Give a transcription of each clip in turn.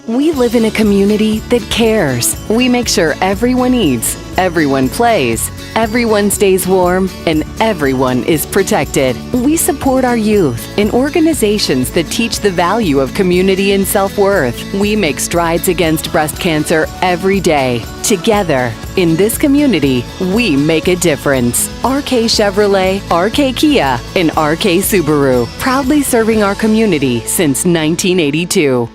We live in a community that cares. We make sure everyone eats, everyone plays, everyone stays warm, and everyone is protected. We support our youth in organizations that teach the value of community and self-worth. We make strides against breast cancer every day. Together, in this community, we make a difference. RK Chevrolet, RK Kia, and RK Subaru, proudly serving our community since 1982.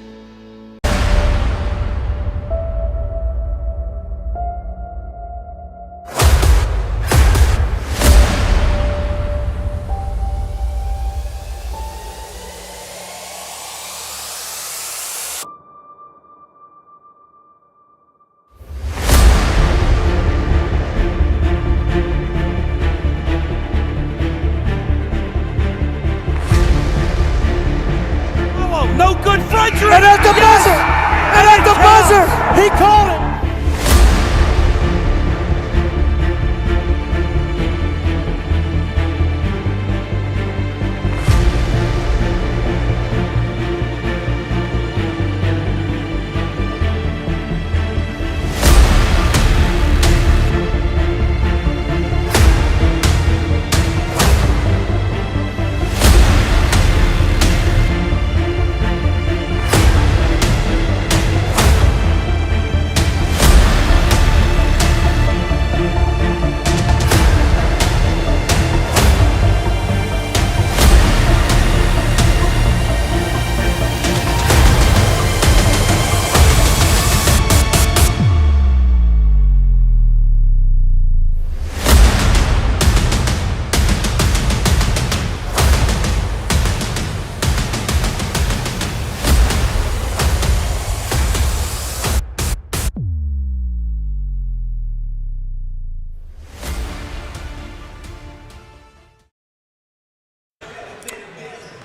No good Frederick! And at the buzzer! And at the buzzer! He called it!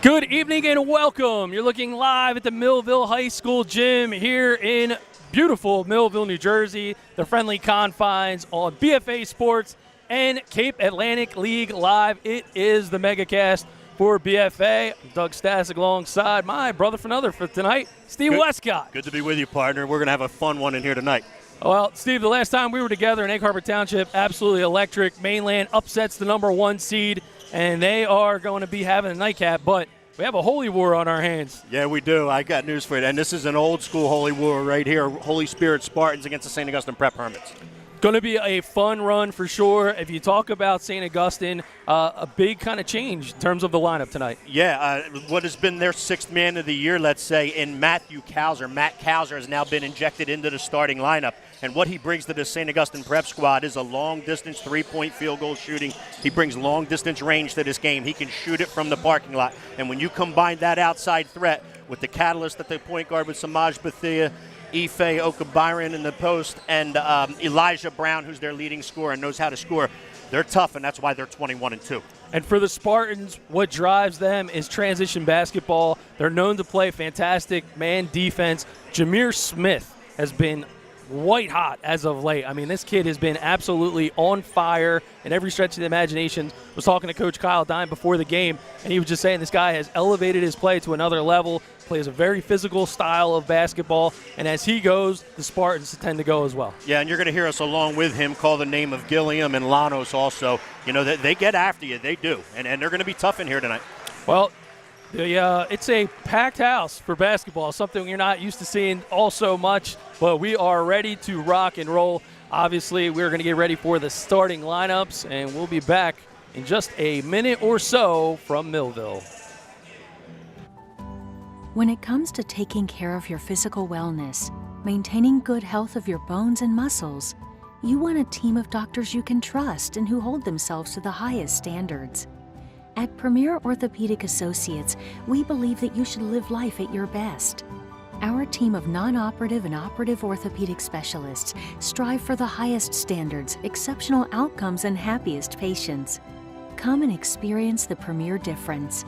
Good evening and welcome. You're looking live at the Millville High School gym here in beautiful Millville, New Jersey. The friendly confines on BFA Sports and Cape Atlantic League Live. It is the megacast for BFA. I'm Doug Stasic alongside my brother for another for tonight, Steve Westcott. Good to be with you, partner. We're going to have a fun one in here tonight. Well, Steve, the last time we were together in Egg Harbor Township, absolutely electric. Mainland upsets the #1 seed, and they are going to be having a nightcap, but we have a holy war on our hands. Yeah, we do. I got news for you. And this is an old school holy war right here. Holy Spirit Spartans against the St. Augustine Prep Hermits. Going to be a fun run for sure. If you talk about St. Augustine, a big kind of change in terms of the lineup tonight. Yeah, what has been their sixth man of the year, let's say, in Matthew Kauser. Matt Kauser has now been injected into the starting lineup. And what he brings to the St. Augustine Prep squad is a long-distance three-point field goal shooting. He brings long-distance range to this game. He can shoot it from the parking lot. And when you combine that outside threat with the catalyst at the point guard with Samaj Bethia, Ife Okabyron in the post, and Elijah Brown, who's their leading scorer and knows how to score, they're tough, and that's why they're 21-2. And for the Spartans, what drives them is transition basketball. They're known to play fantastic man defense. Jameer Smith has been white hot as of late. I mean, this kid has been absolutely on fire in every stretch of the imagination. I was talking to Coach Kyle Dime before the game, and he was just saying this guy has elevated his play to another level, plays a very physical style of basketball, and as he goes, the Spartans tend to go as well. Yeah, and you're going to hear us along with him call the name of Gilliam and Lanos also. You know, they get after you. They do, and they're going to be tough in here tonight. Well, it's a packed house for basketball, something you're not used to seeing all so much, but we are ready to rock and roll. Obviously, we're going to get ready for the starting lineups, and we'll be back in just a minute or so from Millville. When it comes to taking care of your physical wellness, maintaining good health of your bones and muscles, you want a team of doctors you can trust and who hold themselves to the highest standards. At Premier Orthopedic Associates, we believe that you should live life at your best. Our team of non-operative and operative orthopedic specialists strive for the highest standards, exceptional outcomes, and happiest patients. Come and experience the premier difference.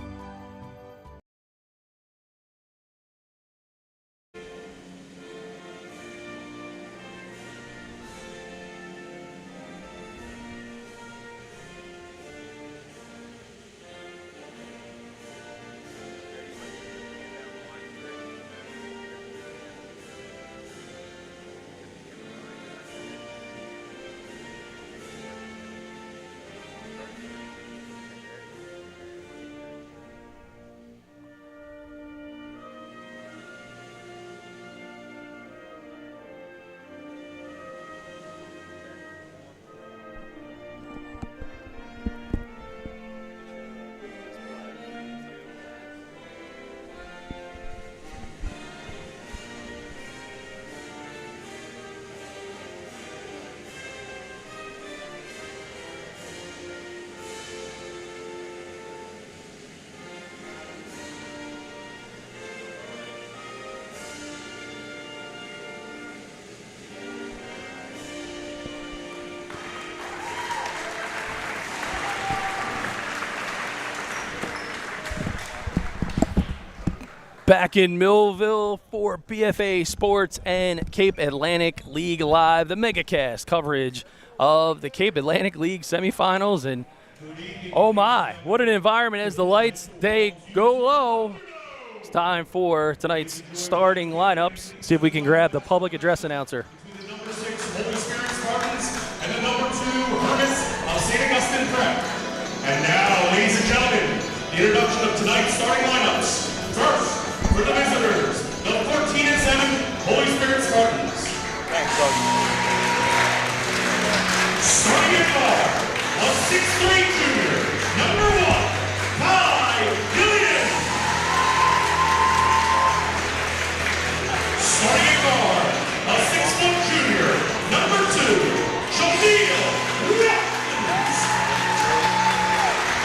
Back in Millville for BFA Sports and Cape Atlantic League Live, the MegaCast coverage of the Cape Atlantic League semifinals. And oh my, what an environment as the lights, they go low. It's time for tonight's starting lineups. See if we can grab the public address announcer. The number 6 Holy Spirit Spartans and the number 2 Hermits of St. Augustine Prep. And now, ladies and gentlemen, the introduction of tonight's starting lineups. First, for the visitors, the 14-7 Holy Spirit Spartans. Thanks, Doug. Starting at guard, a 6'3" junior, number 1, Kai Gillian. Starting at guard, a 6-foot junior, number 2, Jamil Watkins.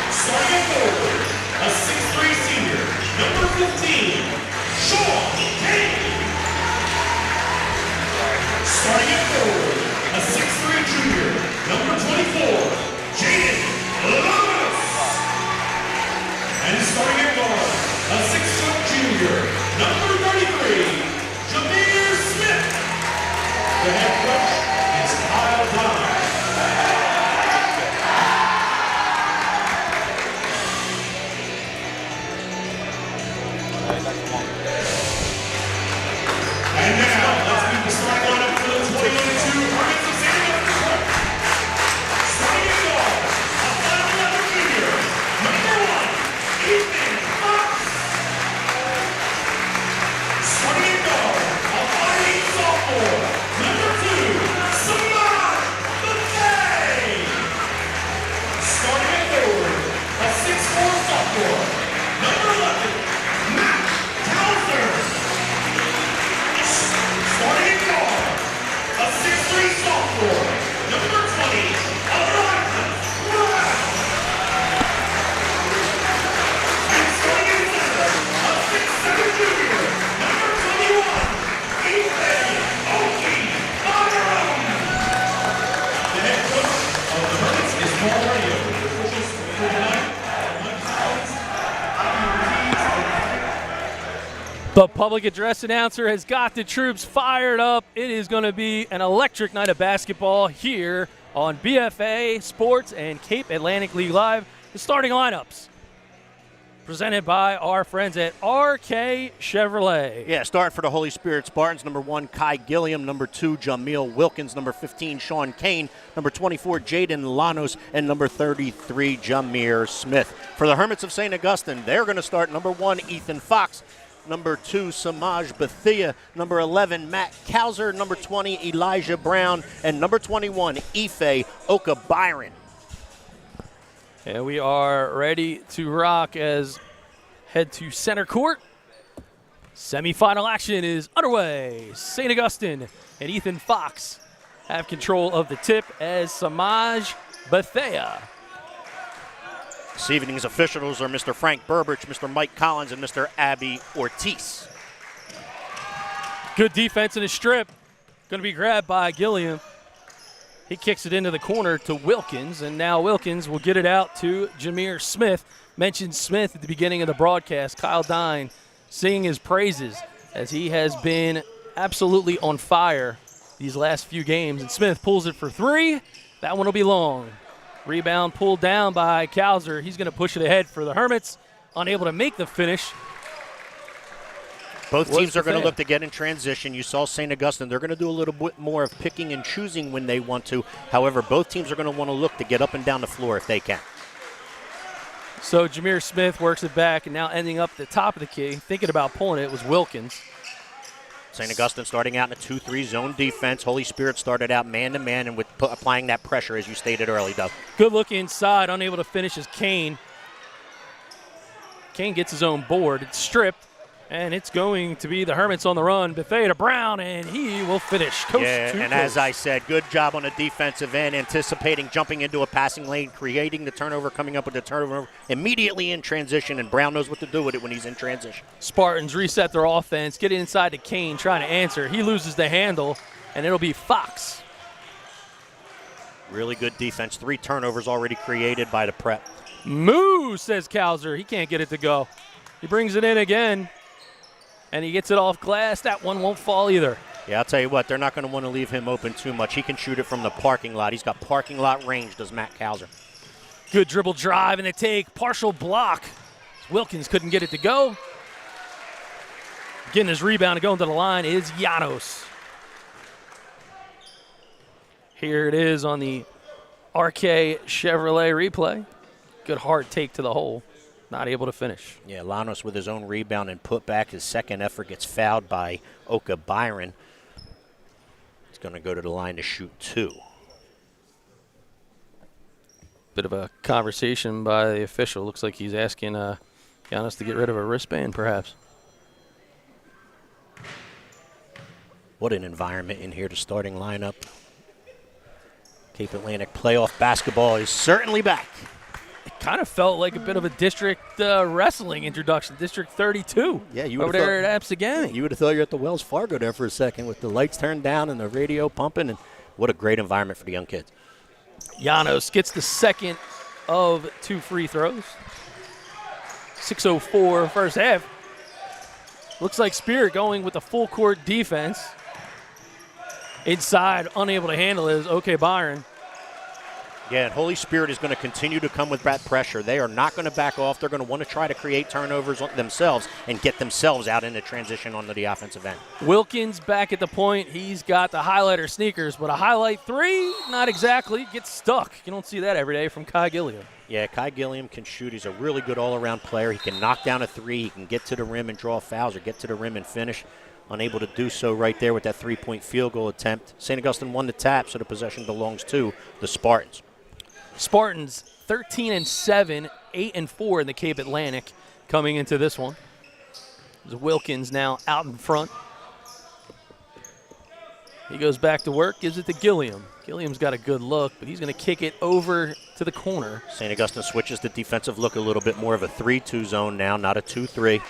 Starting at forward, a 6'3" senior, number 15, Sean Kane. Starting at forward, a 6'3" junior, number 24, Jaden Lewis. And starting at guard, a 6-foot junior, number 33, Jameer Smith. The head coach is Kyle Dye. And now, let's meet the starting lineup for the 2022 Hermits of St. Augustine Prep. Starting at guard, a 5'11" junior, number 1, Ethan Fox. Starting at guard, a 5'8" sophomore, number 2, Samaj Batay. Starting at forward, a 6'4" sophomore, number 11, Matt Townsend. Starting at guard, a 6'3" sophomore, number 20, Eliza Brown. And starting at center, a 6'7" junior, number 21, Ethan Oki Barham. The head coach of the Hermits is Paul Radio. The officials for tonight, Mike Collins, The public address announcer has got the troops fired up. It is going to be an electric night of basketball here on BFA Sports and Cape Atlantic League Live. The starting lineups presented by our friends at RK Chevrolet. Yeah, starting for the Holy Spirit Spartans, number 1, Kai Gilliam, number 2, Jamil Wilkins, number 15, Sean Kane, number 24, Jaden Lanos, and number 33, Jameer Smith. For the Hermits of St. Augustine, they're going to start number 1, Ethan Fox, number 2, Samaj Bathia, number 11, Matt Kauser, number 20, Elijah Brown, and number 21, Ife Oka Byron. And we are ready to rock as head to center court. Semifinal action is underway. St. Augustine and Ethan Fox have control of the tip as Samaj Bathia. This evening's officials are Mr. Frank Burbridge, Mr. Mike Collins, and Mr. Abby Ortiz. Good defense in a strip. Going to be grabbed by Gilliam. He kicks it into the corner to Wilkins, and now Wilkins will get it out to Jameer Smith. Mentioned Smith at the beginning of the broadcast. Kyle Dine singing his praises as he has been absolutely on fire these last few games. And Smith pulls it for three. That one will be long. Rebound pulled down by Cowser. He's going to push it ahead for the Hermits. Unable to make the finish. Both teams are going to look to get in transition. You saw St. Augustine. They're going to do a little bit more of picking and choosing when they want to. However, both teams are going to want to look to get up and down the floor if they can. So Jameer Smith works it back, and now ending up at the top of the key. Thinking about pulling it was Wilkins. St. Augustine starting out in a 2-3 zone defense. Holy Spirit started out man-to-man and with applying that pressure, as you stated early, Doug. Good look inside. Unable to finish is Kane. Kane gets his own board. It's stripped. And it's going to be the Hermits on the run. Bethea to Brown, and he will finish. Coast yeah, to and coast. as I said, good job on the defensive end, anticipating, jumping into a passing lane, creating the turnover, coming up with the turnover, immediately in transition, and Brown knows what to do with it when he's in transition. Spartans reset their offense, get inside to Kane, trying to answer. He loses the handle, and it'll be Fox. Really good defense. 3 turnovers already created by the prep. Moo, says Cowser. He can't get it to go. He brings it in again. And he gets it off glass. That one won't fall either. Yeah, I'll tell you what, they're not going to want to leave him open too much. He can shoot it from the parking lot. He's got parking lot range, does Matt Cowser. Good dribble drive and a take. Partial block. Wilkins couldn't get it to go. Getting his rebound and going to the line is Llanos. Here it is on the RK Chevrolet replay. Good hard take to the hole. Not able to finish. Yeah, Llanos with his own rebound and put back. His second effort gets fouled by Oka Byron. He's going to go to the line to shoot 2. Bit of a conversation by the official. Looks like he's asking Giannis to get rid of a wristband, perhaps. What an environment in here, the starting lineup. Cape Atlantic playoff basketball is certainly back. Kind of felt like a bit of a district wrestling introduction, District 32. Yeah, you over there at Absegami. You would have thought you were at the Wells Fargo there for a second with the lights turned down and the radio pumping, and what a great environment for the young kids. Llanos gets the second of 2 free throws. 6:04 first half. Looks like Spirit going with the full court defense. Inside, unable to handle it is OK Byron. Yeah, and Holy Spirit is going to continue to come with that pressure. They are not going to back off. They're going to want to try to create turnovers themselves and get themselves out into transition onto the offensive end. Wilkins back at the point. He's got the highlighter sneakers, but a highlight 3, not exactly. Gets stuck. You don't see that every day from Kai Gilliam. Yeah, Kai Gilliam can shoot. He's a really good all-around player. He can knock down a 3. He can get to the rim and draw fouls or get to the rim and finish. Unable to do so right there with that 3-point field goal attempt. St. Augustine won the tap, so the possession belongs to the Spartans. Spartans 13-7, 8-4 in the Cape Atlantic coming into this one. There's Wilkins now out in front. He goes back to work, gives it to Gilliam. Gilliam's got a good look, but he's going to kick it over to the corner. St. Augustine switches the defensive look a little bit more of a 3-2 zone now, not a 2-3.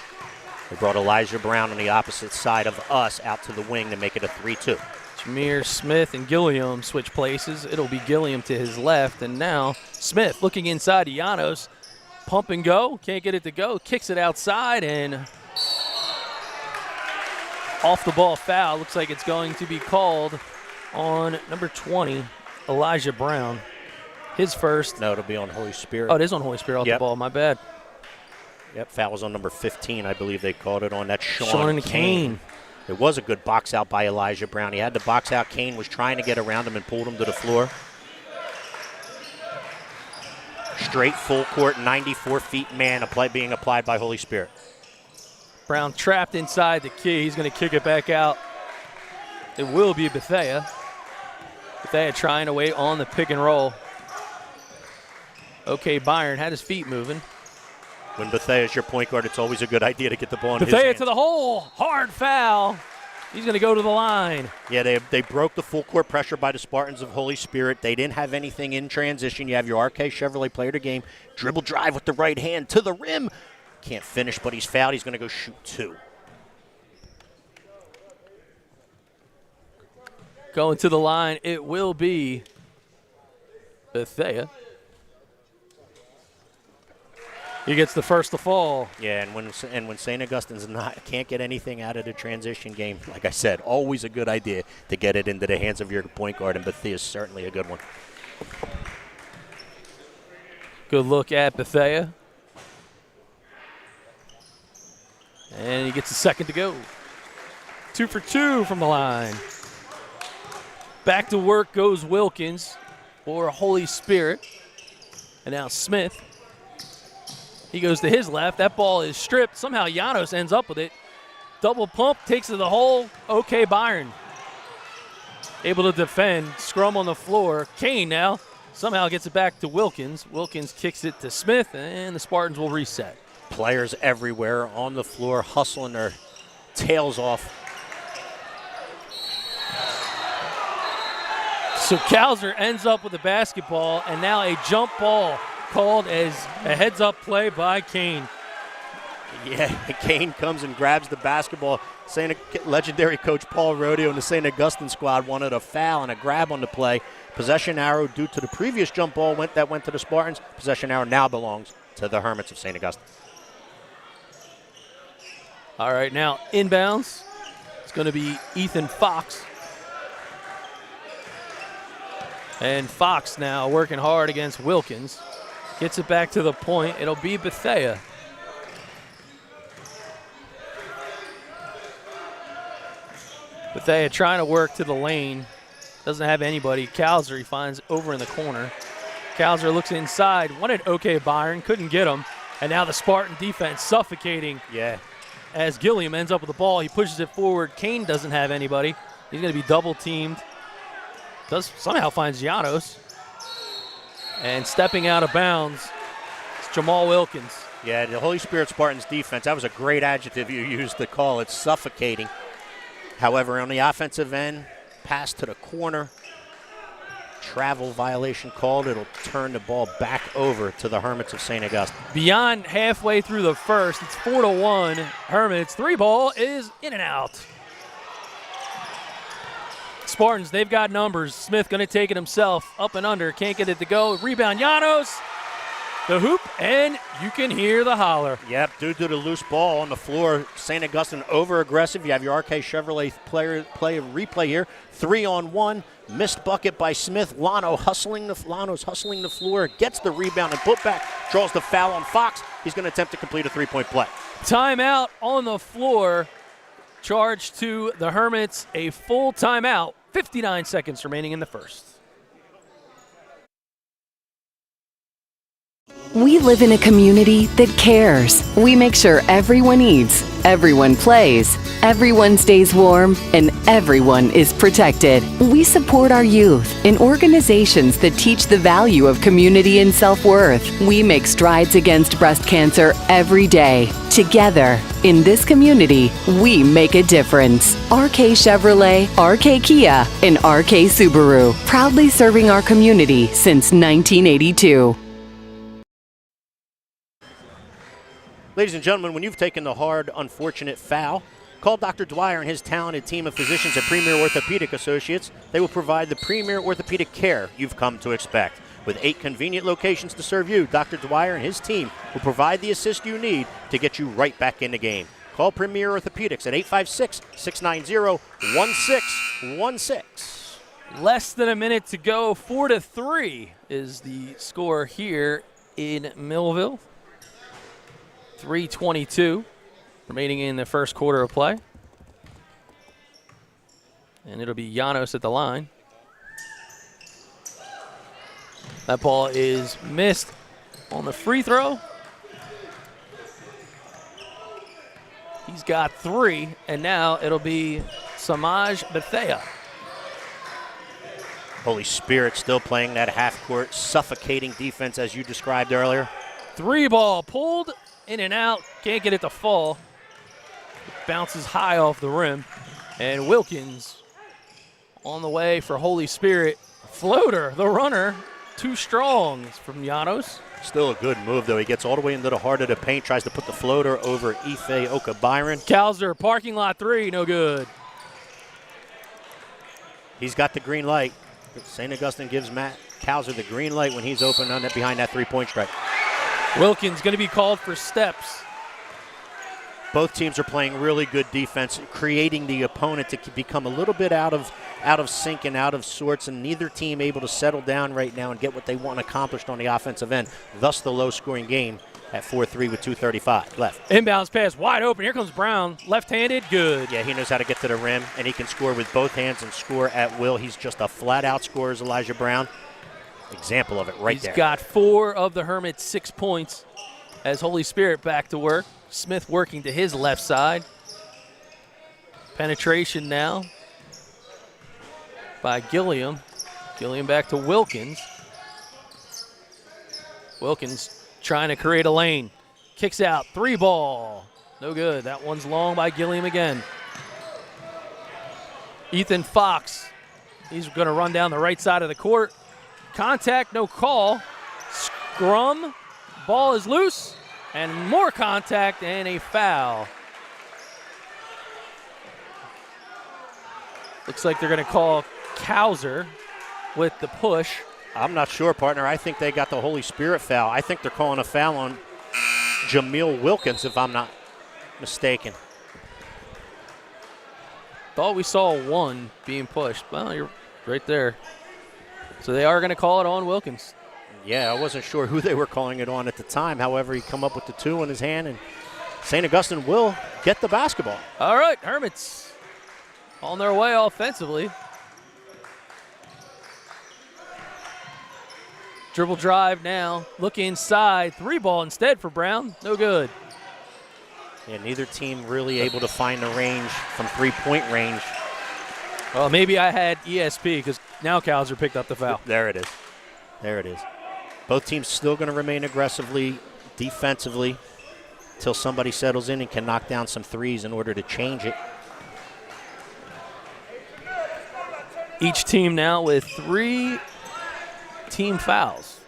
They brought Elijah Brown on the opposite side of us out to the wing to make it a 3-2. Jameer Smith and Gilliam switch places. It'll be Gilliam to his left, and now Smith looking inside to Llanos. Pump and go, can't get it to go, kicks it outside, and off the ball foul. Looks like it's going to be called on number 20, Elijah Brown. His first. No, it'll be on Holy Spirit. Oh, it is on Holy Spirit off the ball, my bad. Yep, foul was on number 15, I believe they called it on. That's Sean Kane. It was a good box out by Elijah Brown. He had the box out. Kane was trying to get around him and pulled him to the floor. Straight full court, 94 feet man being applied by Holy Spirit. Brown trapped inside the key. He's going to kick it back out. It will be Bethea. Bethea trying to wait on the pick and roll. OK Byron had his feet moving. When Bethea is your point guard, it's always a good idea to get the ball in his Bethea hands. to the hole. Hard foul. He's going to go to the line. Yeah, they broke the full court pressure by the Spartans of Holy Spirit. They didn't have anything in transition. You have your RK Chevrolet player of the game. Dribble drive with the right hand to the rim. Can't finish, but he's fouled. He's going to go shoot 2. Going to the line, it will be Bethea. He gets the first to fall. Yeah, and when St. Augustine's can't get anything out of the transition game, like I said, always a good idea to get it into the hands of your point guard, and Bethea's certainly a good one. Good look at Bethea. And he gets a second to go. 2 for 2 from the line. Back to work goes Wilkins for Holy Spirit. And now Smith. He goes to his left. That ball is stripped. Somehow Janos ends up with it. Double pump, takes it to the hole. Okay, Byron. Able to defend. Scrum on the floor. Kane now somehow gets it back to Wilkins. Wilkins kicks it to Smith, and the Spartans will reset. Players everywhere on the floor hustling their tails off. So Cowser ends up with the basketball, and now a jump ball called as a heads-up play by Kane. Yeah, Kane comes and grabs the basketball. Legendary coach Paul Rodeo and the St. Augustine squad wanted a foul and a grab on the play. Possession arrow due to the previous jump ball went to the Spartans. Possession arrow now belongs to the Hermits of St. Augustine. All right, now inbounds. It's going to be Ethan Fox. And Fox now working hard against Wilkins. Gets it back to the point. It'll be Bethea. Bethea trying to work to the lane. Doesn't have anybody. Cowser he finds over in the corner. Cowser looks inside. Wanted okay Byron. Couldn't get him. And now the Spartan defense suffocating. Yeah. As Gilliam ends up with the ball. He pushes it forward. Kane doesn't have anybody. He's going to be double teamed. Somehow finds Janos. And stepping out of bounds, it's Jamal Wilkins. Yeah, the Holy Spirit Spartans defense, that was a great adjective you used to call it, suffocating. However, on the offensive end, pass to the corner, travel violation called. It'll turn the ball back over to the Hermits of St. Augustine. Beyond halfway through the first, it's 4-1. Hermits, 3-ball is in and out. Spartans, they've got numbers. Smith going to take it himself. Up and under. Can't get it to go. Rebound, Janos. The hoop, and you can hear the holler. Yep, due to the loose ball on the floor, St. Augustine over-aggressive. You have your RK Chevrolet replay here. 3-on-1. Missed bucket by Smith. Lano's hustling the floor. Gets the rebound and put back. Draws the foul on Fox. He's going to attempt to complete a three-point play. Timeout on the floor. Charge to the Hermits. A full timeout. 59 seconds remaining in the first. We live in a community that cares. We make sure everyone eats, everyone plays, everyone stays warm, and everyone is protected. We support our youth in organizations that teach the value of community and self-worth. We make strides against breast cancer every day. Together, in this community, we make a difference. RK Chevrolet, RK Kia, and RK Subaru, proudly serving our community since 1982. Ladies and gentlemen, when you've taken the hard, unfortunate foul, call Dr. Dwyer and his talented team of physicians at Premier Orthopedic Associates. They will provide the premier orthopedic care you've come to expect. With 8 convenient locations to serve you, Dr. Dwyer and his team will provide the assist you need to get you right back in the game. Call Premier Orthopedics at 856-690-1616. Less than a minute to go. 4-3 is the score here in Millville. 3:22 remaining in the first quarter of play. And it'll be Janos at the line. That ball is missed on the free throw. He's got 3, and now it'll be Samaj Bethea. Holy Spirit still playing that half-court suffocating defense as you described earlier. 3-ball pulled in and out. Can't get it to fall. It bounces high off the rim. And Wilkins on the way for Holy Spirit. Floater, the runner, too strong from Janos. Still a good move, though. He gets all the way into the heart of the paint, tries to put the floater over Ife Oka Byron. Cowser, parking lot 3, no good. He's got the green light. St. Augustine gives Matt Kauser the green light when he's open on that behind that three-point strike. Wilkins going to be called for steps. Both teams are playing really good defense, creating the opponent to become a little bit out of sync and out of sorts, and neither team able to settle down right now and get what they want accomplished on the offensive end. Thus the low-scoring game at 4-3 with 2:35 left. Inbounds pass wide open. Here comes Brown. Left-handed, good. Yeah, he knows how to get to the rim, and he can score with both hands and score at will. He's just a flat-out scorer, as Elijah Brown. Example of it right there. He's got 4 of the Hermit's 6 points as Holy Spirit back to work. Smith working to his left side. Penetration now by Gilliam. Gilliam back to Wilkins. Wilkins trying to create a lane. Kicks out, 3 ball. No good. That one's long by Gilliam again. Ethan Fox. He's going to run down the right side of the court. Contact, no call. Scrum. Ball is loose. And more contact and a foul. Looks like they're going to call Kauser with the push. I'm not sure, partner. I think they got the Holy Spirit foul. I think they're calling a foul on Jameel Wilkins, if I'm not mistaken. Thought we saw one being pushed. Well, you're right there. So they are going to call it on Wilkins. Yeah, I wasn't sure who they were calling it on at the time. However, he come up with the 2 in his hand, and St. Augustine will get the basketball. All right, Hermits on their way offensively. Dribble drive now. Look inside. 3 ball instead for Brown. No good. Yeah, neither team really able to find the range from three-point range. Well, maybe I had ESP because now Kauser picked up the foul. There it is. There it is. Both teams still going to remain aggressively, defensively, until somebody settles in and can knock down some threes in order to change it. Each team now with 3 team fouls.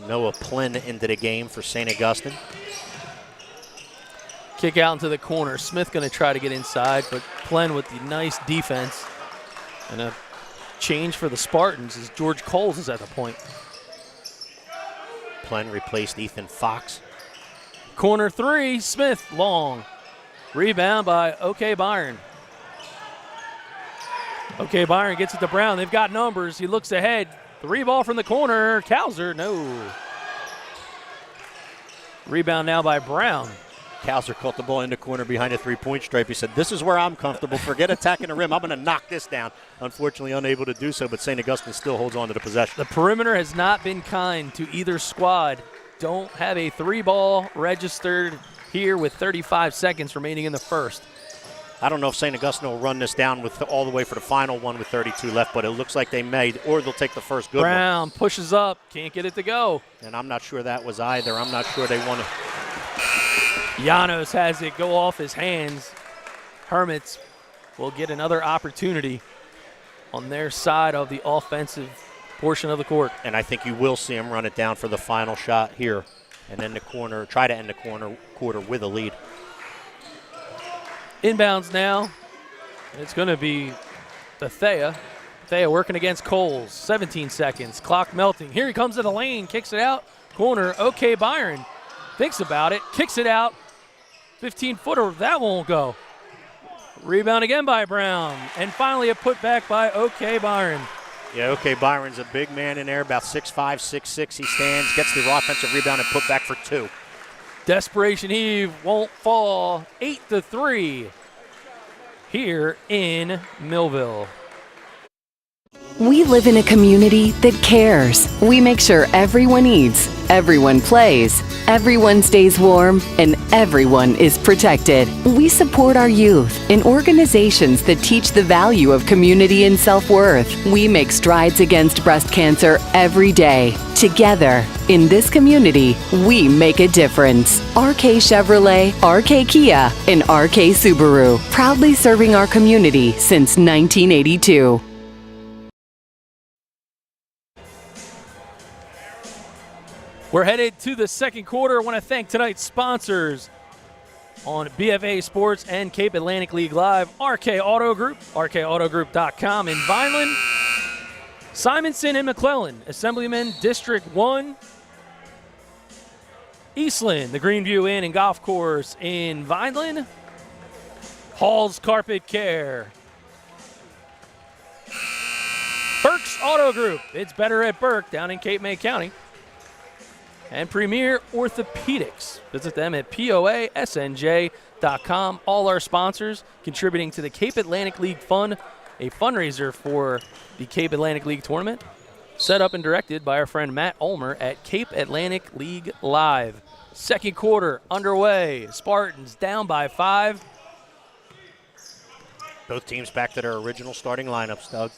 Noah Plynn into the game for St. Augustine. Kick out into the corner. Smith going to try to get inside, but Plynn with the nice defense. And a change for the Spartans as George Coles is at the point. Plynn replaced Ethan Fox. Corner 3, Smith, long. Rebound by OK Byron. OK Byron gets it to Brown. They've got numbers. He looks ahead. 3 ball from the corner. Kauser, no. Rebound now by Brown. Kauser caught the ball in the corner behind a three-point stripe. He said, this is where I'm comfortable. Forget attacking the rim. I'm going to knock this down. Unfortunately, unable to do so, but St. Augustine still holds on to the possession. The perimeter has not been kind to either squad. Don't have a 3-ball registered here with 35 seconds remaining in the first. I don't know if St. Augustine will run this down with all the way for the final one with 32 left, but it looks like they may, or they'll take the first good one. Brown pushes up, can't get it to go. And I'm not sure that was either. I'm not sure they want to. Llanos has it go off his hands. Hermits will get another opportunity on their side of the offensive portion of the court. And I think you will see him run it down for the final shot here and end the corner, try to end the quarter with a lead. Inbounds now. It's going to be the Thea. Thea working against Coles. 17 seconds. Clock melting. Here he comes to the lane. Kicks it out. Corner. OK Byron thinks about it. Kicks it out. 15-footer. That won't go. Rebound again by Brown. And finally a putback by OK Byron. Yeah, OK Byron's a big man in there. About 6'5", 6'6". He stands. Gets the offensive rebound and put back for 2. Desperation heave won't fall. 8-3 here in Millville. We live in a community that cares. We make sure everyone eats, everyone plays, everyone stays warm, and everyone is protected. We support our youth in organizations that teach the value of community and self-worth. We make strides against breast cancer every day. Together, in this community, we make a difference. RK Chevrolet, RK Kia, and RK Subaru, proudly serving our community since 1982. We're headed to the second quarter. I want to thank tonight's sponsors. on BFA Sports and Cape Atlantic League Live. RK Auto Group, rkautogroup.com in Vineland. Simonson and McClellan, Assemblyman District 1. Eastland, the Greenview Inn and Golf Course in Vineland. Hall's Carpet Care. Burke's Auto Group, it's better at Burke down in Cape May County. And Premier Orthopedics, visit them at poasnj.com. All our sponsors contributing to the Cape Atlantic League Fund, a fundraiser for the Cape Atlantic League Tournament, set up and directed by our friend Matt Ulmer at Cape Atlantic League Live. Second quarter underway. Spartans down by 5. Both teams back to their original starting lineups, Doug.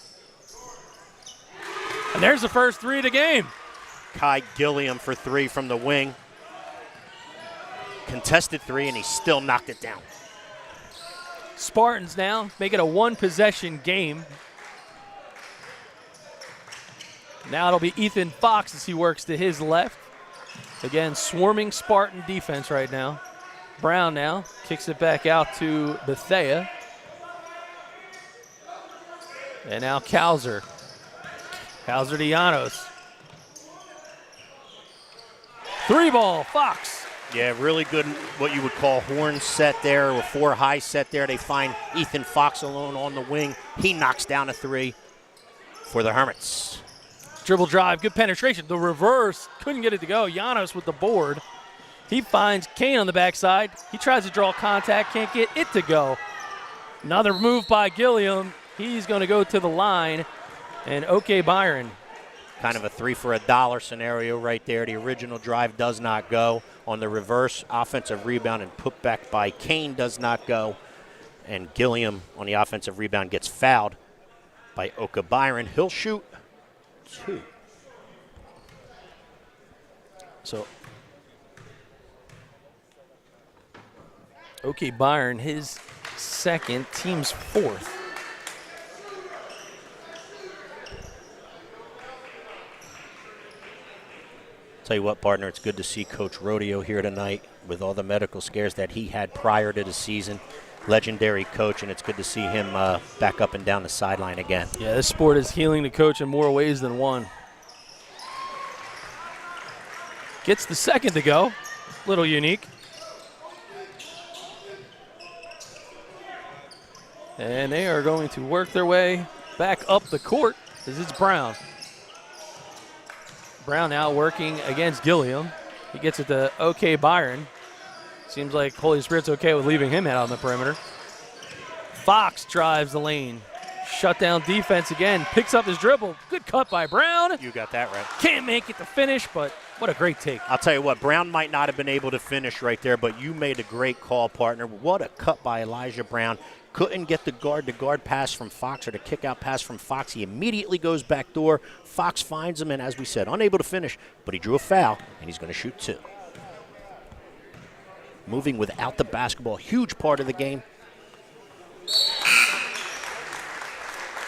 And there's the first 3 of the game. Kai Gilliam for 3 from the wing. Contested 3, and he still knocked it down. Spartans now make it a 1-possession game. Now it'll be Ethan Fox as he works to his left. Again, swarming Spartan defense right now. Brown now kicks it back out to Bethea. And now Kauser. Kauser to Llanos. 3-ball, Fox. Yeah, really good, what you would call horn set there, or 4 high set there. They find Ethan Fox alone on the wing. He knocks down a 3 for the Hermits. Dribble drive, good penetration. The reverse, couldn't get it to go. Llanos with the board. He finds Kane on the backside. He tries to draw contact, can't get it to go. Another move by Gilliam. He's going to go to the line. And OK Byron. Kind of a 3 for $1 scenario right there. The original drive does not go. On the reverse, offensive rebound and put back by Kane does not go. And Gilliam on the offensive rebound gets fouled by Oka Byron. He'll shoot 2. So OK Byron, his second, team's 4th. Tell you what, partner, it's good to see Coach Rodeo here tonight with all the medical scares that he had prior to the season. Legendary coach, and it's good to see him back up and down the sideline again. Yeah, this sport is healing the coach in more ways than one. Gets the second to go. Little unique. And they are going to work their way back up the court as it's Brown. Brown now working against Gilliam. He gets it to OK Byron. Seems like Holy Spirit's okay with leaving him out on the perimeter. Fox drives the lane. Shut down defense again. Picks up his dribble. Good cut by Brown. You got that right. Can't make it to finish, but what a great take. I'll tell you what, Brown might not have been able to finish right there, but you made a great call, partner. What a cut by Elijah Brown. Couldn't get the guard-to-guard pass from Fox or the kick-out pass from Fox. He immediately goes back door. Fox finds him, and as we said, unable to finish, but he drew a foul, and he's going to shoot 2. Moving without the basketball, huge part of the game.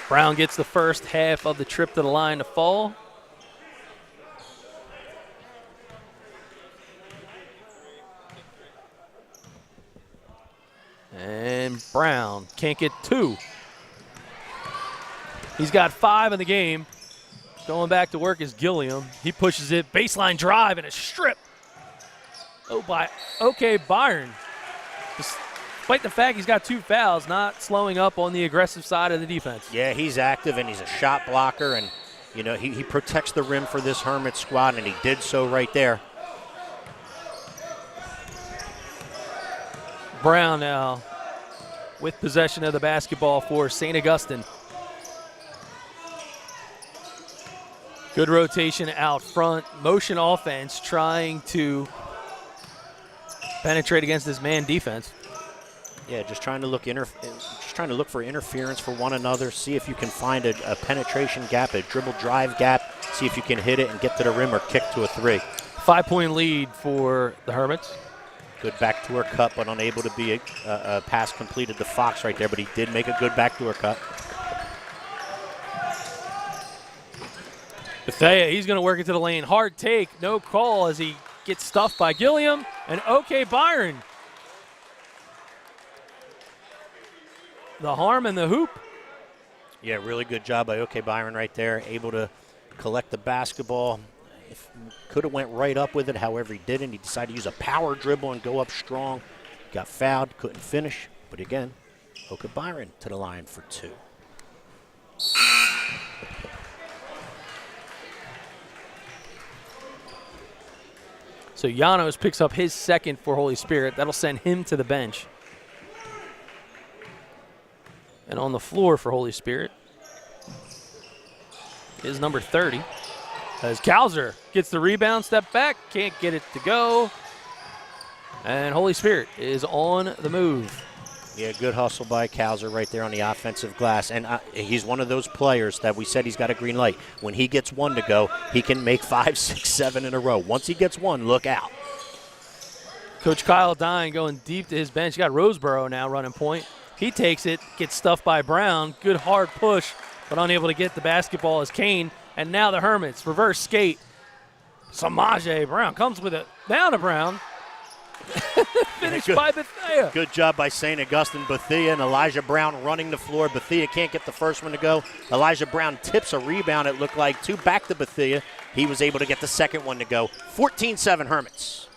Brown gets the first half of the trip to the line to fall. And Brown can't get 2. He's got 5 in the game. Going back to work is Gilliam. He pushes it, baseline drive, and a strip. Oh, by OK Byron. Despite the fact he's got 2 fouls, not slowing up on the aggressive side of the defense. Yeah, he's active, and he's a shot blocker, and, you know, he protects the rim for this Hermit squad, and he did so right there. Brown now with possession of the basketball for St. Augustine. Good rotation out front. Motion offense trying to penetrate against this man defense. Yeah, just trying to look for interference for one another. See if you can find a penetration gap, a dribble drive gap. See if you can hit it and get to the rim or kick to a 3. 5-point lead for the Hermits. Good backdoor cut, but unable to be a pass completed to Fox right there, but he did make a good backdoor cut. Bethea, he's going to work into the lane. Hard take, no call as he gets stuffed by Gilliam. And OK Byron the harm and the hoop. Yeah, really good job by OK Byron right there, able to collect the basketball. Could have went right up with it, however he didn't. He decided to use a power dribble and go up strong. Got fouled, couldn't finish. But again, OK Byron to the line for 2. So Llanos picks up his second for Holy Spirit. That'll send him to the bench. And on the floor for Holy Spirit is number 30. As Kauser gets the rebound, step back, can't get it to go. And Holy Spirit is on the move. Yeah, good hustle by Kauser right there on the offensive glass. And he's one of those players that we said he's got a green light. When he gets one to go, he can make 5, 6, 7 in a row. Once he gets one, look out. Coach Kyle Dine going deep to his bench. You got Roseboro now running point. He takes it, gets stuffed by Brown. Good hard push, but unable to get the basketball as Kane. And now the Hermits, reverse skate. Samaje Brown comes with it. Down to Brown. Finished by Bethea. Good job by St. Augustine. Bethea and Elijah Brown running the floor. Bethea can't get the first one to go. Elijah Brown tips a rebound, it looked like, 2 back to Bethea. He was able to get the second one to go. 14-7 Hermits.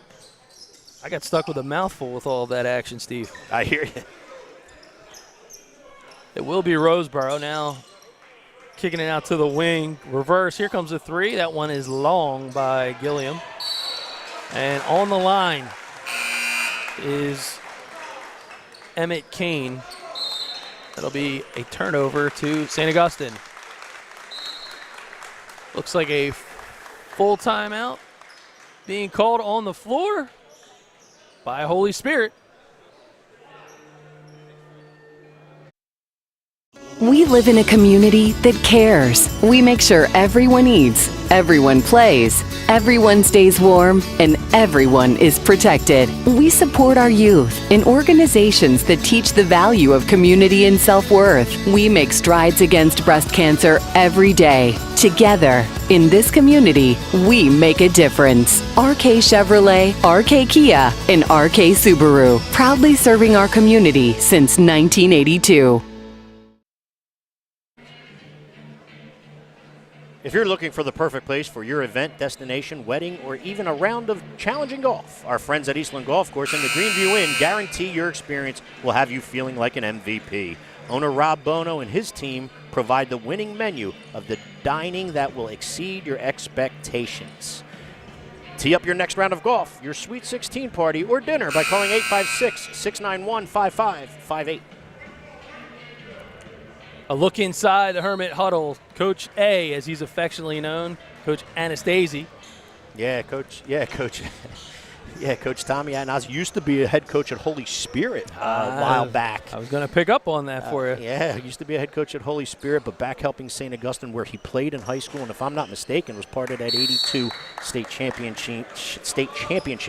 I got stuck with a mouthful with all of that action, Steve. I hear you. It will be Roseboro now kicking it out to the wing. Reverse. Here comes a 3. That one is long by Gilliam. And on the line is Emmett Kane. That'll be a turnover to St. Augustine. Looks like a full timeout being called on the floor by Holy Spirit. We live in a community that cares. We make sure everyone eats, everyone plays, everyone stays warm, and everyone is protected. We support our youth in organizations that teach the value of community and self-worth. We make strides against breast cancer every day. Together, in this community, we make a difference. RK Chevrolet, RK Kia, and RK Subaru, proudly serving our community since 1982. If you're looking for the perfect place for your event, destination, wedding, or even a round of challenging golf, our friends at Eastland Golf Course and the Greenview Inn guarantee your experience will have you feeling like an MVP. Owner Rob Bono and his team provide the winning menu of the dining that will exceed your expectations. Tee up your next round of golf, your Sweet 16 party, or dinner by calling 856-691-5558. A look inside the Hermit huddle. Coach A, as he's affectionately known, Coach Anastasi. Coach Tommy Atnas used to be a head coach at Holy Spirit a while back. I was going to pick up on that for you. Yeah, he used to be a head coach at Holy Spirit, but back helping St. Augustine where he played in high school, and if I'm not mistaken, was part of that 82 state championship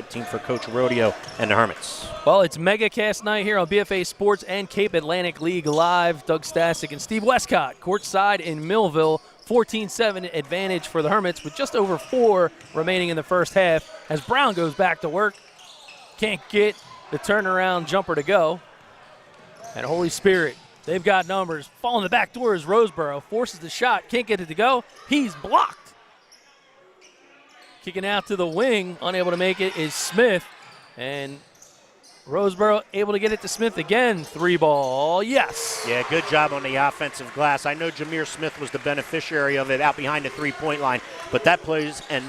team for Coach Rodeo and the Hermits. Well, it's MegaCast night here on BFA Sports and Cape Atlantic League Live. Doug Stasic and Steve Westcott courtside in Millville. 14-7 advantage for the Hermits with just over 4 remaining in the first half as Brown goes back to work. Can't get the turnaround jumper to go. And Holy Spirit, they've got numbers. Falling the back door is Roseboro. Forces the shot. Can't get it to go. He's blocked. Kicking out to the wing. Unable to make it is Smith. And Roseboro able to get it to Smith again. 3-ball, yes. Yeah, good job on the offensive glass. I know Jameer Smith was the beneficiary of it out behind the three-point line, but that play and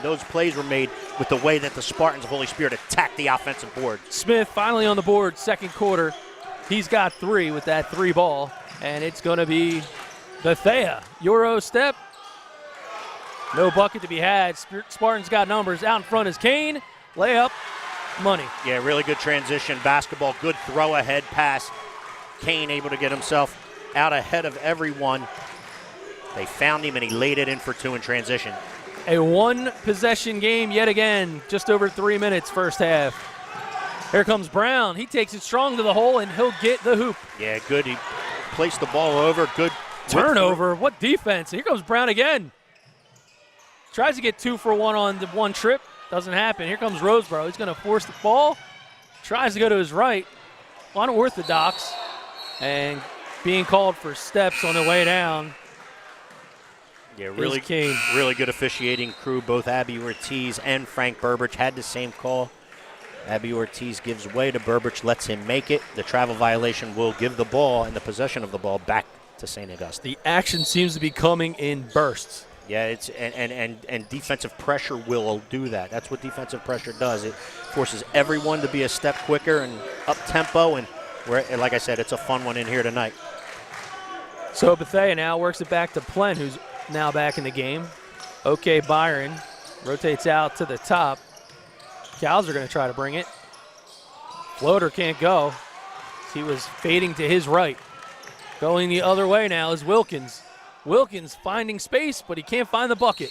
those plays were made with the way that the Spartans of Holy Spirit attacked the offensive board. Smith finally on the board, second quarter. He's got 3 with that 3-ball, and it's going to be Bethea. Euro step. No bucket to be had. Spartans got numbers. Out in front is Kane. Layup. Money. Yeah, really good transition basketball. Good throw ahead pass. Kane able to get himself out ahead of everyone. They found him and he laid it in for 2 in transition. A 1-possession game yet again. Just over 3 minutes first half. Here comes Brown. He takes it strong to the hole and he'll get the hoop. Yeah, good. He placed the ball over. Good turnover. What defense. Here comes Brown again. Tries to get 2 for 1 on the one trip. Doesn't happen. Here comes Roseboro. He's going to force the ball. Tries to go to his right. Unorthodox. And being called for steps on the way down. Yeah, really good officiating crew. Both Abby Ortiz and Frank Burbridge had the same call. Abby Ortiz gives way to Burbridge, lets him make it. The travel violation will give the ball and the possession of the ball back to St. Augustine. The action seems to be coming in bursts. Yeah, it's and defensive pressure will do that. That's what defensive pressure does. It forces everyone to be a step quicker and up tempo, and like I said, it's a fun one in here tonight. So Bethea now works it back to Plen, who's now back in the game. Okay, Byron rotates out to the top. Cows are going to try to bring it. Floater can't go. He was fading to his right. Going the other way now is Wilkins. Wilkins finding space, but he can't find the bucket.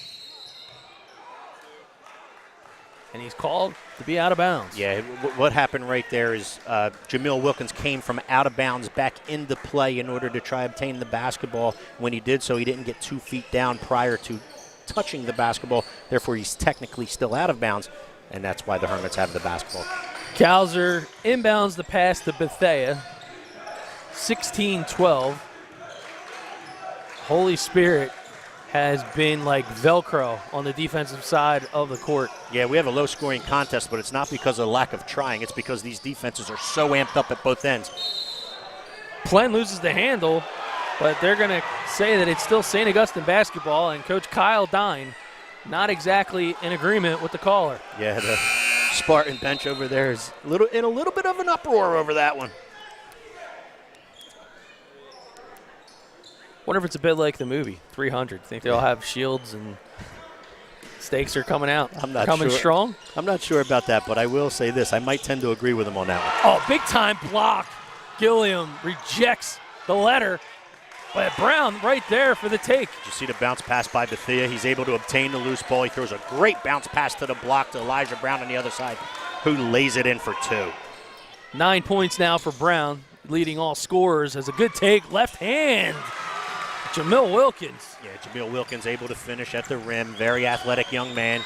And he's called to be out of bounds. Yeah, what happened right there is Jamil Wilkins came from out of bounds back into play in order to try to obtain the basketball. When he did so, he didn't get 2 feet down prior to touching the basketball. Therefore, he's technically still out of bounds, and that's why the Hermits have the basketball. Cowser inbounds the pass to Bethea. 16-12. Holy Spirit has been like Velcro on the defensive side of the court. Yeah, we have a low-scoring contest, but it's not because of lack of trying. It's because these defenses are so amped up at both ends. Plen loses the handle, but they're going to say that it's still St. Augustine basketball, and Coach Kyle Dine not exactly in agreement with the caller. Yeah, the Spartan bench over there is in a little bit of an uproar over that one. Wonder if it's a bit like the movie 300. Think they all have shields and stakes are coming out. I'm not coming sure. Strong. I'm not sure about that, but I will say this: I might tend to agree with him on that one. Oh, big time block. Gilliam rejects the letter, but Brown right there for the take. Did you see the bounce pass by Bethea? He's able to obtain the loose ball. He throws a great bounce pass to the block to Elijah Brown on the other side, who lays it in for 2. 9 points now for Brown, leading all scorers. As a good take, left hand. Jamil Wilkins. Yeah, Jamil Wilkins able to finish at the rim. Very athletic young man.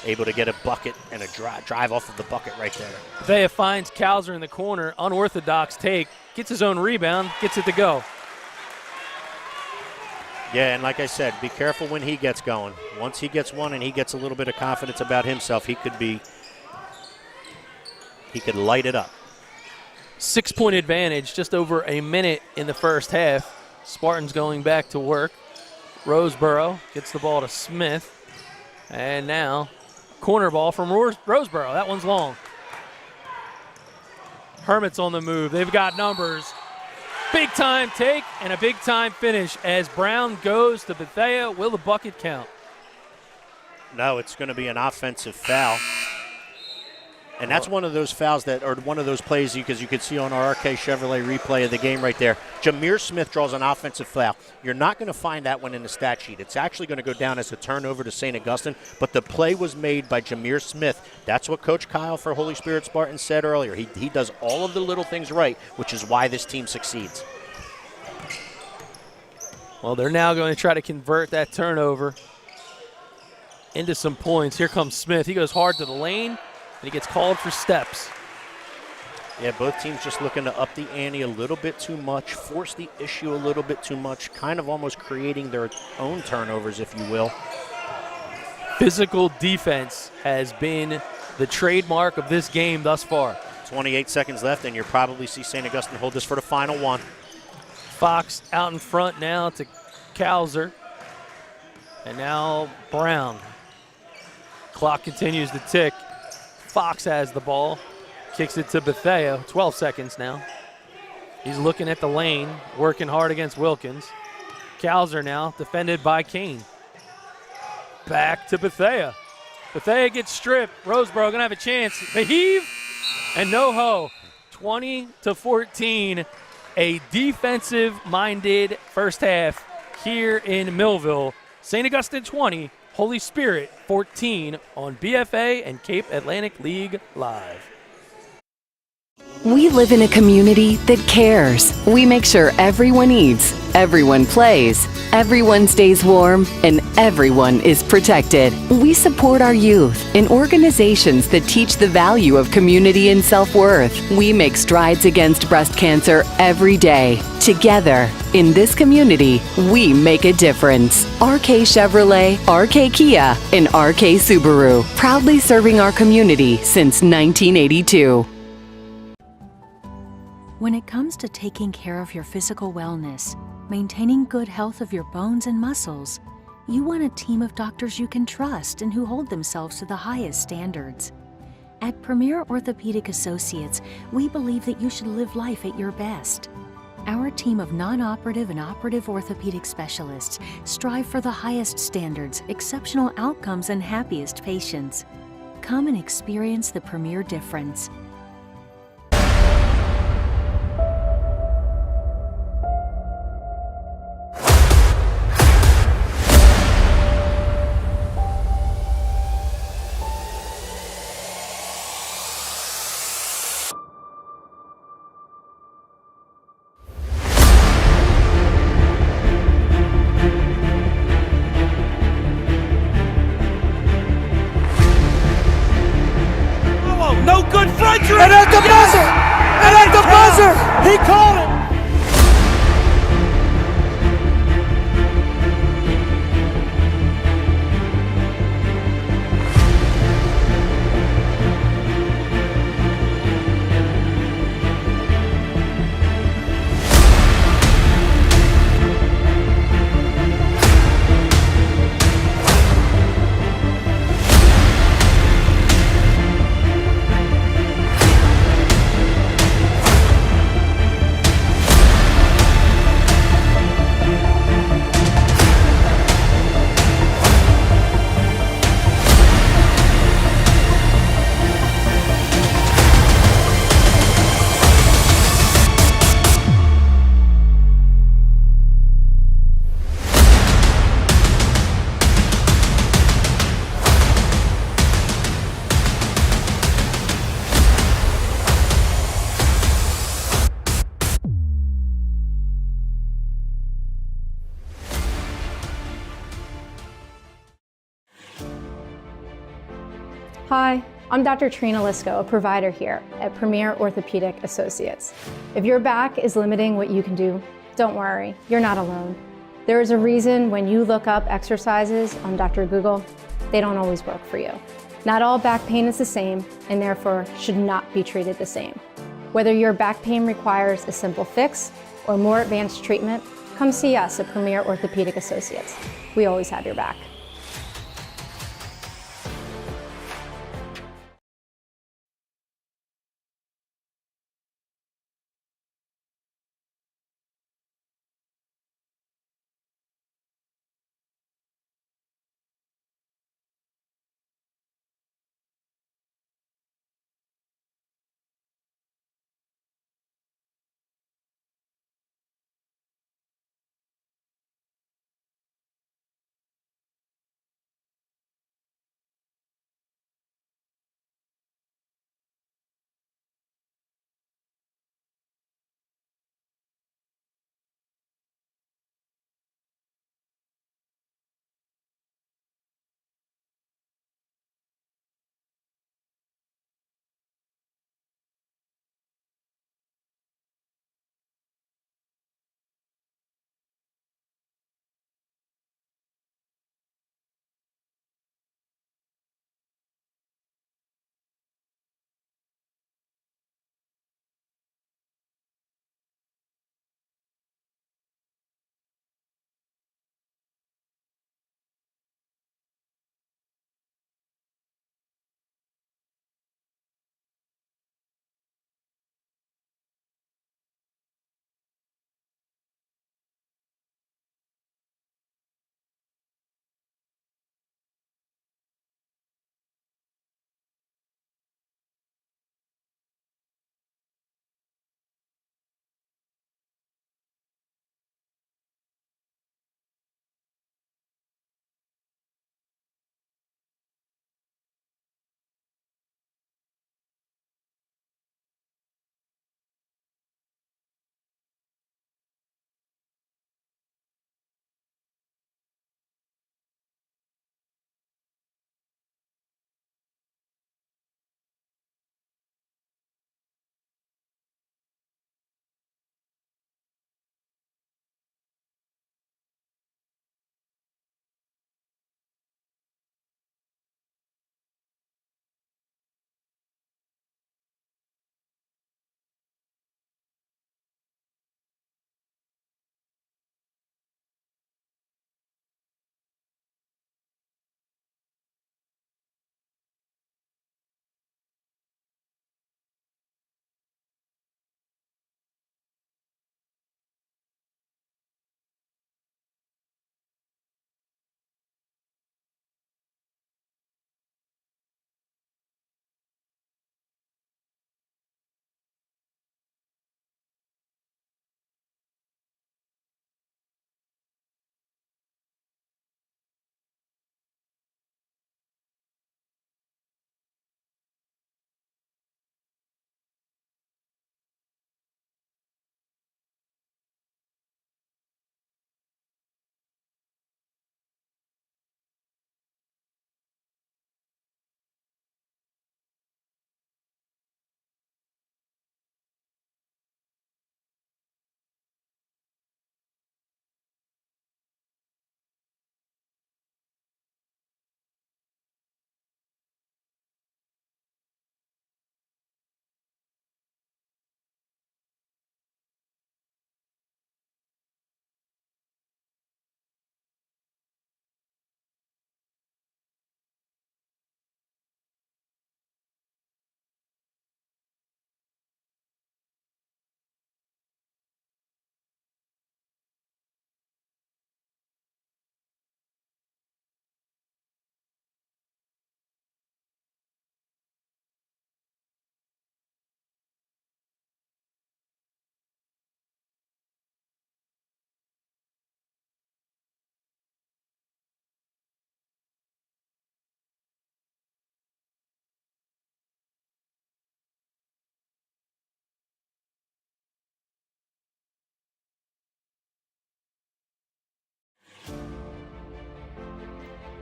Able to get a bucket and a drive off of the bucket right there. Bethea finds Cowser in the corner. Unorthodox take. Gets his own rebound. Gets it to go. Yeah, and like I said, be careful when he gets going. Once he gets one and he gets a little bit of confidence about himself, he could light it up. 6-point advantage, just over a minute in the first half. Spartans going back to work. Roseboro gets the ball to Smith. And now, corner ball from Roseboro. That one's long. Hermits on the move. They've got numbers. Big time take and a big time finish as Brown goes to Bethea. Will the bucket count? No, it's going to be an offensive foul. And that's one of those fouls one of those plays because you can see on our RK Chevrolet replay of the game right there. Jameer Smith draws an offensive foul. You're not going to find that one in the stat sheet. It's actually going to go down as a turnover to St. Augustine, but the play was made by Jameer Smith. That's what Coach Kyle for Holy Spirit Spartans said earlier. He does all of the little things right, which is why this team succeeds. Well, they're now going to try to convert that turnover into some points. Here comes Smith. He goes hard to the lane. And he gets called for steps. Yeah, both teams just looking to up the ante a little bit too much, force the issue a little bit too much, kind of almost creating their own turnovers, if you will. Physical defense has been the trademark of this game thus far. 28 seconds left, and you'll probably see St. Augustine hold this for the final one. Fox out in front now to Cowser. And now Brown. Clock continues to tick. Fox has the ball, kicks it to Bethea, 12 seconds now. He's looking at the lane, working hard against Wilkins. Cowser now, defended by Kane. Back to Bethea. Bethea gets stripped. Roseboro gonna have a chance. The heave and no ho. 20-14, a defensive-minded first half here in Millville. St. Augustine 20, Holy Spirit 14 on BFA and Cape Atlantic League Live. We live in a community that cares. We make sure everyone eats, everyone plays, everyone stays warm, and everyone is protected. We support our youth in organizations that teach the value of community and self-worth. We make strides against breast cancer every day. Together, in this community, we make a difference. RK Chevrolet, RK Kia, and RK Subaru, proudly serving our community since 1982. When it comes to taking care of your physical wellness, maintaining good health of your bones and muscles, you want a team of doctors you can trust and who hold themselves to the highest standards. At Premier Orthopedic Associates, we believe that you should live life at your best. Our team of non-operative and operative orthopedic specialists strive for the highest standards, exceptional outcomes, and happiest patients. Come and experience the Premier difference. No good, Fletcher! And at the buzzer! And at the buzzer! He called it! Hi, I'm Dr. Trina Lisko, a provider here at Premier Orthopedic Associates. If your back is limiting what you can do, don't worry, you're not alone. There is a reason when you look up exercises on Dr. Google, they don't always work for you. Not all back pain is the same and therefore should not be treated the same. Whether your back pain requires a simple fix or more advanced treatment, come see us at Premier Orthopedic Associates. We always have your back.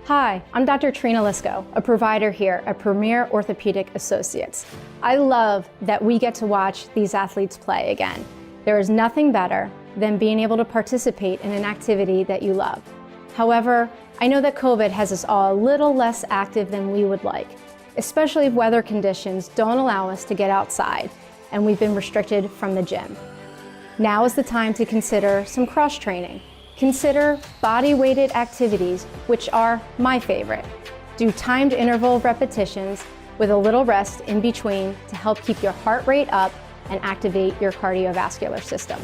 Hi, I'm Dr. Trina Lisko, a provider here at Premier Orthopedic Associates. I love that we get to watch these athletes play again. There is nothing better than being able to participate in an activity that you love. However, I know that COVID has us all a little less active than we would like, especially if weather conditions don't allow us to get outside and we've been restricted from the gym. Now is the time to consider some cross training. Consider body-weighted activities, which are my favorite. Do timed interval repetitions with a little rest in between to help keep your heart rate up and activate your cardiovascular system.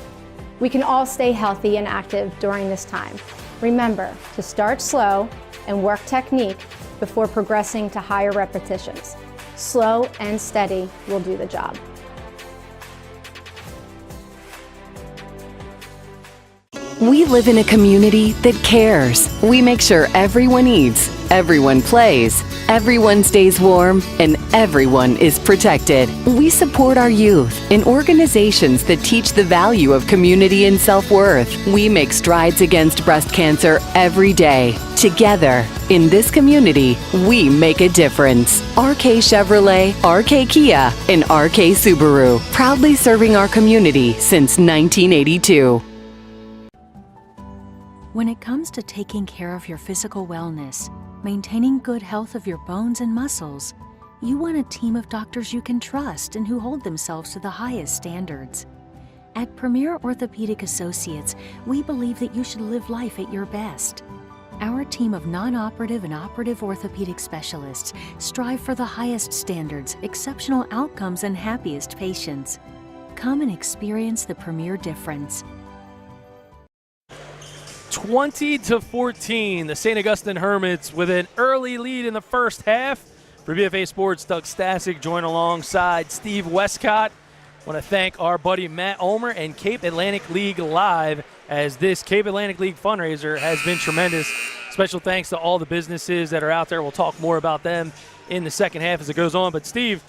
We can all stay healthy and active during this time. Remember to start slow and work technique before progressing to higher repetitions. Slow and steady will do the job. We live in a community that cares. We make sure everyone eats, everyone plays, everyone stays warm, and everyone is protected. We support our youth in organizations that teach the value of community and self-worth. We make strides against breast cancer every day. Together, in this community, we make a difference. RK Chevrolet, RK Kia, and RK Subaru, proudly serving our community since 1982. When it comes to taking care of your physical wellness, maintaining good health of your bones and muscles, you want a team of doctors you can trust and who hold themselves to the highest standards. At Premier Orthopedic Associates, we believe that you should live life at your best. Our team of non-operative and operative orthopedic specialists strive for the highest standards, exceptional outcomes, and happiest patients. Come and experience the Premier difference. 20-14, the St. Augustine Hermits with an early lead in the first half. For BFA Sports, Doug Stasic joined alongside Steve Westcott. I want to thank our buddy Matt Ulmer and Cape Atlantic League Live, as this Cape Atlantic League fundraiser has been tremendous. Special thanks to all the businesses that are out there. We'll talk more about them in the second half as it goes on. But Steve,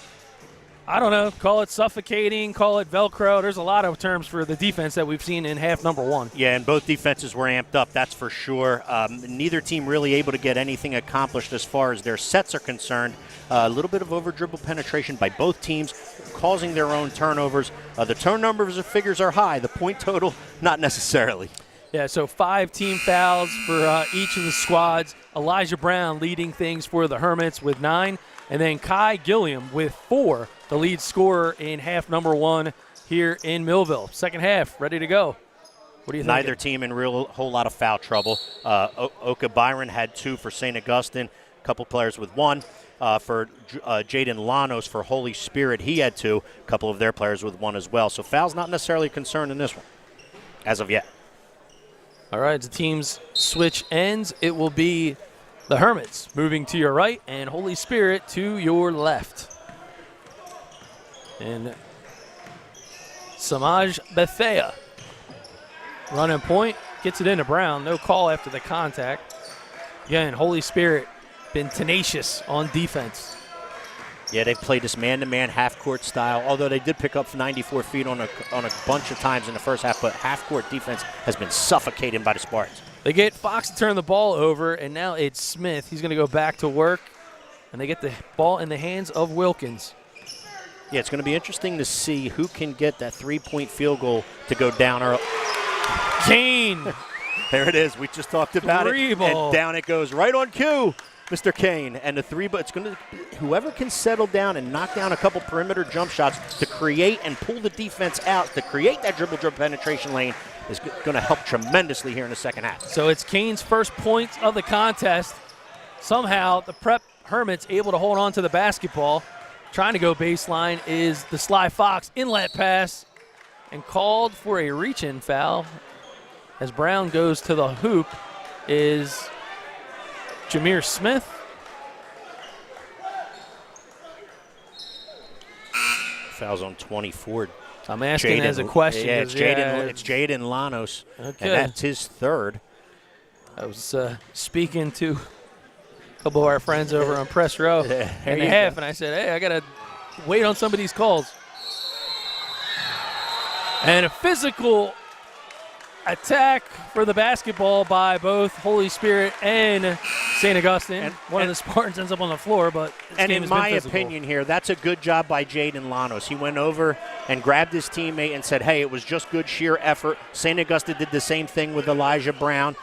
I don't know, call it suffocating, call it Velcro. There's a lot of terms for the defense that we've seen in half number one. Yeah, and both defenses were amped up, that's for sure. Neither team really able to get anything accomplished as far as their sets are concerned. A little bit of over-dribble penetration by both teams, causing their own turnovers. The turnovers figures are high. The point total, not necessarily. Yeah, so 5 team fouls for each of the squads. Elijah Brown leading things for the Hermits with 9. And then Kai Gilliam with 4, the lead scorer in half number one here in Millville. Second half, ready to go. What do you think? Neither team in whole lot of foul trouble. Oka Byron had 2 for St. Augustine, a couple players with 1. For Jaden Llanos for Holy Spirit, he had 2, a couple of their players with 1 as well. So foul's not necessarily a concern in this one, as of yet. All right, as the teams switch ends, it will be the Hermits moving to your right and Holy Spirit to your left. And Samaj Bethea running point, gets it into Brown. No call after the contact. Again, Holy Spirit been tenacious on defense. Yeah, they played this man-to-man half-court style, although they did pick up 94 feet on a bunch of times in the first half, but half-court defense has been suffocated by the Spartans. They get Fox to turn the ball over, and now it's Smith. He's going to go back to work, and they get the ball in the hands of Wilkins. Yeah, it's going to be interesting to see who can get that three-point field goal to go down early. Kane. There it is. We just talked about it. Ball. And down it goes right on cue, Mr. Kane. And the three, but it's going to, whoever can settle down and knock down a couple perimeter jump shots to create and pull the defense out, to create that dribble penetration lane, is going to help tremendously here in the second half. So it's Kane's first points of the contest. Somehow the Prep Hermits able to hold on to the basketball. Trying to go baseline is the Sly Fox inlet pass, and called for a reach-in foul as Brown goes to the hoop is Jameer Smith. Fouls on 24. I'm asking as a question. Yeah, it's Jaden Llanos, okay. and that's his third. I was speaking to a couple of our friends over on Press Row and a half, and I said, hey, I got to wait on some of these calls. And a physical attack for the basketball by both Holy Spirit and St. Augustine. One of the Spartans ends up on the floor, but this and game in has been my physical. opinion here, that's a good job by Jaden Lanos. He went over and grabbed his teammate and said, hey, it was just good sheer effort. St. Augustine did the same thing with Elijah Brown.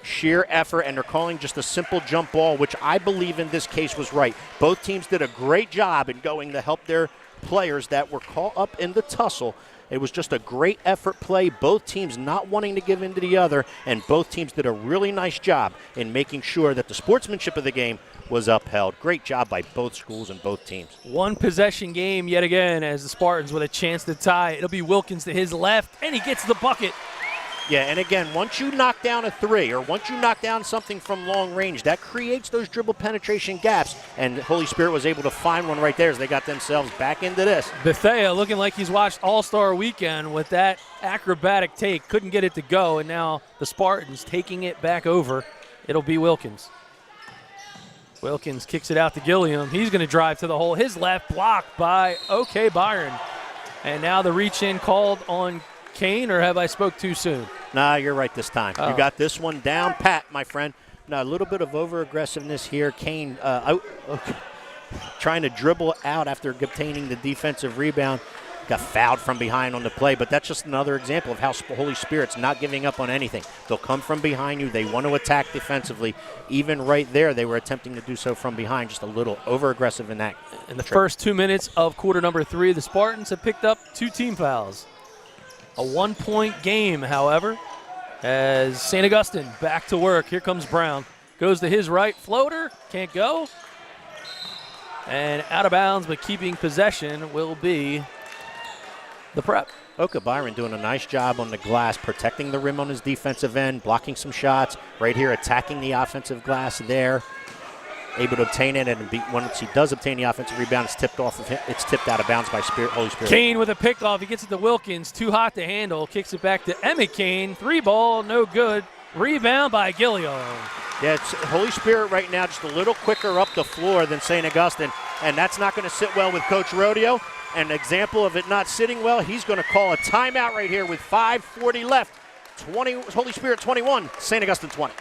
Sheer effort, and they're calling just a simple jump ball, which I believe in this case was right. Both teams did a great job in going to help their players that were caught up in the tussle. It was just a great effort play, both teams not wanting to give in to the other, and both teams did a really nice job in making sure that the sportsmanship of the game was upheld. Great job by both schools and both teams. One possession game yet again as the Spartans with a chance to tie. It'll be Wilkins to his left, and he gets the bucket. Yeah, and again, once you knock down a three or once you knock down something from long range, that creates those dribble penetration gaps, and Holy Spirit was able to find one right there as they got themselves back into this. Bethea looking like he's watched All-Star Weekend with that acrobatic take. Couldn't get it to go, and now the Spartans taking it back over. It'll be Wilkins. Wilkins kicks it out to Gilliam. He's going to drive to the hole. His left blocked by OK Byron. And now the reach-in called on Kane, or have I spoke too soon? Nah, you're right this time. Oh. You got this one down pat, my friend. Now, a little bit of over-aggressiveness here. Kane trying to dribble out after obtaining the defensive rebound. Got fouled from behind on the play, but that's just another example of how Holy Spirit's not giving up on anything. They'll come from behind you. They want to attack defensively. Even right there, they were attempting to do so from behind, just a little over-aggressive in that. In the first 2 minutes of quarter number 3, the Spartans have picked up 2 team fouls. A 1-point game, however, as St. Augustine back to work. Here comes Brown. Goes to his right, floater, can't go. And out of bounds, but keeping possession will be the Prep. OK Byron doing a nice job on the glass, protecting the rim on his defensive end, blocking some shots. Right here, attacking the offensive glass there. Able to obtain it, and once he does obtain the offensive rebound, it's tipped off of him. It's tipped out of bounds by Holy Spirit. Kane with a pickoff. He gets it to Wilkins. Too hot to handle. Kicks it back to Emmett Kane. 3-ball, no good. Rebound by Gilliam. Yeah, it's Holy Spirit right now just a little quicker up the floor than St. Augustine, and that's not going to sit well with Coach Rodeo. An example of it not sitting well, he's going to call a timeout right here with 5:40 left. Holy Spirit 21, St. Augustine 20.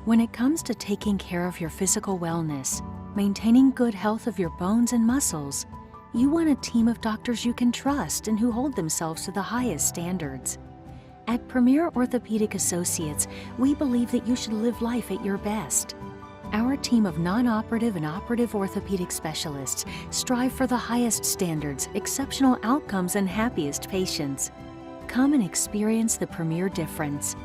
When it comes to taking care of your physical wellness, maintaining good health of your bones and muscles, you want a team of doctors you can trust and who hold themselves to the highest standards. At Premier Orthopedic Associates, we believe that you should live life at your best. Our team of non-operative and operative orthopedic specialists strive for the highest standards, exceptional outcomes, and happiest patients. Come and experience the Premier difference.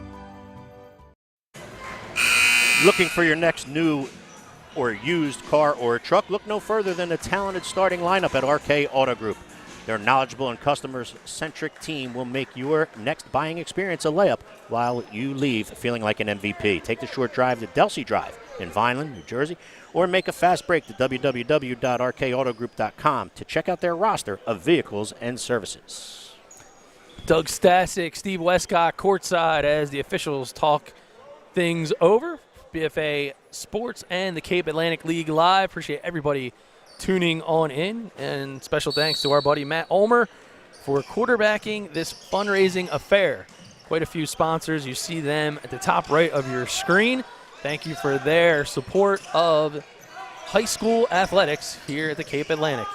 Looking for your next new or used car or truck? Look no further than the talented starting lineup at RK Auto Group. Their knowledgeable and customer-centric team will make your next buying experience a layup while you leave feeling like an MVP. Take the short drive to Delsey Drive in Vineland, New Jersey, or make a fast break to www.rkautogroup.com to check out their roster of vehicles and services. Doug Stasic, Steve Westcott courtside as the officials talk things over. BFA Sports and the Cape Atlantic League Live. Appreciate everybody tuning on in, and special thanks to our buddy Matt Ulmer for quarterbacking this fundraising affair. Quite a few sponsors. You see them at the top right of your screen. Thank you for their support of high school athletics here at the Cape Atlantic.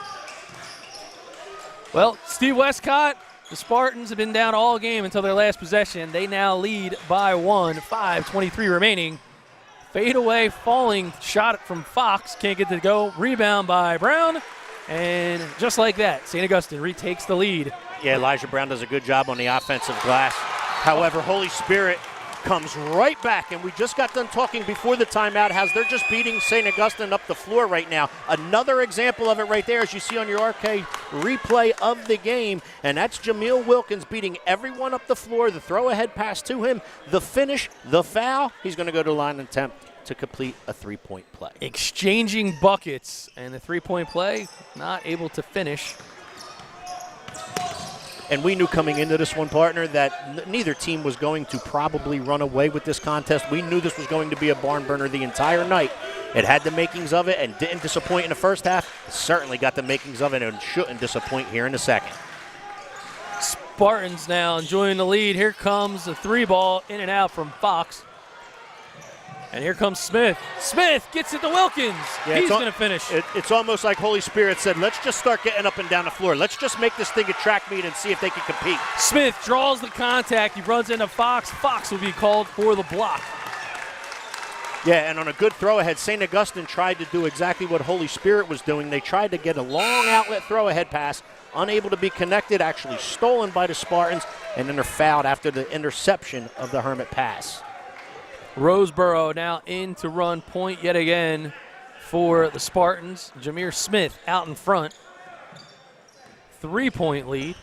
Well, Steve Westcott, the Spartans have been down all game until their last possession. They now lead by 1, 5:23 remaining. Fade away, falling shot from Fox. Can't get it to go. Rebound by Brown. And just like that, St. Augustine retakes the lead. Yeah, Elijah Brown does a good job on the offensive glass. However, Holy Spirit comes right back, and we just got done talking before the timeout how they're just beating St. Augustine up the floor right now. Another example of it right there, as you see on your RK replay of the game, and that's Jameel Wilkins beating everyone up the floor. The throw-ahead pass to him, the finish, the foul. He's going to go to line and attempt to complete a three-point play. Exchanging buckets, and the three-point play not able to finish. And we knew coming into this one, partner, that neither team was going to probably run away with this contest. We knew this was going to be a barn burner the entire night. It had the makings of it and didn't disappoint in the first half. It certainly got the makings of it and shouldn't disappoint here in the second. Spartans now enjoying the lead. Here comes the 3-ball in and out from Fox. And here comes Smith. Smith gets it to Wilkins. Yeah, He's going to finish. It's almost like Holy Spirit said, let's just start getting up and down the floor. Let's just make this thing a track meet and see if they can compete. Smith draws the contact. He runs into Fox. Fox will be called for the block. Yeah, and on a good throw ahead, St. Augustine tried to do exactly what Holy Spirit was doing. They tried to get a long outlet throw ahead pass, unable to be connected, actually stolen by the Spartans, and then they're fouled after the interception of the Hermit pass. Roseboro now in to run point yet again for the Spartans. Jameer Smith out in front. 3-point lead.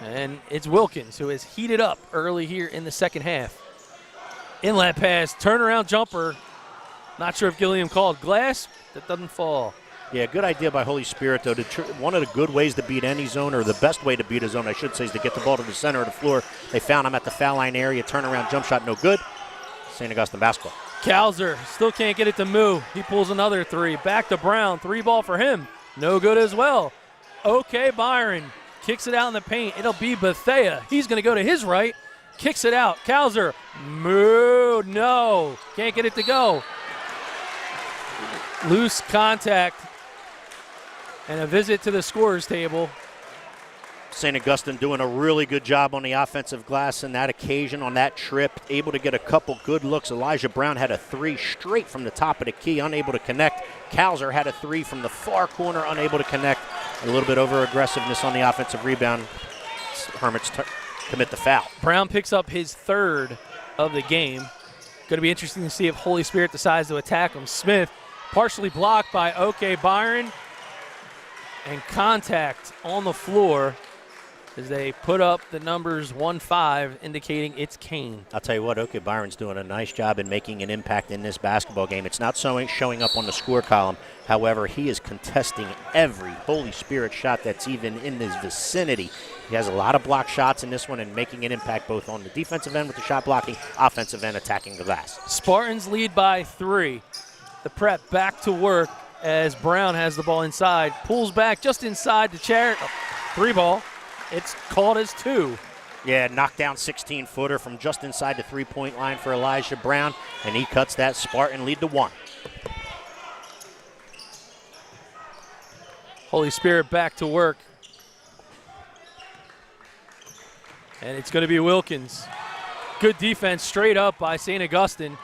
And it's Wilkins who has heated up early here in the second half. Inlet pass, turnaround jumper. Not sure if Gilliam called glass. That doesn't fall. Yeah, good idea by Holy Spirit, though. One of the good ways to beat any zone, or the best way to beat a zone, I should say, is to get the ball to the center of the floor. They found him at the foul line area. Turnaround jump shot, no good. St. Augustine basketball. Kauser still can't get it to Moo. He pulls another 3. Back to Brown. 3-ball for him. No good as well. Okay, Byron kicks it out in the paint. It'll be Bethea. He's going to go to his right. Kicks it out. Kauser. Moo. No. Can't get it to go. Loose contact. And a visit to the scorer's table. St. Augustine doing a really good job on the offensive glass on that occasion, on that trip, able to get a couple good looks. Elijah Brown had a 3 straight from the top of the key, unable to connect. Kauser had a 3 from the far corner, unable to connect. A little bit over aggressiveness on the offensive rebound. Hermits commit the foul. Brown picks up his 3rd of the game. Going to be interesting to see if Holy Spirit decides to attack him. Smith partially blocked by OK Byron, and contact on the floor as they put up the numbers 1-5, indicating it's Kane. I'll tell you what, OK Byron's doing a nice job in making an impact in this basketball game. It's not showing up on the score column. However, he is contesting every Holy Spirit shot that's even in his vicinity. He has a lot of block shots in this one and making an impact both on the defensive end with the shot blocking, offensive end attacking the glass. Spartans lead by 3. The prep back to work as Brown has the ball inside. Pulls back just inside the chair. 3-ball. It's called as 2. Yeah, knockdown 16-footer from just inside the 3-point line for Elijah Brown, and he cuts that Spartan lead to 1. Holy Spirit back to work. And it's going to be Wilkins. Good defense straight up by St. Augustine.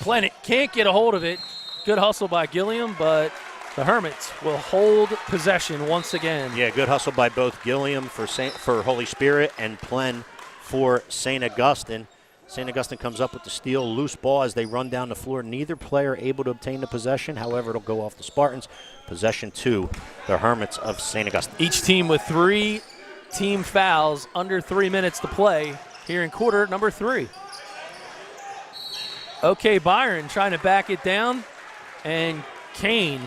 Planet can't get a hold of it. Good hustle by Gilliam, but the Hermits will hold possession once again. Yeah, good hustle by both Gilliam for Holy Spirit and Plen for St. Augustine. St. Augustine comes up with the steal, loose ball as they run down the floor. Neither player able to obtain the possession. However, it'll go off the Spartans. Possession to the Hermits of St. Augustine. Each team with 3 team fouls under 3 minutes to play here in quarter number 3. OK Byron trying to back it down, and Kane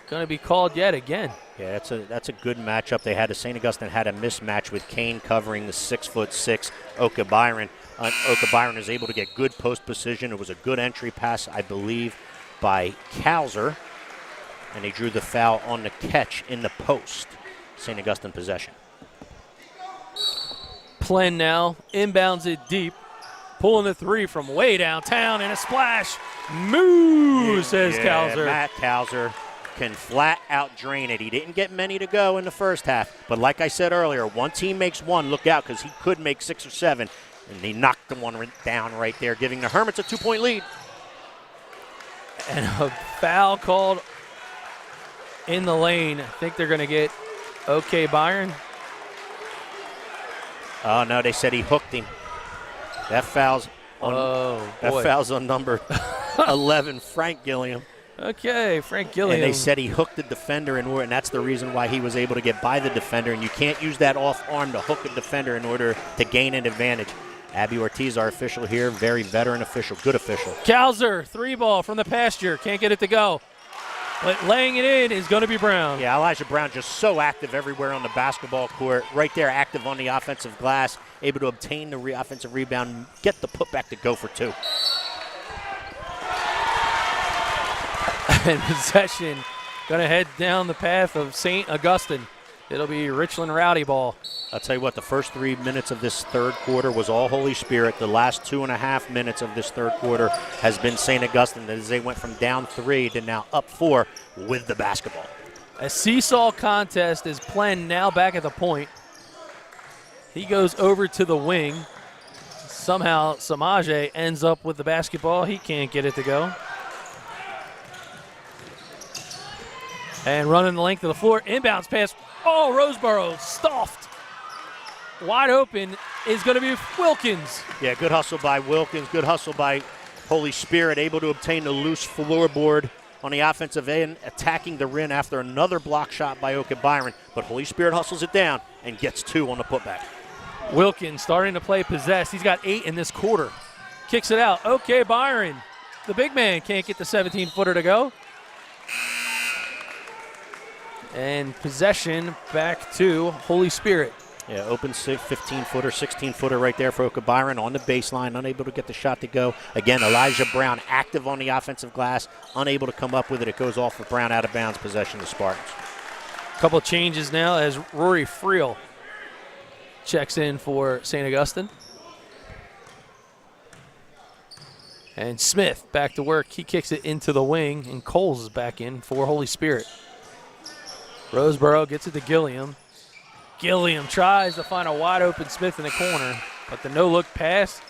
going to be called yet again. Yeah, that's a good matchup. St. Augustine had a mismatch with Kane covering the 6'6" Oka Byron. Oka Byron is able to get good post precision. It was a good entry pass, I believe, by Kauser, and he drew the foul on the catch in the post. St. Augustine possession. Plen now inbounds it deep, pulling the 3 from way downtown, and a splash. Moo, says Kauser. Matt Kauser can flat out drain it. He didn't get many to go in the first half, but like I said earlier, one team makes 1, look out, because he could make 6 or 7, and he knocked the one down right there, giving the Hermits a 2-point lead. And a foul called in the lane. I think they're going to get OK Byron. Oh, no, they said he hooked him. That foul's on number 11, Frank Gilliam. Okay, Frank Gilliam. And they said he hooked the defender, and that's the reason why he was able to get by the defender. And you can't use that off arm to hook a defender in order to gain an advantage. Abby Ortiz, our official here, very veteran official, good official. Kauser, 3-ball from the pasture. Can't get it to go. But laying it in is going to be Brown. Yeah, Elijah Brown just so active everywhere on the basketball court. Right there, active on the offensive glass, able to obtain the offensive rebound, get the putback to go for 2. And possession going to head down the path of St. Augustine. It'll be Richland Rowdy ball. I'll tell you what, the first 3 minutes of this third quarter was all Holy Spirit. The last 2.5 minutes of this third quarter has been St. Augustine as they went from down 3 to now up 4 with the basketball. A seesaw contest is Plen now back at the point. He goes over to the wing. Somehow Samaje ends up with the basketball. He can't get it to go. And running the length of the floor, inbounds pass. Oh, Roseboro stuffed. Wide open is going to be Wilkins. Yeah, good hustle by Wilkins. Good hustle by Holy Spirit, able to obtain the loose floorboard on the offensive end, attacking the rim after another block shot by Oka Byron. But Holy Spirit hustles it down and gets 2 on the putback. Wilkins starting to play possess. He's got 8 in this quarter. Kicks it out. Okay, Byron. The big man can't get the 17-footer to go. And possession back to Holy Spirit. Yeah, open 15-footer, 16-footer right there for Oka Byron on the baseline, unable to get the shot to go. Again, Elijah Brown active on the offensive glass, unable to come up with it. It goes off of Brown, out of bounds, possession of the Spartans. Couple changes now as Rory Friel checks in for St. Augustine. And Smith back to work. He kicks it into the wing, and Coles is back in for Holy Spirit. Roseboro gets it to Gilliam. Gilliam tries to find a wide open Smith in the corner, but the no-look pass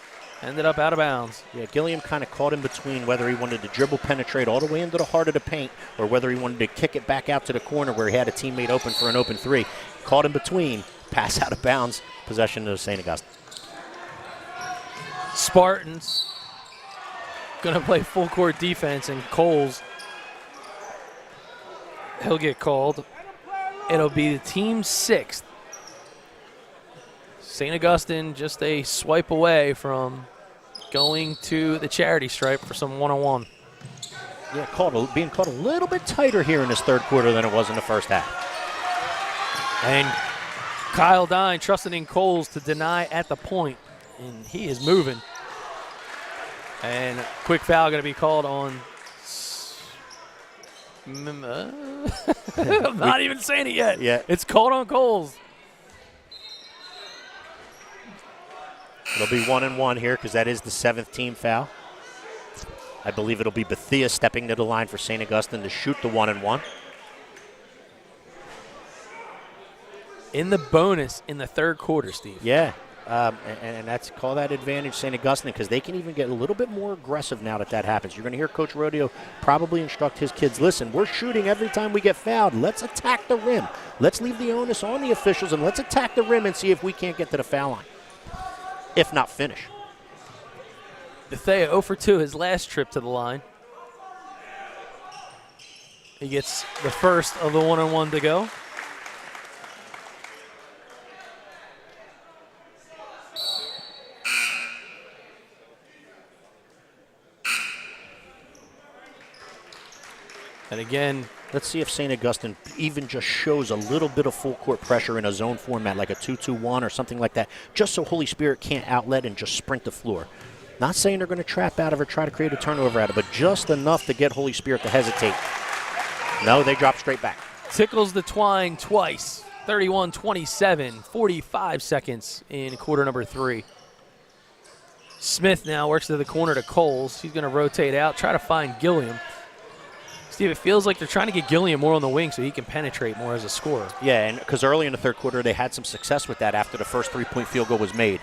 ended up out of bounds. Yeah, Gilliam kind of caught in between whether he wanted to dribble penetrate all the way into the heart of the paint or whether he wanted to kick it back out to the corner where he had a teammate open for an open 3. Caught in between, pass out of bounds, possession to St. Augustine. Spartans going to play full court defense, and Coles, he'll get called. It'll be the team's 6th. St. Augustine just a swipe away from going to the charity stripe for some one-on-one. Yeah, being caught a little bit tighter here in this third quarter than it was in the first half. And Kyle Dine trusting in Coles to deny at the point, and he is moving. And quick foul going to be called on. I'm not even saying it yet. Yeah. It's called on Coles. It'll be 1-1 here because that is the 7th team foul. I believe it'll be Bethia stepping to the line for St. Augustine to shoot the 1-1. In the bonus in the third quarter, Steve. Yeah, and that's call that advantage St. Augustine because they can even get a little bit more aggressive now that happens. You're going to hear Coach Rodeo probably instruct his kids, listen, we're shooting every time we get fouled. Let's attack the rim. Let's leave the onus on the officials, and let's attack the rim and see if we can't get to the foul line, if not finish. Bethea 0 for 2 his last trip to the line. He gets the first of the 1-on-1 to go. And again, let's see if St. Augustine even just shows a little bit of full court pressure in a zone format like a 2-2-1 or something like that, just so Holy Spirit can't outlet and just sprint the floor. Not saying they're going to trap out of it, try to create a turnover out of it, but just enough to get Holy Spirit to hesitate. No, they drop straight back. Tickles the twine twice. 31-27, 45 seconds in quarter number 3. Smith now works to the corner to Coles. He's going to rotate out, try to find Gilliam. Steve, it feels like they're trying to get Gilliam more on the wing so he can penetrate more as a scorer. Yeah, and because early in the third quarter they had some success with that after the first 3-point field goal was made.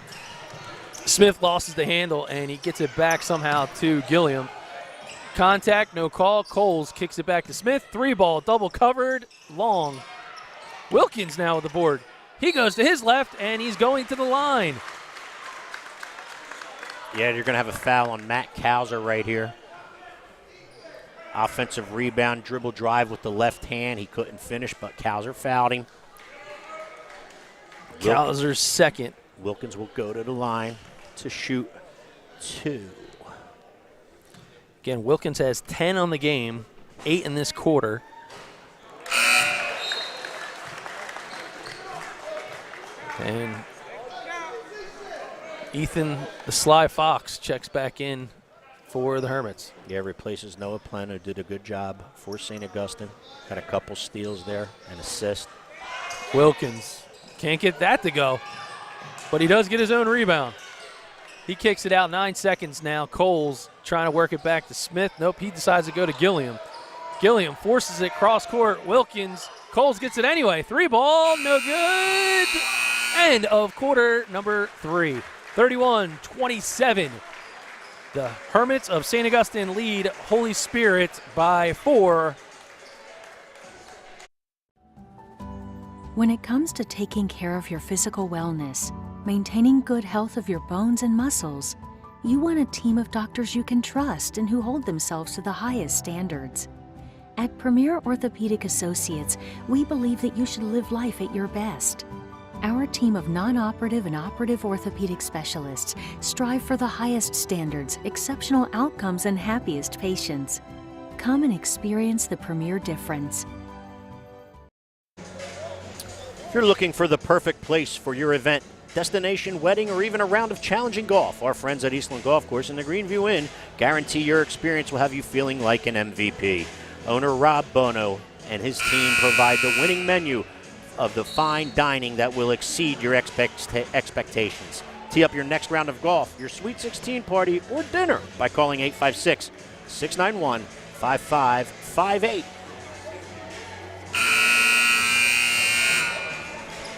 Smith loses the handle, and he gets it back somehow to Gilliam. Contact, no call. Coles kicks it back to Smith. 3-ball, double covered, long. Wilkins now with the board. He goes to his left, and he's going to the line. Yeah, you're going to have a foul on Matt Kauser right here. Offensive rebound, dribble drive with the left hand. He couldn't finish, but Kauser fouled him. Kauser's second. Wilkins will go to the line to shoot 2. Again, Wilkins has 10 on the game, 8 in this quarter. And Ethan, the Sly Fox, checks back in for the Hermits. Yeah, replaces Noah Plen, who did a good job for St. Augustine. Had a couple steals there, an assist. Wilkins can't get that to go, but he does get his own rebound. He kicks it out, 9 seconds now. Coles trying to work it back to Smith. Nope, he decides to go to Gilliam. Gilliam forces it cross court. Wilkins, Coles gets it anyway. 3 ball, no good. End of quarter number 3. 31-27. The Hermits of St. Augustine lead Holy Spirit by 4. When it comes to taking care of your physical wellness, maintaining good health of your bones and muscles, you want a team of doctors you can trust and who hold themselves to the highest standards. At Premier Orthopedic Associates, we believe that you should live life at your best. Our team of non-operative and operative orthopedic specialists strive for the highest standards, exceptional outcomes, and happiest patients. Come and experience the Premier difference. If you're looking for the perfect place for your event, destination, wedding, or even a round of challenging golf, our friends at Eastland Golf Course and the Greenview Inn guarantee your experience will have you feeling like an MVP. Owner Rob Bono and his team provide the winning menu of the fine dining that will exceed your expectations. Tee up your next round of golf, your Sweet 16 party, or dinner by calling 856-691-5558.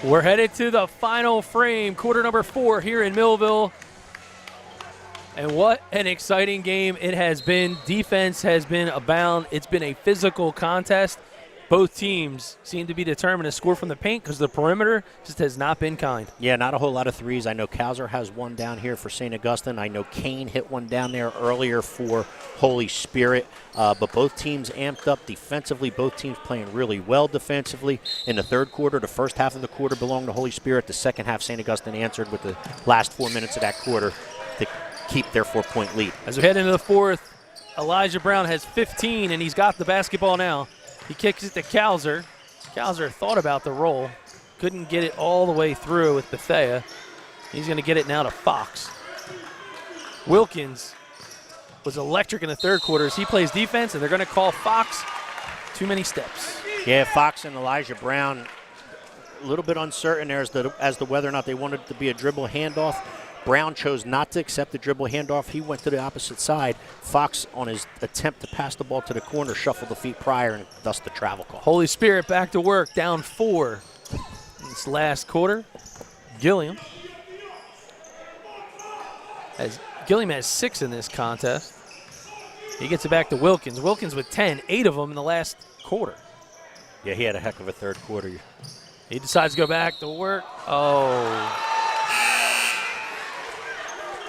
We're headed to the final frame, quarter number 4 here in Millville. And what an exciting game it has been. Defense has been abound. It's been a physical contest. Both teams seem to be determined to score from the paint because the perimeter just has not been kind. Yeah, not a whole lot of threes. I know Kauser has one down here for St. Augustine. I know Kane hit one down there earlier for Holy Spirit. But both teams amped up defensively. Both teams playing really well defensively. In the third quarter, the first half of the quarter belonged to Holy Spirit. The second half, St. Augustine answered with the last 4 minutes of that quarter to keep their 4-point lead. As we head into the fourth, Elijah Brown has 15, and he's got the basketball now. He kicks it to Kauser. Kauser thought about the roll. Couldn't get it all the way through with Bethea. He's going to get it now to Fox. Wilkins was electric in the third quarter as he plays defense, and they're going to call Fox too many steps. Yeah, Fox and Elijah Brown, a little bit uncertain there as to whether or not they wanted it to be a dribble handoff. Brown chose not to accept the dribble handoff. He went to the opposite side. Fox, on his attempt to pass the ball to the corner, shuffled the feet prior, and thus the travel call. Holy Spirit back to work, down 4 in this last quarter. Gilliam has 6 in this contest. He gets it back to Wilkins. Wilkins with 10, 8 of them in the last quarter. Yeah, he had a heck of a third quarter. He decides to go back to work. Oh.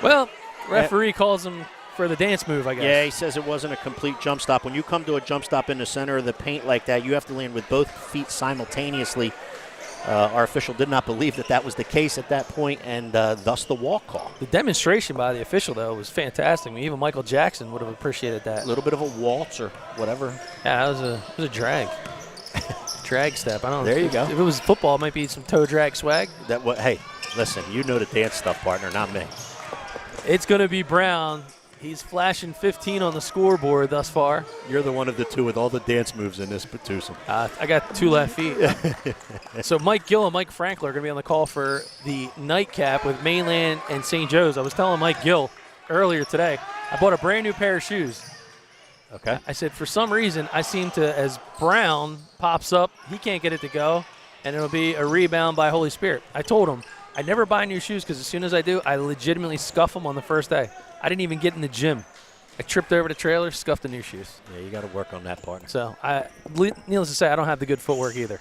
Well, referee calls him for the dance move, I guess. Yeah, he says it wasn't a complete jump stop. When you come to a jump stop in the center of the paint like that, you have to land with both feet simultaneously. Our official did not believe that was the case at that point, and thus the walk call. The demonstration by the official, though, was fantastic. I mean, even Michael Jackson would have appreciated that. A little bit of a waltz or whatever. Yeah, it was a drag. Drag step. I don't know. There you go. If it was football, it might be some toe drag swag. Hey, listen, you know the dance stuff, partner, not me. It's going to be Brown. He's flashing 15 on the scoreboard thus far. You're the one of the two with all the dance moves in this twosome. I got 2 left feet. So Mike Gill and Mike Frankler are going to be on the call for the nightcap with Mainland and St. Joe's. I was telling Mike Gill earlier today, I bought a brand new pair of shoes. Okay. I said, for some reason, I seem to, as Brown pops up, he can't get it to go, and it'll be a rebound by Holy Spirit. I told him, I never buy new shoes because as soon as I do, I legitimately scuff them on the first day. I didn't even get in the gym. I tripped over the trailer, scuffed the new shoes. Yeah, you got to work on that, partner. So, needless to say, I don't have the good footwork either.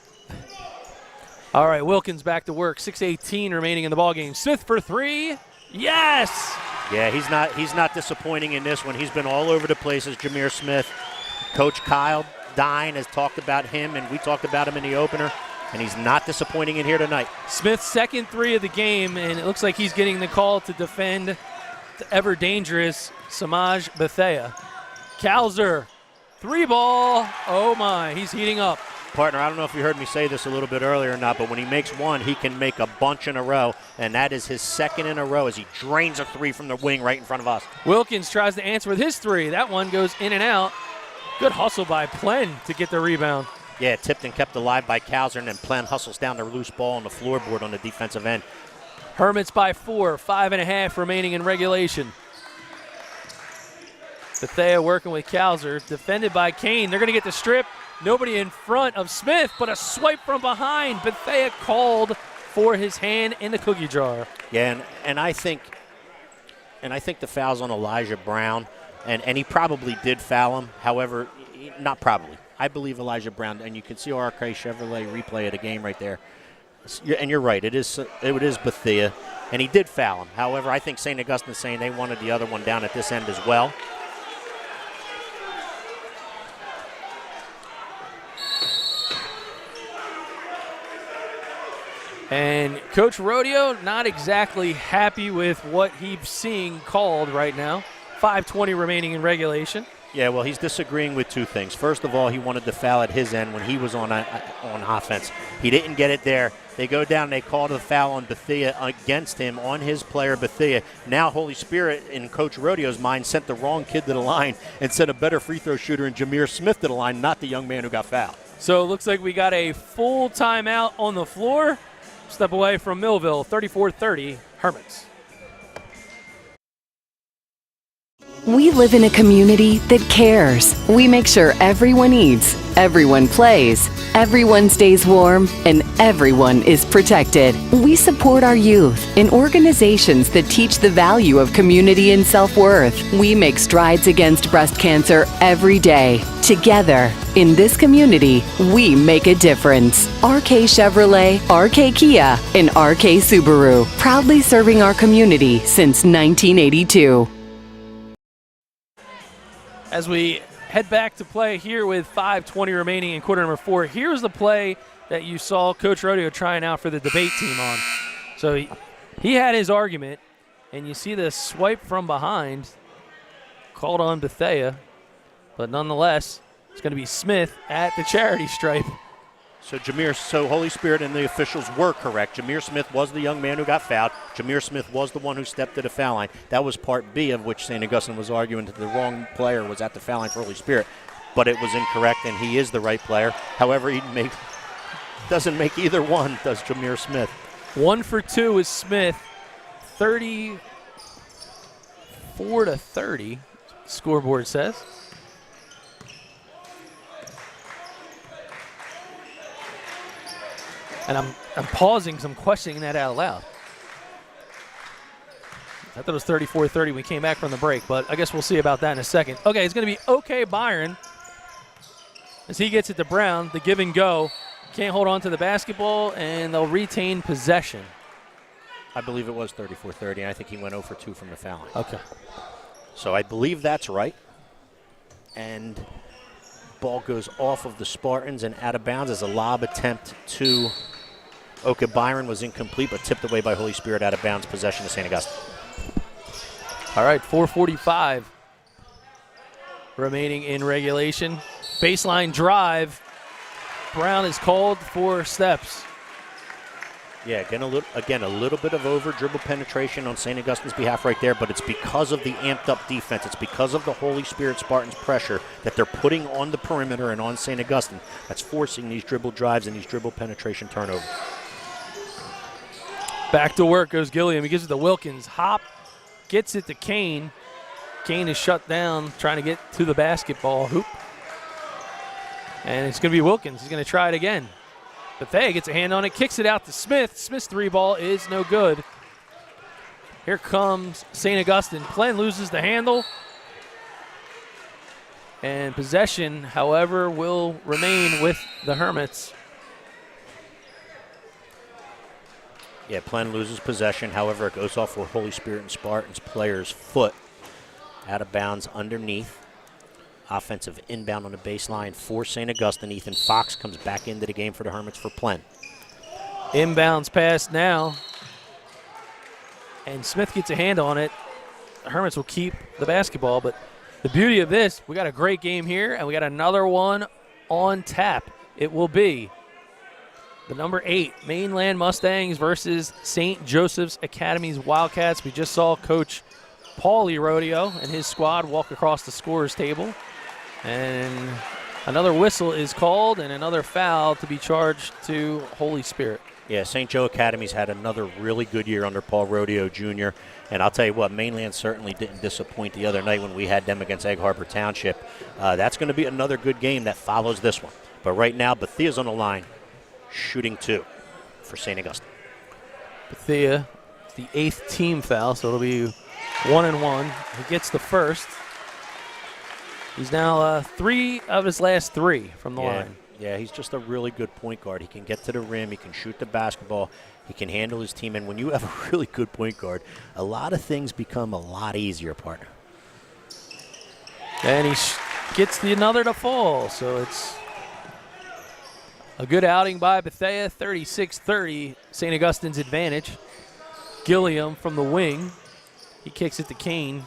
All right, Wilkins back to work. 6:18 remaining in the ballgame. Smith for 3. Yes! Yeah, he's not disappointing in this one. He's been all over the place as Jameer Smith. Coach Kyle Dine has talked about him, and we talked about him in the opener. And he's not disappointing in here tonight. Smith's second 3 of the game, and it looks like he's getting the call to defend the ever-dangerous Samaj Bethea. Kauser, 3 ball. Oh, my, he's heating up. Partner, I don't know if you heard me say this a little bit earlier or not, but when he makes one, he can make a bunch in a row, and that is his second in a row as he drains a 3 from the wing right in front of us. Wilkins tries to answer with his 3. That one goes in and out. Good hustle by Plen to get the rebound. Yeah, tipped and kept alive by Kauser, and then Plen hustles down the loose ball on the floorboard on the defensive end. Hermits by 4, 5.5 remaining in regulation. Bethea working with Kauser, defended by Kane. They're going to get the strip. Nobody in front of Smith, but a swipe from behind. Bethea called for his hand in the cookie jar. Yeah, and I think the foul's on Elijah Brown, and he probably did foul him. However, not probably. I believe Elijah Brown, and you can see RK Chevrolet replay of the game right there. And you're right, it is Bethea, and he did foul him. However, I think St. Augustine is saying they wanted the other one down at this end as well. And Coach Rodeo not exactly happy with what he's seeing called right now. 5:20 remaining in regulation. Yeah, well, he's disagreeing with two things. First of all, he wanted the foul at his end when he was on offense. He didn't get it there. They go down and they call the foul on Bethea against him, on his player Bethea. Now Holy Spirit, in Coach Rodeo's mind, sent the wrong kid to the line and sent a better free throw shooter in Jameer Smith to the line, not the young man who got fouled. So it looks like we got a full timeout on the floor. Step away from Millville, 34-30, Hermits. We live in a community that cares. We make sure everyone eats, everyone plays, everyone stays warm, and everyone is protected. We support our youth in organizations that teach the value of community and self-worth. We make strides against breast cancer every day. Together, in this community, we make a difference. RK Chevrolet, RK Kia, and RK Subaru, proudly serving our community since 1982. As we head back to play here with 5:20 remaining in quarter number 4, here's the play that you saw Coach Rodeo trying out for the debate team on. So he had his argument, and you see the swipe from behind called on Bethea, but nonetheless, it's going to be Smith at the charity stripe. So Holy Spirit and the officials were correct. Jameer Smith was the young man who got fouled. Jameer Smith was the one who stepped to the foul line. That was part B, of which St. Augustine was arguing that the wrong player was at the foul line for Holy Spirit. But it was incorrect, and he is the right player. However, he doesn't make either one, does Jameer Smith. 1 for 2 is Smith, 34-30, scoreboard says. And I'm pausing because I'm questioning that out loud. I thought it was 34-30 when we came back from the break, but I guess we'll see about that in a second. Okay, it's going to be OK Byron as he gets it to Brown. The give and go. Can't hold on to the basketball, and they'll retain possession. I believe it was 34-30, and I think he went 0 for 2 from the foul line. Okay. So I believe that's right. And ball goes off of the Spartans and out of bounds as a lob attempt to Oka Byron was incomplete, but tipped away by Holy Spirit out of bounds. Possession to St. Augustine. All right, 4:45 remaining in regulation. Baseline drive. Brown is called for steps. Yeah, again a little bit of over dribble penetration on St. Augustine's behalf right there, but it's because of the amped up defense. It's because of the Holy Spirit Spartans pressure that they're putting on the perimeter and on St. Augustine that's forcing these dribble drives and these dribble penetration turnovers. Back to work goes Gilliam. He gives it to Wilkins. Hop gets it to Kane. Kane is shut down trying to get to the basketball hoop. And it's going to be Wilkins. He's going to try it again. Bethea gets a hand on it, kicks it out to Smith. Smith's three ball is no good. Here comes St. Augustine. Plen loses the handle. And possession, however, will remain with the Hermits. Yeah, Plen loses possession. However, it goes off for Holy Spirit and Spartans player's foot. Out of bounds underneath. Offensive inbound on the baseline for St. Augustine. Ethan Fox comes back into the game for the Hermits for Plen. Inbounds pass now. And Smith gets a hand on it. The Hermits will keep the basketball, but the beauty of this, we got a great game here, and we got another one on tap. It will be the number 8 Mainland Mustangs versus St. Joseph's Academy's Wildcats. We just saw Coach Paulie Rodeo and his squad walk across the scorer's table. And Another whistle is called and another foul to be charged to Holy Spirit. Yeah, St. Joe Academy's had another really good year under Paul Rodeo Jr. And I'll tell you what, Mainland certainly didn't disappoint the other night when we had them against Egg Harbor Township. That's going to be another good game that follows this one. But right now, Bethea's on the line, shooting 2 for St. Augustine. Bethea, the 8th team foul, so it'll be 1-1. He gets the first. He's now 3 of his last 3 from the line. Yeah, he's just a really good point guard. He can get to the rim. He can shoot the basketball. He can handle his team. And when you have a really good point guard, a lot of things become a lot easier, partner. And he gets the another to fall. So it's a good outing by Bethea, 36-30, St. Augustine's advantage. Gilliam from the wing. He kicks it to Kane.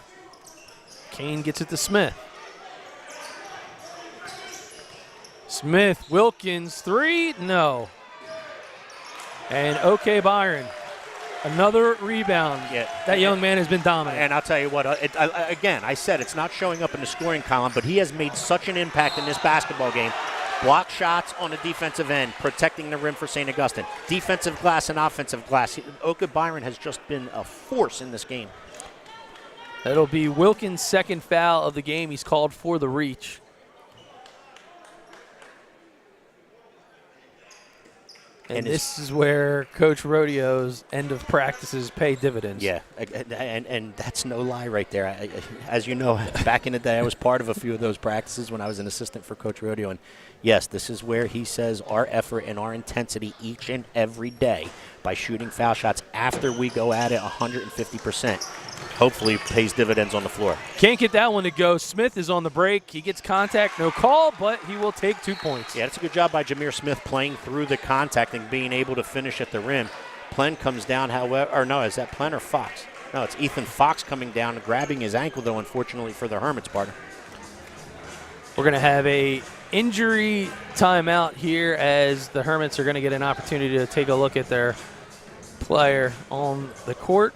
Kane gets it to Smith. Smith, Wilkins, 3, no. And OK Byron, another rebound. Yeah. That young man has been dominant. And I'll tell you what, again, I said it's not showing up in the scoring column, but he has made such an impact in this basketball game. Block shots on the defensive end, protecting the rim for St. Augustine. Defensive glass and offensive glass. OK Byron has just been a force in this game. That'll be Wilkins' second foul of the game. He's called for the reach. And this is where Coach Rodeo's end of practices pay dividends. Yeah, and that's no lie right there. As you know, back in the day, I was part of a few of those practices when I was an assistant for Coach Rodeo. And, yes, this is where he says our effort and our intensity each and every day by shooting foul shots after we go at it 150%. Hopefully pays dividends on the floor. Can't get that one to go. Smith is on the break. He gets contact, no call, but he will take 2 points. Yeah, that's a good job by Jameer Smith playing through the contact and being able to finish at the rim. Plen comes down, however, or no, is that Plen or Fox? No, it's Ethan Fox coming down and grabbing his ankle, though, unfortunately for the Hermits, partner. We're going to have a injury timeout here as the Hermits are going to get an opportunity to take a look at their player on the court.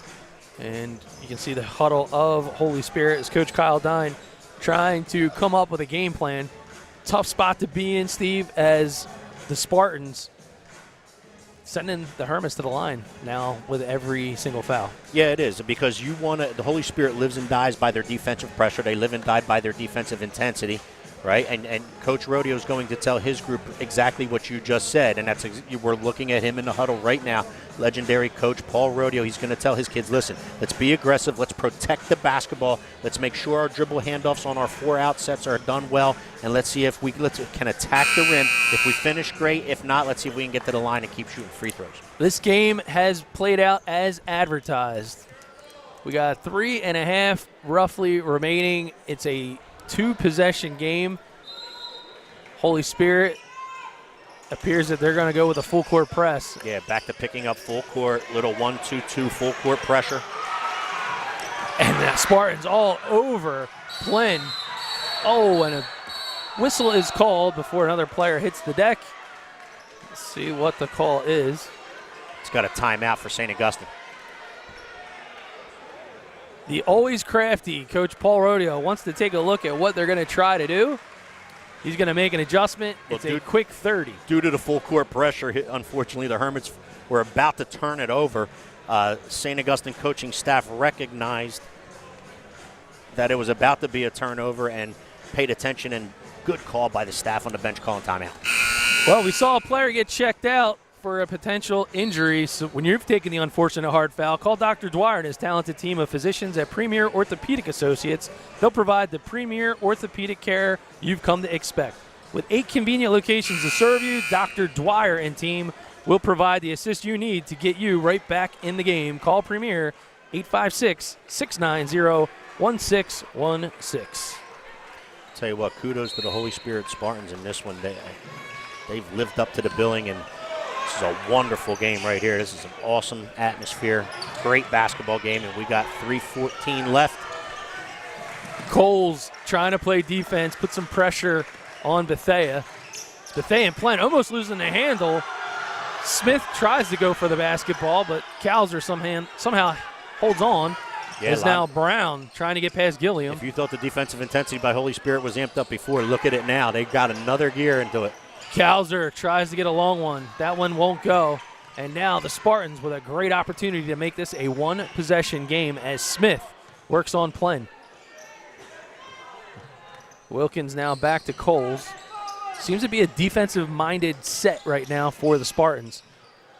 And you can see the huddle of Holy Spirit as Coach Kyle Dine trying to come up with a game plan. Tough spot to be in, Steve, as the Spartans sending the Hermits to the line now with every single foul. Yeah, it is, because you want to. The Holy Spirit lives and dies by their defensive pressure. They live and die by their defensive intensity, right? And Coach Rodeo is going to tell his group exactly what you just said, and that's we're looking at him in the huddle right now. Legendary coach Paul Rodeo. He's going to tell his kids, listen, let's be aggressive. Let's protect the basketball. Let's make sure our dribble handoffs on our 4-out sets are done well, and let's see if we can attack the rim. If we finish, great. If not, let's see if we can get to the line and keep shooting free throws. This game has played out as advertised. We got 3.5 roughly remaining. It's a 2-possession game. Holy Spirit appears that they're going to go with a full court press. Yeah, back to picking up full court, little 1-2-2 full court pressure. And that Spartans all over Plen. Oh, and a whistle is called before another player hits the deck. Let's see what the call is. It's got a timeout for St. Augustine. The always crafty Coach Paul Rodeo wants to take a look at what they're going to try to do. He's going to make an adjustment. It's a quick 30. Due to the full court pressure, unfortunately, the Hermits were about to turn it over. St. Augustine coaching staff recognized that it was about to be a turnover and paid attention, and good call by the staff on the bench calling timeout. Well, we saw a player get checked out for a potential injury. So when you've taken the unfortunate hard foul, call Dr. Dwyer and his talented team of physicians at Premier Orthopedic Associates. They'll provide the premier orthopedic care you've come to expect. With 8 convenient locations to serve you, Dr. Dwyer and team will provide the assist you need to get you right back in the game. Call Premier 856-690-1616. Tell you what, kudos to the Holy Spirit Spartans in this one. They've lived up to the billing, and this is a wonderful game right here. This is an awesome atmosphere, great basketball game, and we got 3:14 left. Coles trying to play defense, put some pressure on Bethea. Bethea and Plen almost losing the handle. Smith tries to go for the basketball, but Cowser somehow holds on. is now Brown trying to get past Gilliam. If you thought the defensive intensity by Holy Spirit was amped up before, look at it now. They've got another gear into it. Kauser tries to get a long one. That one won't go. And now the Spartans with a great opportunity to make this a one-possession game as Smith works on Plen. Wilkins now back to Coles. Seems to be a defensive-minded set right now for the Spartans.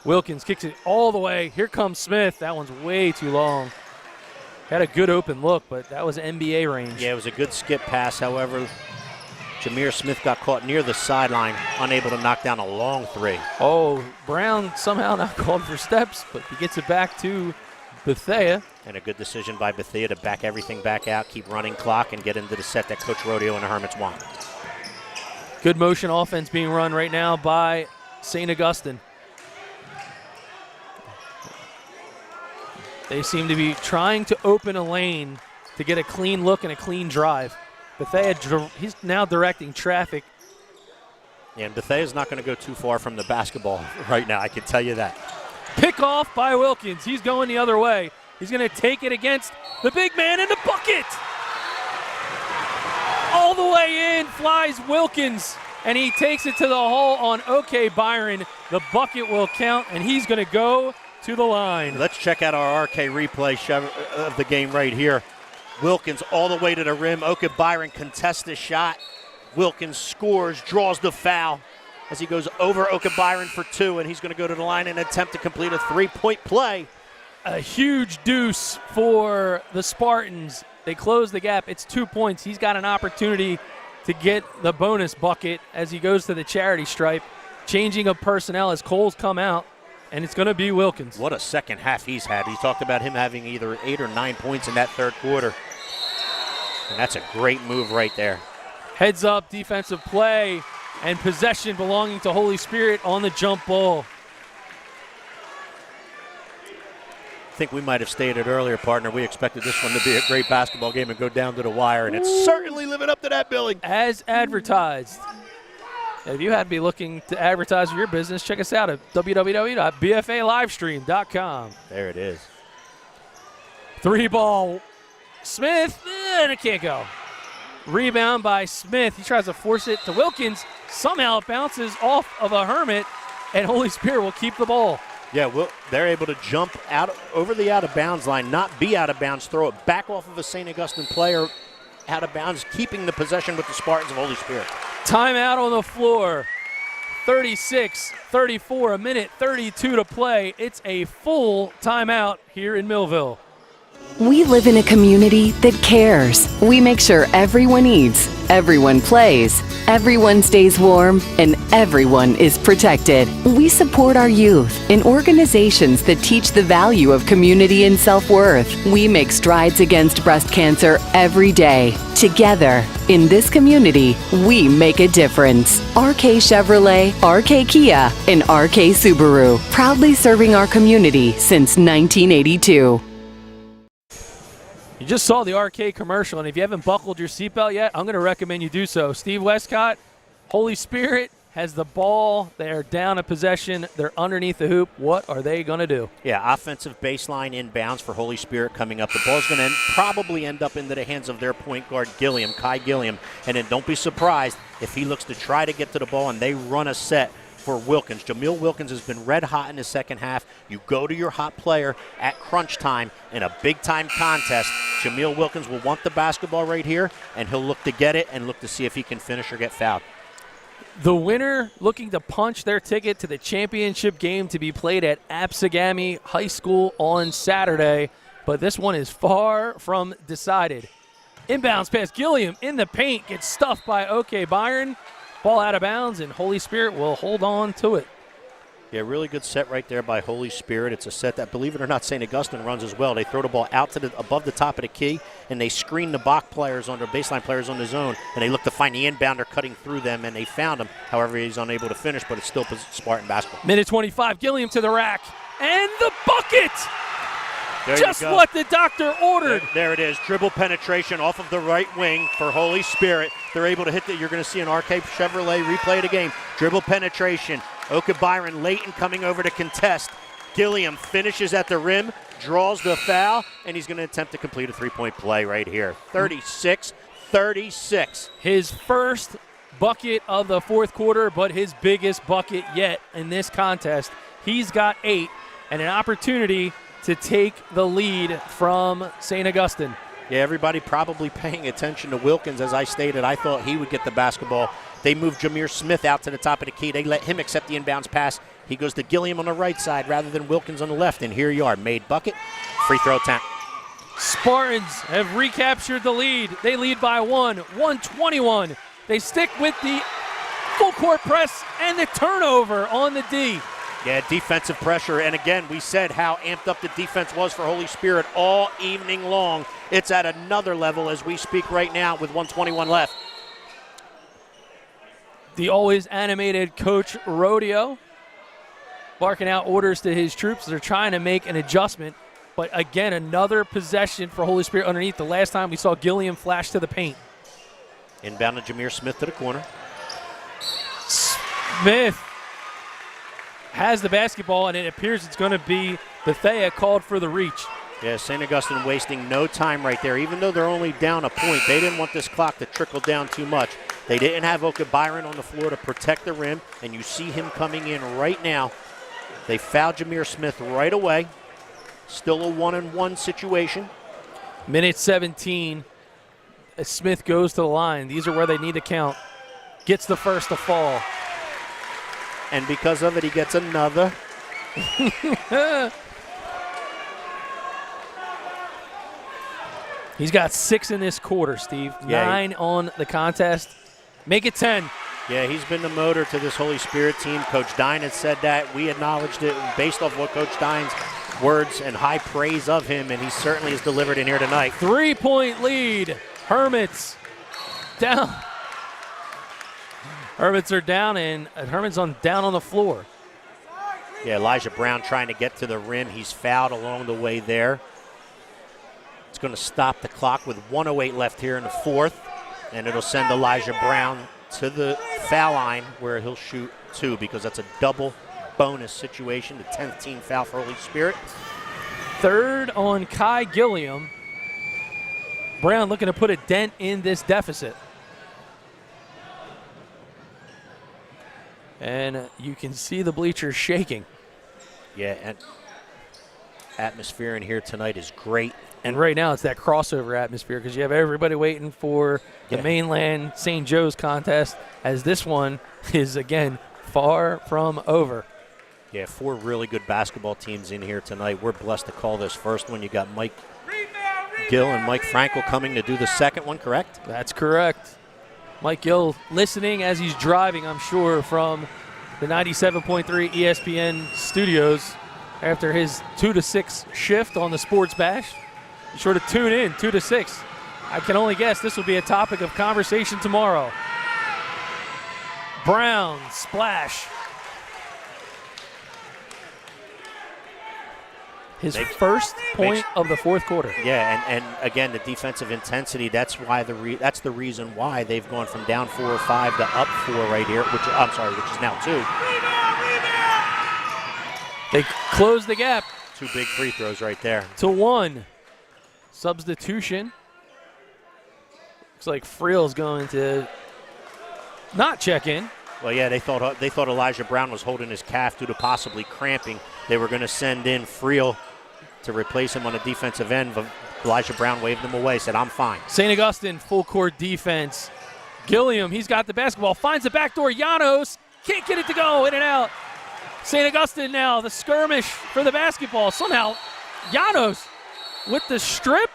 Wilkins kicks it all the way. Here comes Smith. That one's way too long. Had a good open look, but that was NBA range. Yeah, it was a good skip pass. However, Jameer Smith got caught near the sideline, unable to knock down a long three. Oh, Brown somehow not called for steps, but he gets it back to Bethea. And a good decision by Bethea to back everything back out, keep running clock, and get into the set that Coach Rodeo and the Hermits want. Good motion offense being run right now by St. Augustine. They seem to be trying to open a lane to get a clean look and a clean drive. Bethea, he's now directing traffic. Yeah, and Bethea's not going to go too far from the basketball right now, I can tell you that. Pick off by Wilkins. He's going the other way. He's going to take it against the big man in the bucket. All the way in flies Wilkins, and he takes it to the hole on OK Byron. The bucket will count, and he's going to go to the line. Let's check out our RK replay of the game right here. Wilkins all the way to the rim. OK Byron contests the shot. Wilkins scores, draws the foul as he goes over OK Byron for two, and he's going to go to the line and attempt to complete a three-point play. A huge deuce for the Spartans. They close the gap. It's 2 points. He's got an opportunity to get the bonus bucket as he goes to the charity stripe. Changing of personnel as Coles come out, and it's going to be Wilkins. What a second half he's had. He talked about him having either 8 or 9 points in that third quarter. And that's a great move right there. Heads up defensive play and possession belonging to Holy Spirit on the jump ball. I think we might have stated earlier, partner, we expected this one to be a great basketball game and go down to the wire, and it's certainly living up to that billing. As advertised. If you had to be looking to advertise your business, check us out at www.bfalivestream.com. There it is. Three ball. Smith, and it can't go. Rebound by Smith. He tries to force it to Wilkins. Somehow it bounces off of a Hermit, and Holy Spirit will keep the ball. Yeah, they're able to jump out over the out-of-bounds line, not be out of bounds, throw it back off of a St. Augustine player out of bounds, keeping the possession with the Spartans of Holy Spirit. Timeout on the floor. 36-34, a minute 32 to play. It's a full timeout here in Millville. We live in a community that cares. We make sure everyone eats, everyone plays, everyone stays warm, and everyone is protected. We support our youth in organizations that teach the value of community and self-worth. We make strides against breast cancer every day. Together, in this community, we make a difference. RK Chevrolet, RK Kia, and RK Subaru, proudly serving our community since 1982. You just saw the RK commercial, and if you haven't buckled your seatbelt yet, I'm going to recommend you do so. Steve Westcott, Holy Spirit has the ball. They're down a possession. They're underneath the hoop. What are they going to do? Yeah, offensive baseline inbounds for Holy Spirit coming up. The ball's going to probably end up into the hands of their point guard, Kai Gilliam. And then don't be surprised if he looks to try to get to the ball and they run a set for Wilkins. Jameel Wilkins has been red hot in the second half. You go to your hot player at crunch time in a big-time contest. Jameel Wilkins will want the basketball right here, and he'll look to get it and look to see if he can finish or get fouled. The winner looking to punch their ticket to the championship game to be played at Apsagami High School on Saturday, but this one is far from decided. Inbounds pass Gilliam in the paint, gets stuffed by OK Byron. Ball out of bounds, and Holy Spirit will hold on to it. Yeah, really good set right there by Holy Spirit. It's a set that, believe it or not, St. Augustine runs as well. They throw the ball out to above the top of the key, and they screen the box players on their baseline players on the zone, and they look to find the inbounder cutting through them, and they found him. However, he's unable to finish, but it's still Spartan basketball. Minute 25, Gilliam to the rack, and the bucket! There Just what the doctor ordered. There it is. Dribble penetration off of the right wing for Holy Spirit. They're able to hit that. You're going to see an RK Chevrolet replay of the game. Dribble penetration. Oka Byron late and coming over to contest. Gilliam finishes at the rim, draws the foul, and he's going to attempt to complete a three-point play right here. 36-36. His first bucket of the fourth quarter, but his biggest bucket yet in this contest. He's got 8 and an opportunity to take the lead from St. Augustine. Yeah, everybody probably paying attention to Wilkins. As I stated, I thought he would get the basketball. They moved Jameer Smith out to the top of the key. They let him accept the inbounds pass. He goes to Gilliam on the right side rather than Wilkins on the left. And here you are, made bucket, free throw attempt. Spartans have recaptured the lead. They lead by 121. They stick with the full court press and the turnover on the D. Yeah, defensive pressure. And again, we said how amped up the defense was for Holy Spirit all evening long. It's at another level as we speak right now with 1:21 left. The always animated Coach Rodeo barking out orders to his troops. They're trying to make an adjustment. But again, another possession for Holy Spirit underneath. The last time we saw Gilliam flash to the paint. Inbound to Jameer Smith to the corner. Smith has the basketball, and it appears it's going to be Bethea called for the reach. Yeah, St. Augustine wasting no time right there. Even though they're only down a point, they didn't want this clock to trickle down too much. They didn't have Oka Byron on the floor to protect the rim, and you see him coming in right now. They fouled Jameer Smith right away. Still a 1-on-1 situation. Minute 17. As Smith goes to the line. These are where they need to count. Gets the first to fall. And because of it, he gets another. He's got 6 in this quarter, Steve. Yeah, 9 on the contest. Make it 10. Yeah, he's been the motor to this Holy Spirit team. Coach Dine has said that. We acknowledged it based off what Coach Dine's words and high praise of him, and he certainly has delivered in here tonight. 3-point lead. Hermits down. Hermits are down, and Hermits down on the floor. Yeah, Elijah Brown trying to get to the rim. He's fouled along the way there. It's going to stop the clock with 1:08 left here in the fourth, and it'll send Elijah Brown to the foul line where he'll shoot 2 because that's a double bonus situation, the 10th team foul for Holy Spirit. 3rd on Kai Gilliam. Brown looking to put a dent in this deficit. And you can see the bleachers shaking. Yeah, and atmosphere in here tonight is great. And right now it's that crossover atmosphere because you have everybody waiting for the Mainland St. Joe's contest, as this one is, again, far from over. Yeah, 4 really good basketball teams in here tonight. We're blessed to call this first one. You got Mike Gill and Mike Frankel coming to do the second one, correct? That's correct. Mike Gill listening as he's driving, I'm sure, from the 97.3 ESPN studios after his 2 to 6 shift on the Sports Bash. Be sure to tune in, 2 to 6. I can only guess this will be a topic of conversation tomorrow. Brown, splash. His first point of the fourth quarter. Yeah, and again, the defensive intensity, that's why that's the reason why they've gone from down 4 or 5 to up 4 right here, which is now 2. They close the gap. 2 big free throws right there. To 1. Substitution. Looks like Friel's going to not check in. Well, yeah, they thought Elijah Brown was holding his calf due to possibly cramping. They were going to send in Friel to replace him on the defensive end, but Elijah Brown waved him away, said, I'm fine. St. Augustine, full court defense. Gilliam, he's got the basketball, finds the backdoor. Janos can't get it to go, in and out. St. Augustine now, the skirmish for the basketball. Somehow, Janos with the strip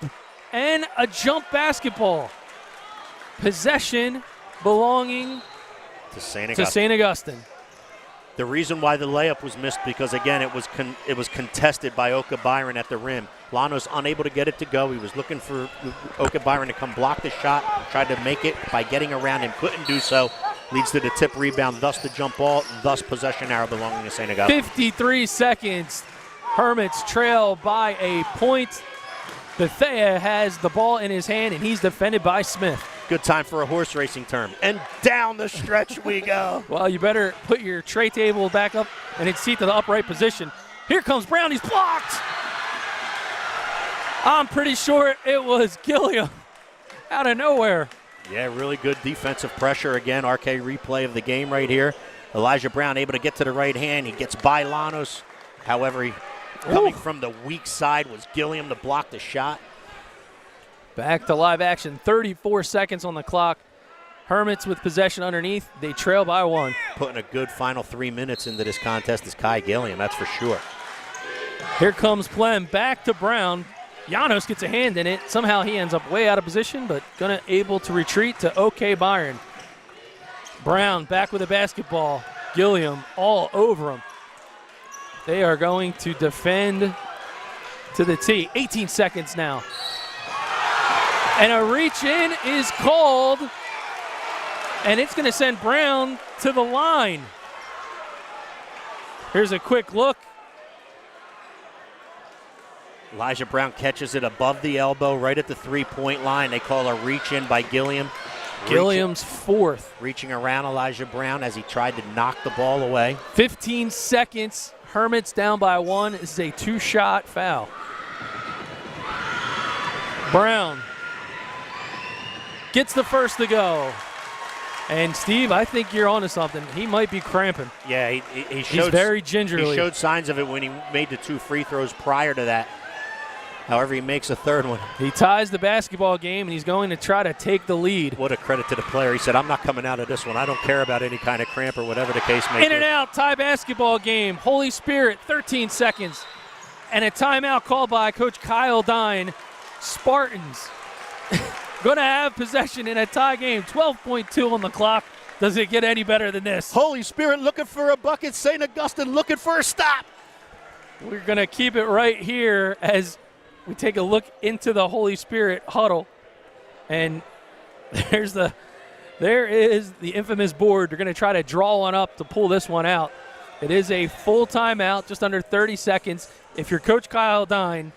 and a jump basketball. Possession belonging to St. Augustine. The reason why the layup was missed because, again, it was contested by Oka Byron at the rim. Lano's unable to get it to go. He was looking for Oka Byron to come block the shot, tried to make it by getting around him, couldn't do so. Leads to the tip rebound, thus the jump ball, thus possession arrow belonging to St. Augustine. 53 seconds. Hermits trail by a point. Bethea has the ball in his hand, and he's defended by Smith. Good time for a horse racing term. And down the stretch we go. Well, you better put your tray table back up and its seat to the upright position. Here comes Brown. He's blocked. I'm pretty sure it was Gilliam out of nowhere. Yeah, really good defensive pressure. Again, RK replay of the game right here. Elijah Brown able to get to the right hand. He gets by Llanos. However, coming from the weak side was Gilliam to block the shot. Back to live action. 34 seconds on the clock. Hermits with possession underneath. They trail by 1. Putting a good final 3 minutes into this contest is Kai Gilliam, that's for sure. Here comes Plem back to Brown. Llanos gets a hand in it. Somehow he ends up way out of position, but able to retreat to OK Byron. Brown back with the basketball. Gilliam all over him. They are going to defend to the tee. 18 seconds now. And a reach in is called, and it's going to send Brown to the line. Here's a quick look. Elijah Brown catches it above the elbow right at the three-point line. They call a reach in by Gilliam. Gilliam's fourth. Reaching around Elijah Brown as he tried to knock the ball away. 15 seconds. Hermits down by 1. This is a 2-shot foul. Brown gets the first to go. And, Steve, I think you're onto something. He might be cramping. Yeah, he showed, he's very gingerly. He showed signs of it when he made the 2 free throws prior to that. However, he makes a third one. He ties the basketball game, and he's going to try to take the lead. What a credit to the player. He said, I'm not coming out of this one. I don't care about any kind of cramp or whatever the case may be. In and out, tie basketball game. Holy Spirit, 13 seconds. And a timeout called by Coach Kyle Dine. Spartans going to have possession in a tie game. 12.2 on the clock. Does it get any better than this? Holy Spirit looking for a bucket. St. Augustine looking for a stop. We're going to keep it right here as we take a look into the Holy Spirit huddle. And there is the infamous board. They're going to try to draw one up to pull this one out. It is a full timeout, just under 30 seconds. If you're Coach Kyle Dine,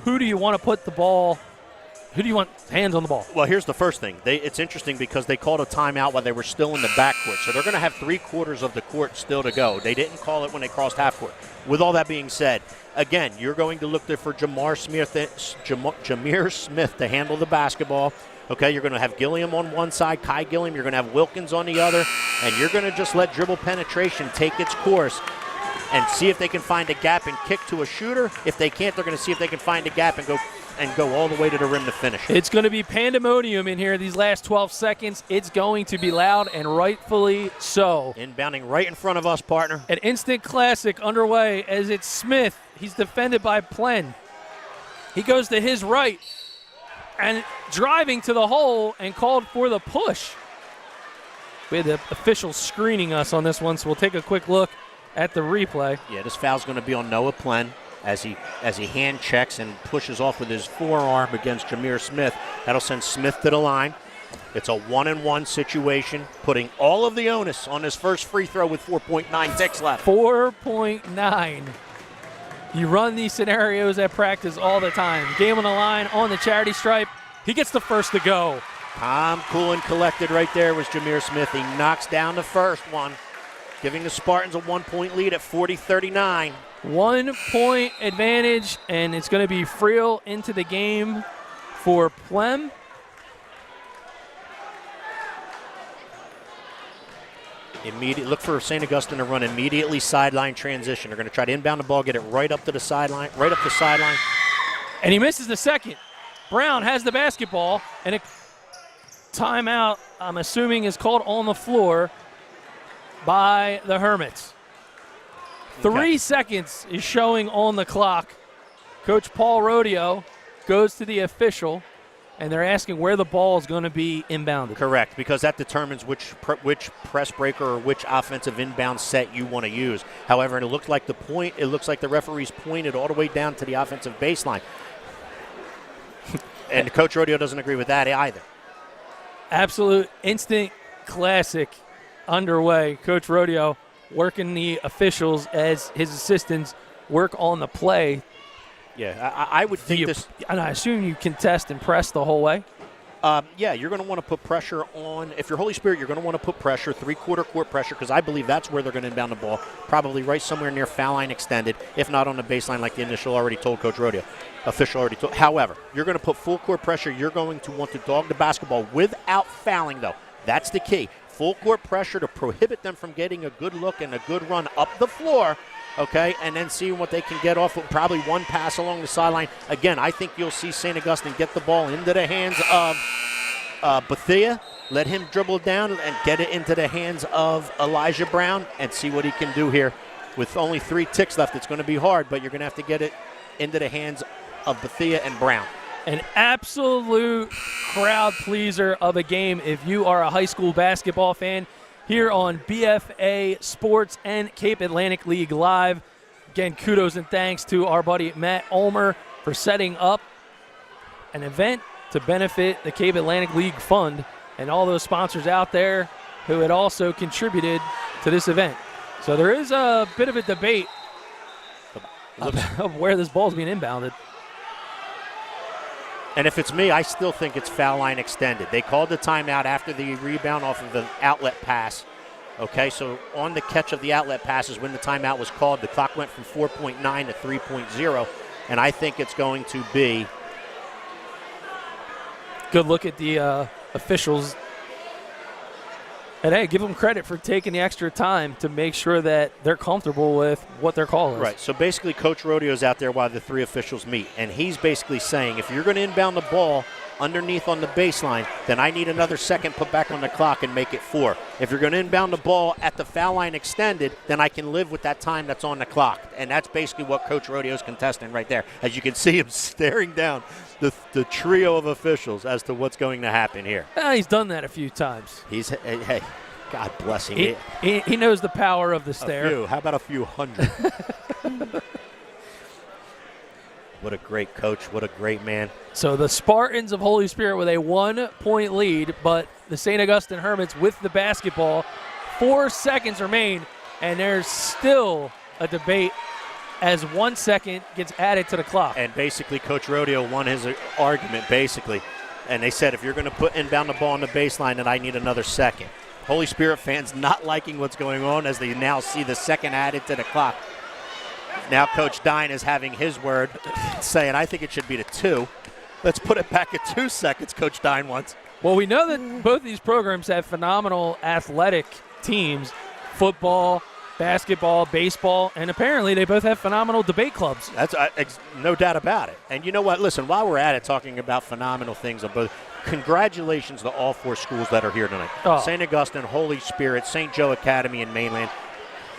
who do you want to put the ball? Who do you want hands on the ball? Well, here's the first thing. It's interesting because they called a timeout while they were still in the backcourt. So they're going to have 3/4 of the court still to go. They didn't call it when they crossed half court. With all that being said, again, you're going to look there for Jameer Smith to handle the basketball. Okay, you're going to have Gilliam on one side, Kai Gilliam. You're going to have Wilkins on the other. And you're going to just let dribble penetration take its course and see if they can find a gap and kick to a shooter. If they can't, they're going to see if they can find a gap and go all the way to the rim to finish. It's going to be pandemonium in here these last 12 seconds. It's going to be loud, and rightfully so. Inbounding right in front of us, partner. An instant classic underway as it's Smith. He's defended by Plen. He goes to his right and driving to the hole and called for the push. We had the official screening us on this one, so we'll take a quick look at the replay. Yeah, this foul's going to be on Noah Plen as he hand checks and pushes off with his forearm against Jameer Smith. That'll send Smith to the line. It's a 1-and-1 situation, putting all of the onus on his first free throw with 4.9 ticks left. 4.9. You run these scenarios at practice all the time. Game on the line, on the charity stripe. He gets the first to go. Calm, cool, and collected right there was Jameer Smith. He knocks down the first one, giving the Spartans a 1-point lead at 40-39. 1 point advantage, and it's going to be Friel into the game for Plem. Look for St. Augustine to run immediately sideline transition. They're going to try to inbound the ball, get it right up to the sideline, right up the sideline. And he misses the second. Brown has the basketball, and a timeout, I'm assuming, is called on the floor by the Hermits. 3 seconds is showing on the clock. Coach Paul Rodeo goes to the official, and they're asking where the ball is going to be inbounded. Correct, because that determines which press breaker or which offensive inbound set you want to use. However, it looks like the referee's pointed all the way down to the offensive baseline. And Coach Rodeo doesn't agree with that either. Absolute instant classic underway. Coach Rodeo working the officials as his assistants work on the play. Yeah, I would think this. And I assume you contest and press the whole way? Yeah, you're going to want to put pressure on. If you're Holy Spirit, you're going to want to put pressure, three-quarter court pressure, because I believe that's where they're going to inbound the ball, probably right somewhere near foul line extended, if not on the baseline like the official already told. However, you're going to put full court pressure. You're going to want to dog the basketball without fouling, though. That's the key. Full court pressure to prohibit them from getting a good look and a good run up the floor. Okay, and then see what they can get off with probably one pass along the sideline. Again, I think you'll see St. Augustine get the ball into the hands of Bethea, let him dribble down and get it into the hands of Elijah Brown and see what he can do here. With only 3 ticks left, it's going to be hard, but you're going to have to get it into the hands of Bethea and Brown. An absolute crowd pleaser of a game if you are a high school basketball fan. Here on BFA Sports and Cape Atlantic League Live. Again, kudos and thanks to our buddy Matt Ulmer for setting up an event to benefit the Cape Atlantic League Fund and all those sponsors out there who had also contributed to this event. So there is a bit of a debate of where this ball is being inbounded. And if it's me, I still think it's foul line extended. They called the timeout after the rebound off of the outlet pass. Okay, so on the catch of the outlet passes when the timeout was called, the clock went from 4.9 to 3.0, and I think it's going to be. Good look at the officials. And, hey, give them credit for taking the extra time to make sure that they're comfortable with what their call is. Right, so basically Coach Rodeo's out there while the 3 officials meet, and he's basically saying if you're going to inbound the ball underneath on the baseline, then I need another second put back on the clock and make it 4. If you're going to inbound the ball at the foul line extended, then I can live with that time that's on the clock. And that's basically what Coach Rodeo's contesting right there. As you can see him staring down the trio of officials as to what's going to happen here. He's done that a few times. Hey, God bless him. He knows the power of the stare. A few. How about a few hundred? What a great coach. What a great man. So the Spartans of Holy Spirit with a 1-point lead, but the St. Augustine Hermits with the basketball. 4 seconds remain, and there's still a debate as 1 second gets added to the clock. And basically Coach Rodeo won his argument, basically. And they said if you're going to put inbound the ball on the baseline, then I need another second. Holy Spirit fans not liking what's going on as they now see the second added to the clock. Now Coach Dine is having his word, saying, I think it should be to 2. Let's put it back at 2 seconds, Coach Dine wants. Well, we know that both these programs have phenomenal athletic teams, football, basketball, baseball, and apparently they both have phenomenal debate clubs. That's no doubt about it. And you know what? Listen, while we're at it, talking about phenomenal things on both, congratulations to all 4 schools that are here tonight. Oh. St. Augustine, Holy Spirit, St. Joe Academy, and Mainland.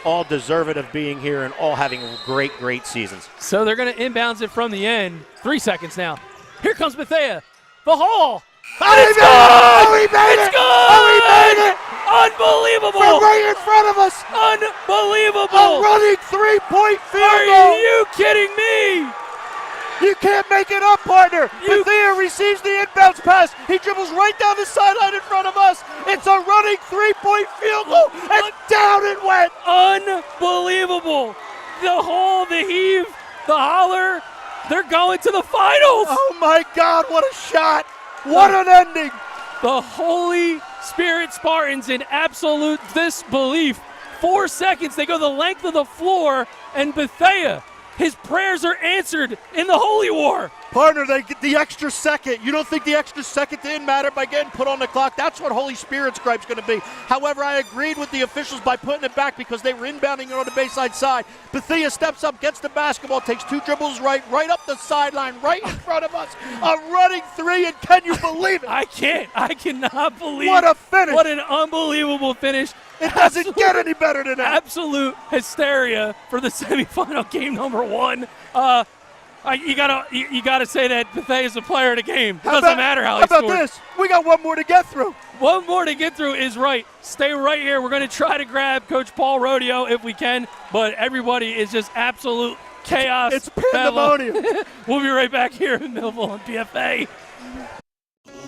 All deserve it of being here and all having great, great seasons. So they're going to inbounds it from the end. 3 seconds now. Here comes Bethea. The Hall. It's good! Oh, he made it! Good! Oh, he made it! Unbelievable! From right in front of us! Unbelievable! A running 3-point field Are goal! you kidding me? You can't make it up, partner. Bethea receives the inbounds pass. He dribbles right down the sideline in front of us. It's a running 3-point field goal, and down it went. Unbelievable. The Hall, the heave, the holler. They're going to the finals. Oh, my God, what a shot. What an ending. The Holy Spirit Spartans in absolute disbelief. 4 seconds, they go the length of the floor, and Bethea, his prayers are answered in the Holy War. Partner, they get the extra second. You don't think the extra second didn't matter by getting put on the clock? That's what Holy Spirit's gripe's going to be. However, I agreed with the officials by putting it back because they were inbounding it on the baseline side. Bethea steps up, gets the basketball, takes 2 dribbles right up the sideline, right in front of us. A running 3, and can you believe it? I cannot believe What a finish. What an unbelievable finish. It doesn't get any better than that. Absolute hysteria for the semifinal game number 1. You gotta say that Bethea is the player of the game. It doesn't matter how he scored. How about scored. this? We got one more to get through. One more to get through is right. Stay right here. We're going to try to grab Coach Paul Rodeo if we can, but everybody is just absolute chaos. It's pandemonium. We'll be right back here in Millville on BFA.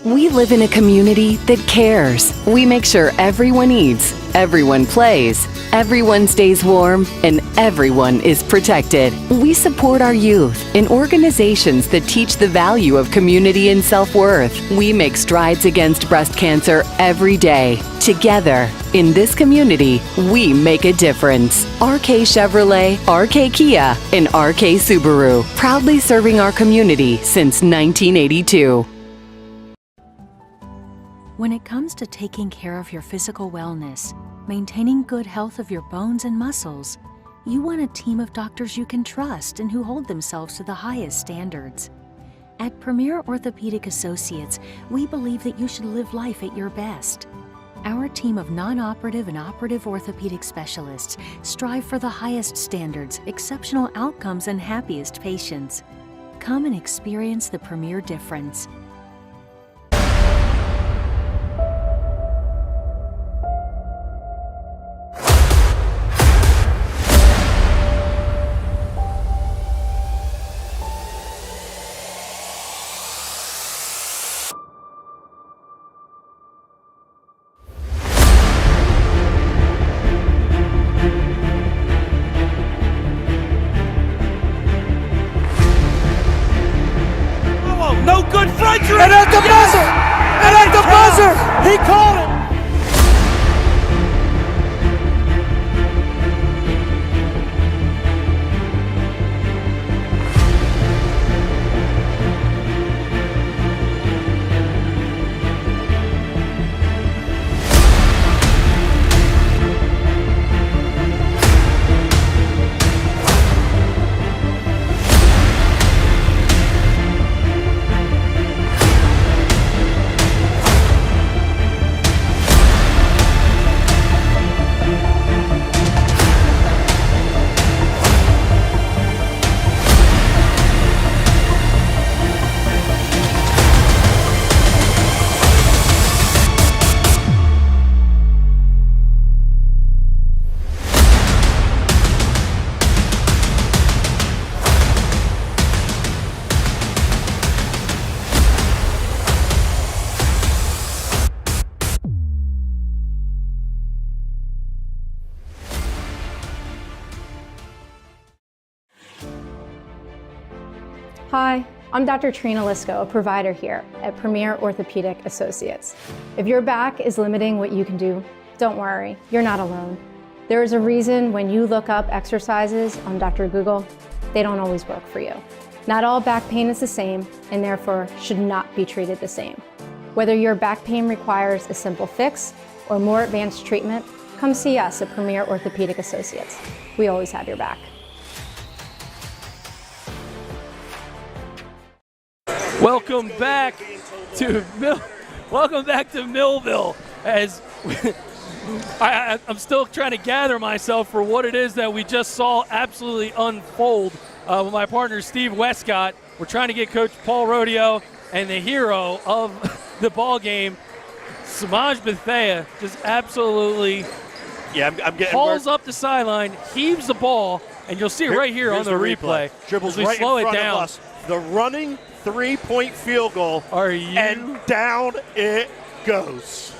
We live in a community that cares. We make sure everyone eats, everyone plays, everyone stays warm, and everyone is protected. We support our youth in organizations that teach the value of community and self-worth. We make strides against breast cancer every day. Together, in this community, we make a difference. RK Chevrolet, RK Kia, and RK Subaru, proudly serving our community since 1982. When it comes to taking care of your physical wellness, maintaining good health of your bones and muscles, you want a team of doctors you can trust and who hold themselves to the highest standards. At Premier Orthopedic Associates, we believe that you should live life at your best. Our team of non-operative and operative orthopedic specialists strive for the highest standards, exceptional outcomes, and happiest patients. Come and experience the Premier difference. No good front. And at the buzzer. And at the buzzer. He called it. Hi, I'm Dr. Trina Lisko, a provider here at Premier Orthopedic Associates. If your back is limiting what you can do, don't worry, you're not alone. There is a reason when you look up exercises on Dr. Google, they don't always work for you. Not all back pain is the same and therefore should not be treated the same. Whether your back pain requires a simple fix or more advanced treatment, come see us at Premier Orthopedic Associates. We always have your back. Welcome back to Millville. As I'm still trying to gather myself for what it is that we just saw absolutely unfold with my partner Steve Westcott. We're trying to get Coach Paul Rodeo and the hero of the ball game, Samaj Bethea, just absolutely I'm getting hauls up the sideline, heaves the ball, and you'll see it right here on the replay. Dribbles we right slow in it front down. of us. The running three-point field goal. Are you? And down it goes.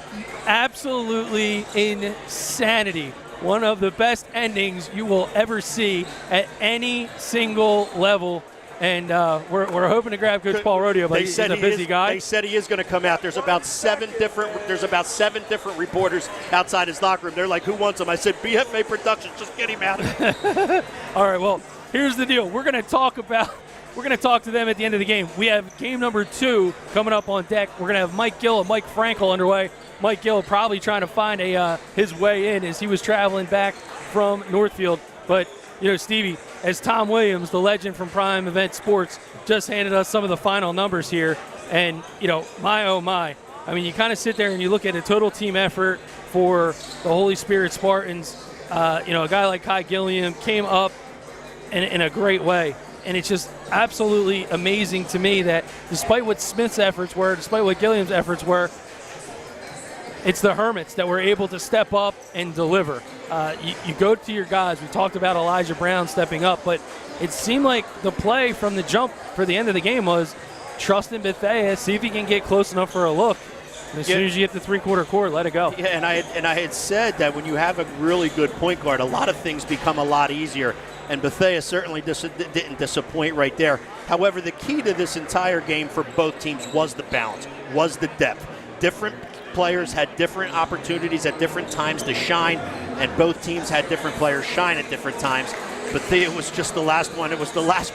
Absolutely insanity. One of the best endings you will ever see at any single level. And we're hoping to grab Coach Paul Rodeo, but he's a busy guy. They said he is going to come out. There's about seven different reporters outside his locker room. They're like, who wants him? I said, BFA Productions, just get him out. All right, well, here's the deal. We're going to talk to them at the end of the game. We have game number 2 coming up on deck. We're going to have Mike Gill and Mike Frankel underway. Mike Gill probably trying to find his way in as he was traveling back from Northfield. But, Stevie, as Tom Williams, the legend from Prime Event Sports, just handed us some of the final numbers here. And, my oh my. I mean, you kind of sit there and you look at a total team effort for the Holy Spirit Spartans. A guy like Kai Gilliam came up in a great way. And it's just absolutely amazing to me that despite what Smith's efforts were, despite what Gilliam's efforts were, it's the Hermits that were able to step up and deliver. You go to your guys. We talked about Elijah Brown stepping up, but it seemed like the play from the jump for the end of the game was trust in Bethea, see if he can get close enough for a look. And as soon as you hit the three-quarter court, let it go. Yeah, and I had said that when you have a really good point guard, a lot of things become a lot easier. And Bethea certainly didn't disappoint right there. However, the key to this entire game for both teams was the balance, was the depth. Different players had different opportunities at different times to shine, and both teams had different players shine at different times. Bethea was just the last one. It was the last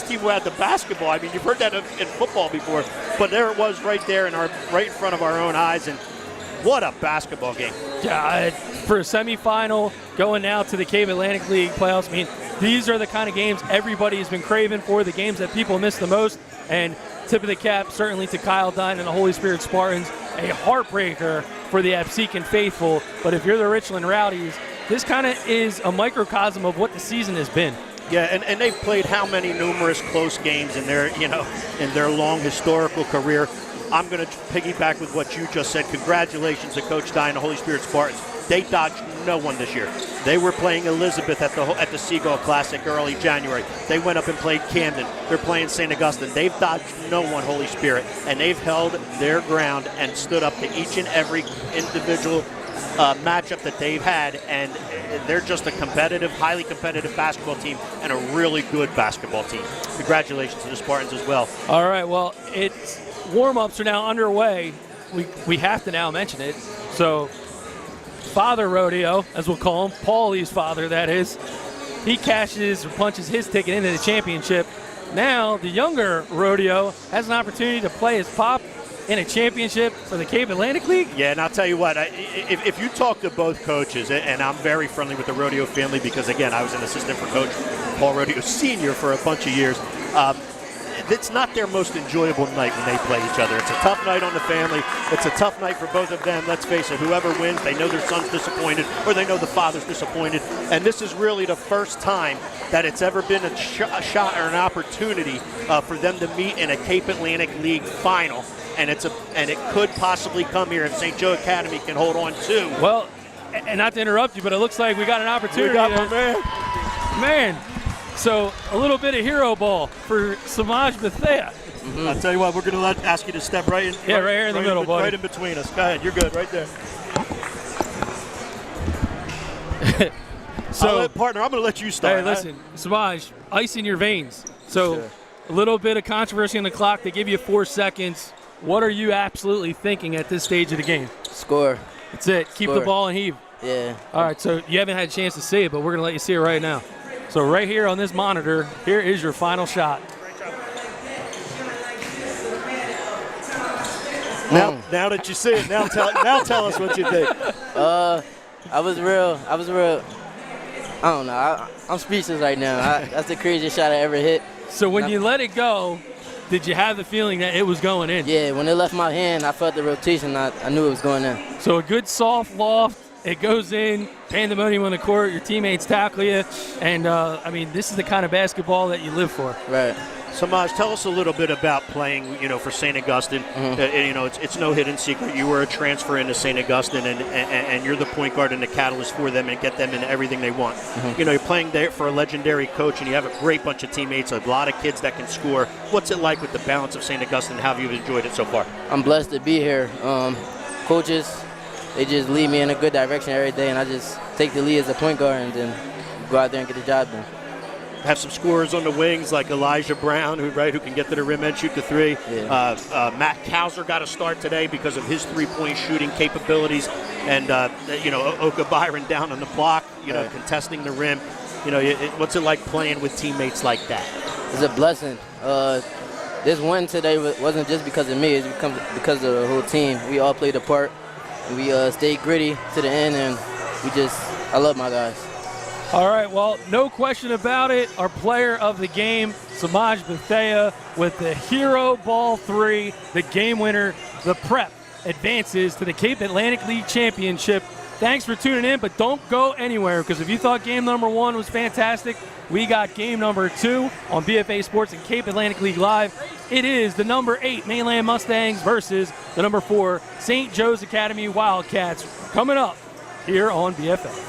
team who had the basketball. I mean, you've heard that in football before, but there it was right there right in front of our own eyes, and what a basketball game. Yeah, for a semifinal, going now to the Cape Atlantic League playoffs, I mean, these are the kind of games everybody has been craving for, the games that people miss the most, and tip of the cap certainly to Kyle Dine and the Holy Spirit Spartans, a heartbreaker for the Absecon faithful, but if you're the Richland Rowdies, this kind of is a microcosm of what the season has been. Yeah, and they've played how many numerous close games in their long historical career. I'm going to piggyback with what you just said. Congratulations to Coach Dye and the Holy Spirit Spartans. They dodged no one this year. They were playing Elizabeth at the Seagull Classic early January. They went up and played Camden. They're playing St. Augustine. They've dodged no one, Holy Spirit, and they've held their ground and stood up to each and every individual matchup that they've had, and they're just a competitive, highly competitive basketball team and a really good basketball team. Congratulations to the Spartans as well. All right, well, warm-ups are now underway. We have to now mention it. So, Father Rodeo, as we'll call him, Paulie's father, that is, he punches his ticket into the championship. Now, the younger Rodeo has an opportunity to play his pop in a championship for the Cape Atlantic League? Yeah, and I'll tell you what, if you talk to both coaches, and I'm very friendly with the Rodeo family because, again, I was an assistant for Coach Paul Rodeo Sr. for a bunch of years, it's not their most enjoyable night when they play each other. It's a tough night on the family. It's a tough night for both of them. Let's face it, whoever wins, they know their son's disappointed or they know the father's disappointed. And this is really the first time that it's ever been a shot or an opportunity for them to meet in a Cape Atlantic League final. And it could possibly come here if St. Joe Academy can hold on too. Well, and not to interrupt you, but it looks like we got an opportunity. We got my man. Man, so a little bit of hero ball for Samaj Bethea. Mm-hmm. I'll tell you what, we're going to ask you to step right in. Yeah, right here in the middle, buddy. Right in between us. Go ahead, you're good, right there. So, partner, I'm going to let you start. Hey, listen, Samaj, ice in your veins. So, Sure. A little bit of controversy on the clock. They give you 4 seconds. What are you absolutely thinking at this stage of the game? Score. That's it. Keep the Score. ball and heave. Yeah. All right, so you haven't had a chance to see it, but we're going to let you see it right now. So right here on this monitor, here is your final shot. Now that you see it, now tell us what you think. I was real. I don't know. I'm speechless right now. That's the craziest shot I ever hit. So when you let it go, did you have the feeling that it was going in? Yeah, when it left my hand, I felt the rotation. I knew it was going in. So a good soft loft, it goes in, pandemonium on the court, your teammates tackle you, and I mean, this is the kind of basketball that you live for. Right. Samaj, tell us a little bit about playing, for St. Augustine. Mm-hmm. It's no hidden secret. You were a transfer into St. Augustine, and you're the point guard and the catalyst for them and get them into everything they want. Mm-hmm. You're playing there for a legendary coach, and you have a great bunch of teammates, a lot of kids that can score. What's it like with the balance of St. Augustine? How have you enjoyed it so far? I'm blessed to be here. Coaches, they just lead me in a good direction every day, and I just take the lead as a point guard and then go out there and get the job done. Have some scorers on the wings like Elijah Brown, who can get to the rim and shoot the three. Yeah. Matt Kauser got a start today because of his three-point shooting capabilities, and Oka Byron down on the block, contesting the rim. What's it like playing with teammates like that? It's a blessing. This win today wasn't just because of me. It's because of the whole team. We all played a part. And we stayed gritty to the end, and I love my guys. All right, well, no question about it. Our player of the game, Samaj Bethea, with the hero ball 3, the game winner. The Prep advances to the Cape Atlantic League Championship. Thanks for tuning in, but don't go anywhere, because if you thought game number 1 was fantastic, we got game number 2 on BFA Sports and Cape Atlantic League Live. It is the number 8 Mainland Mustangs versus the number 4 St. Joe's Academy Wildcats, coming up here on BFA.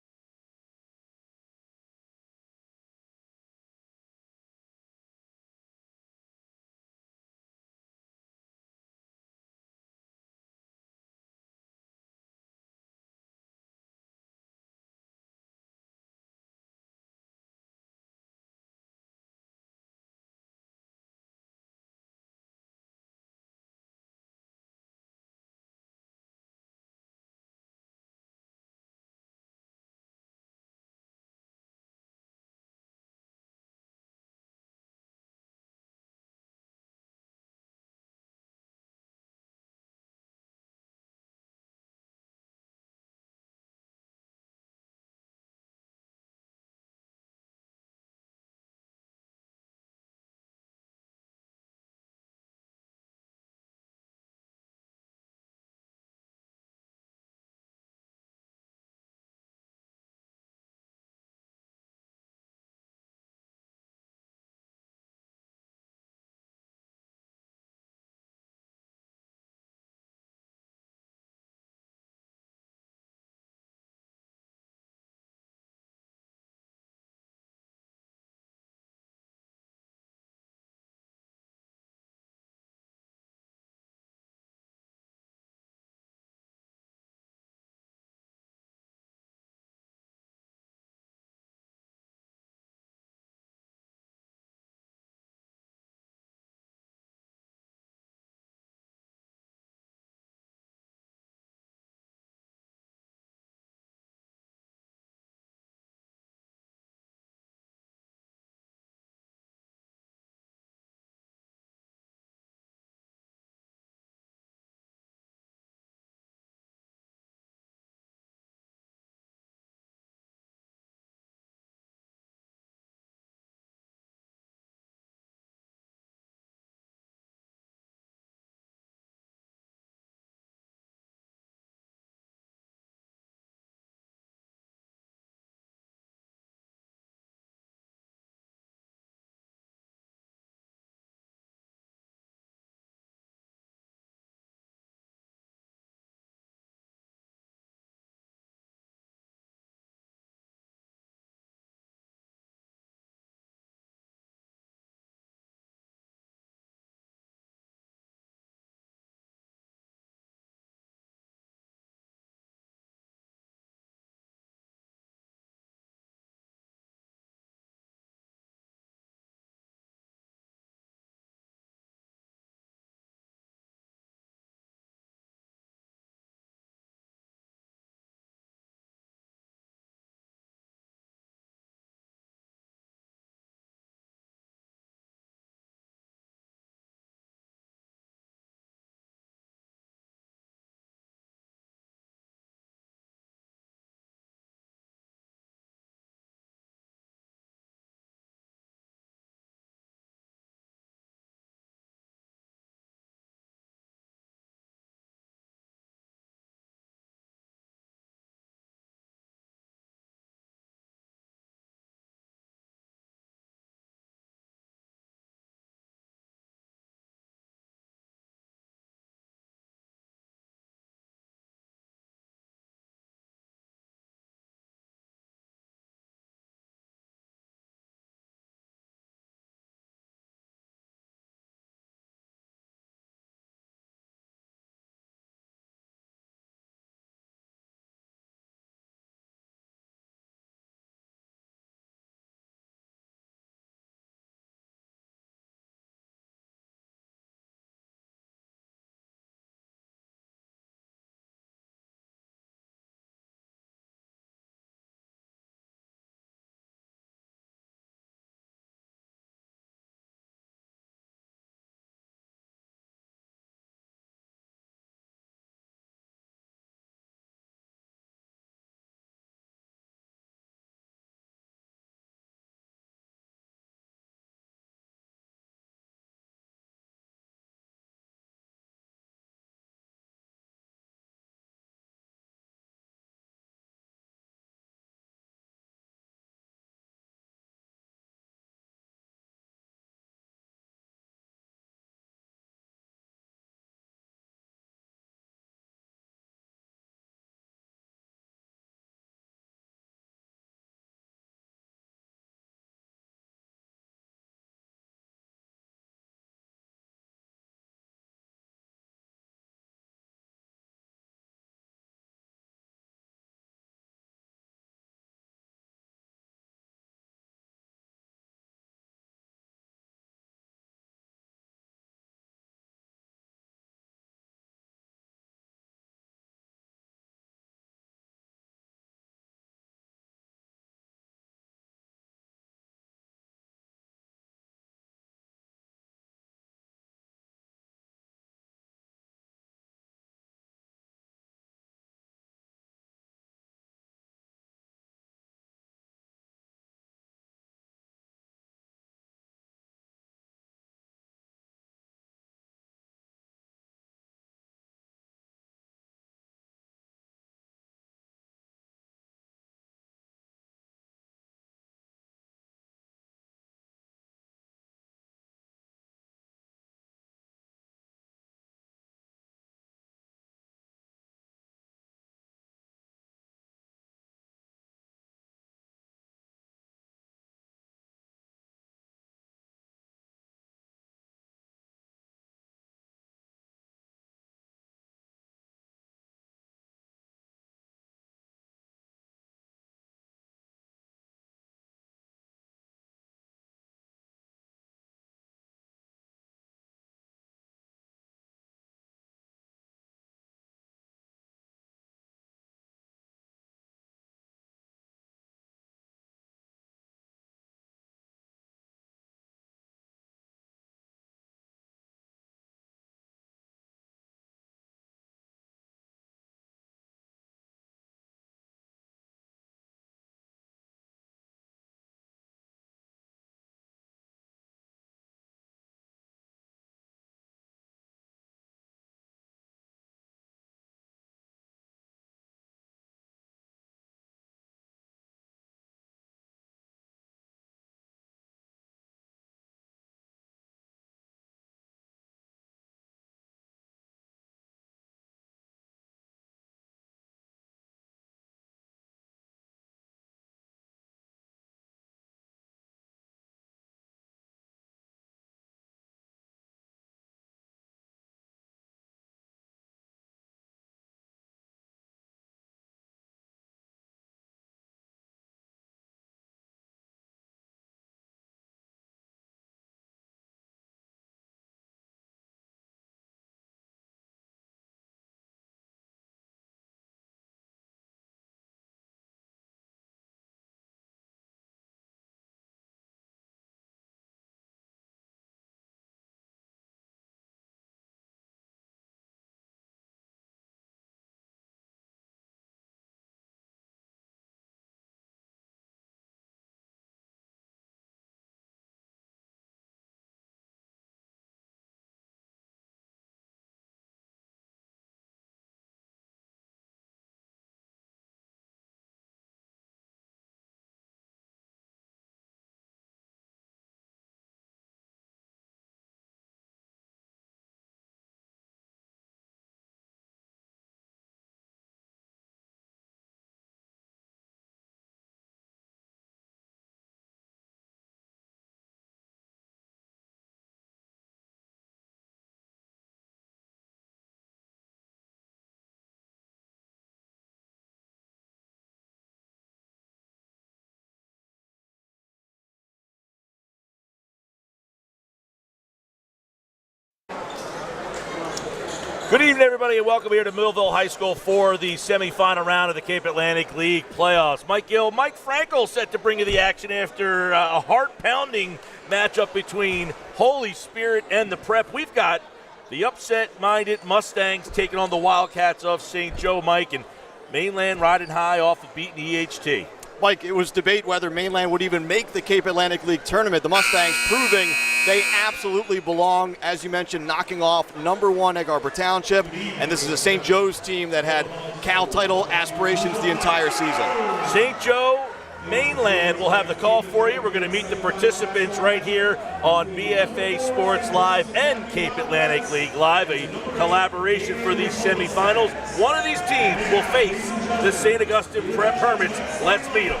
Good evening, everybody, and welcome here to Millville High School for the semifinal round of the Cape Atlantic League playoffs. Mike Gill, Mike Frankel set to bring you the action after a heart-pounding matchup between Holy Spirit and the Prep. We've got the upset-minded Mustangs taking on the Wildcats of St. Joe, Mike, and Mainland riding high off of beating EHT. Mike, it was debate whether Mainland would even make the Cape Atlantic League tournament. The Mustangs proving they absolutely belong, as you mentioned, knocking off #1 Egg Harbor Township. And this is a St. Joe's team that had Cal title aspirations the entire season. St. Joe, Mainland will have the call for you. We're going to meet the participants right here on BFA Sports Live and Cape Atlantic League Live, a collaboration for these semifinals. One of these teams will face the St. Augustine Prep Hermits. Let's meet them.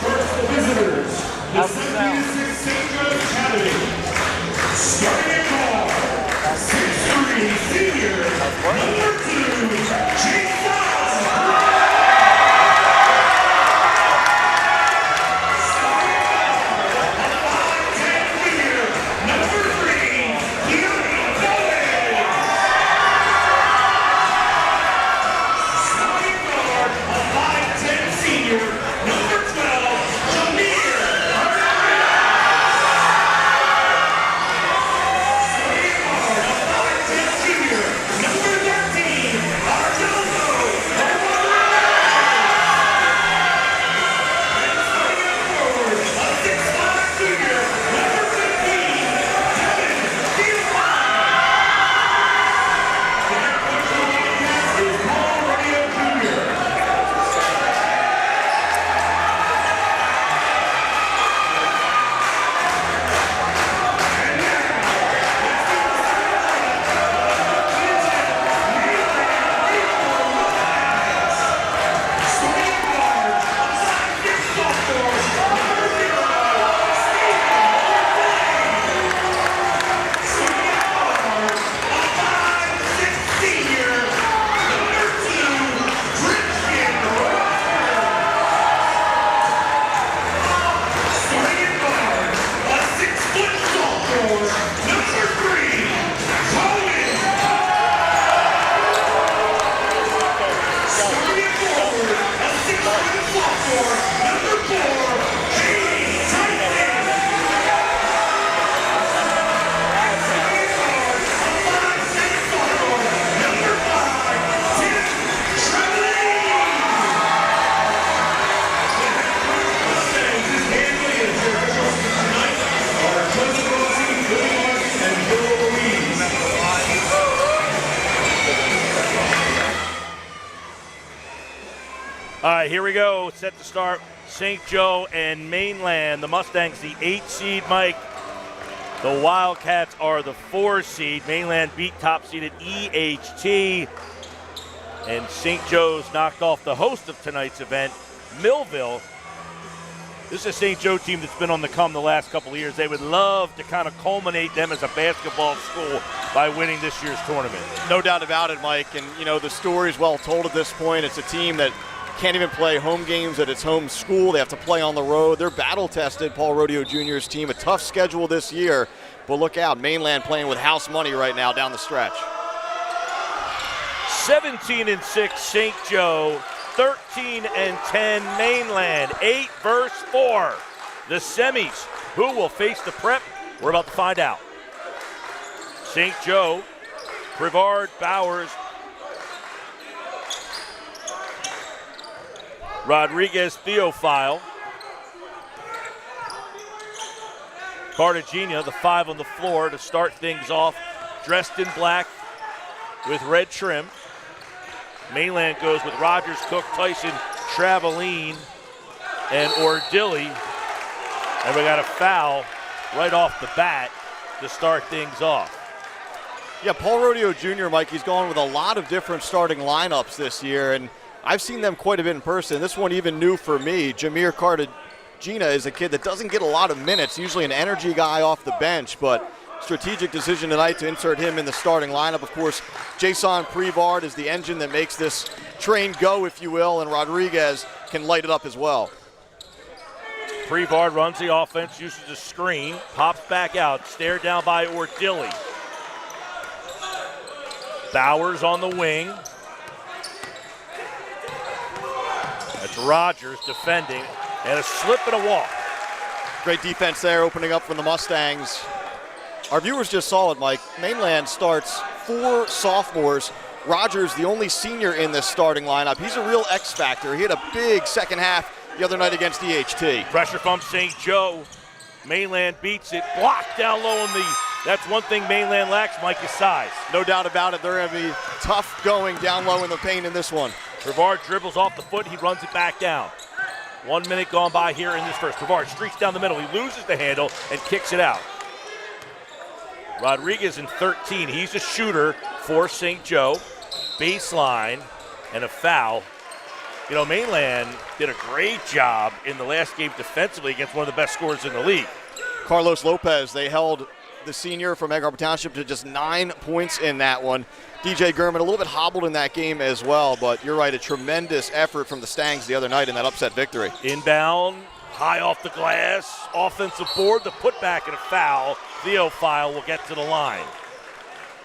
First, the visitors, the 76 St. Joe Academy. Starting at guard, 6'3" senior, #2, Jason. All right, here we go. Set to start. St. Joe and Mainland. The Mustangs, the 8 seed, Mike. The Wildcats are the 4 seed. Mainland beat top seeded EHT. And St. Joe's knocked off the host of tonight's event, Millville. This is a St. Joe team that's been on the come the last couple of years. They would love to kind of culminate them as a basketball school by winning this year's tournament. No doubt about it, Mike. And, you know, the story's well told at this point. It's a team that can't even play home games at its home school. They have to play on the road. They're battle-tested, Paul Rodeo Jr.'s team. A tough schedule this year, but look out. Mainland playing with house money right now down the stretch. 17-6 St. Joe, 13-10 Mainland, 8 versus 4. The semis, who will face the Prep? We're about to find out. St. Joe, Brevard, Bowers, Rodriguez, Theophile, Cartagena, the 5 on the floor to start things off, dressed in black with red trim. Mainland goes with Rogers, Cook, Tyson, Traveline, and Ordilly. And we got a foul right off the bat to start things off. Yeah, Paul Rodeo Jr., Mike, he's gone with a lot of different starting lineups this year, and I've seen them quite a bit in person. This one even new for me. Jameer Cartagena is a kid that doesn't get a lot of minutes, usually an energy guy off the bench, but strategic decision tonight to insert him in the starting lineup. Of course, Jason Prevard is the engine that makes this train go, if you will, and Rodriguez can light it up as well. Prevard runs the offense, uses a screen, pops back out, stared down by Ordilly. Bowers on the wing. That's Rogers defending, and a slip and a walk. Great defense there, opening up from the Mustangs. Our viewers just saw it, Mike. Mainland starts 4 sophomores. Rogers, the only senior in this starting lineup. He's a real X factor. He had a big second half the other night against EHT. Pressure from St. Joe. Mainland beats it. Blocked down low on the. That's one thing Mainland lacks, Mike, is size. No doubt about it. They're going to be tough going down low in the paint in this one. Brevard dribbles off the foot. He runs it back down. 1 minute gone by here in this first. Brevard streaks down the middle. He loses the handle and kicks it out. Rodriguez in 13. He's a shooter for St. Joe. Baseline and a foul. You know, Mainland did a great job in the last game defensively against one of the best scorers in the league. Carlos Lopez, they held the senior from Egg Harbor Township to just 9 points in that one. DJ Gurman a little bit hobbled in that game as well, but you're right, a tremendous effort from the Stangs the other night in that upset victory. Inbound, high off the glass, offensive board, the putback and a foul. Theophile will get to the line.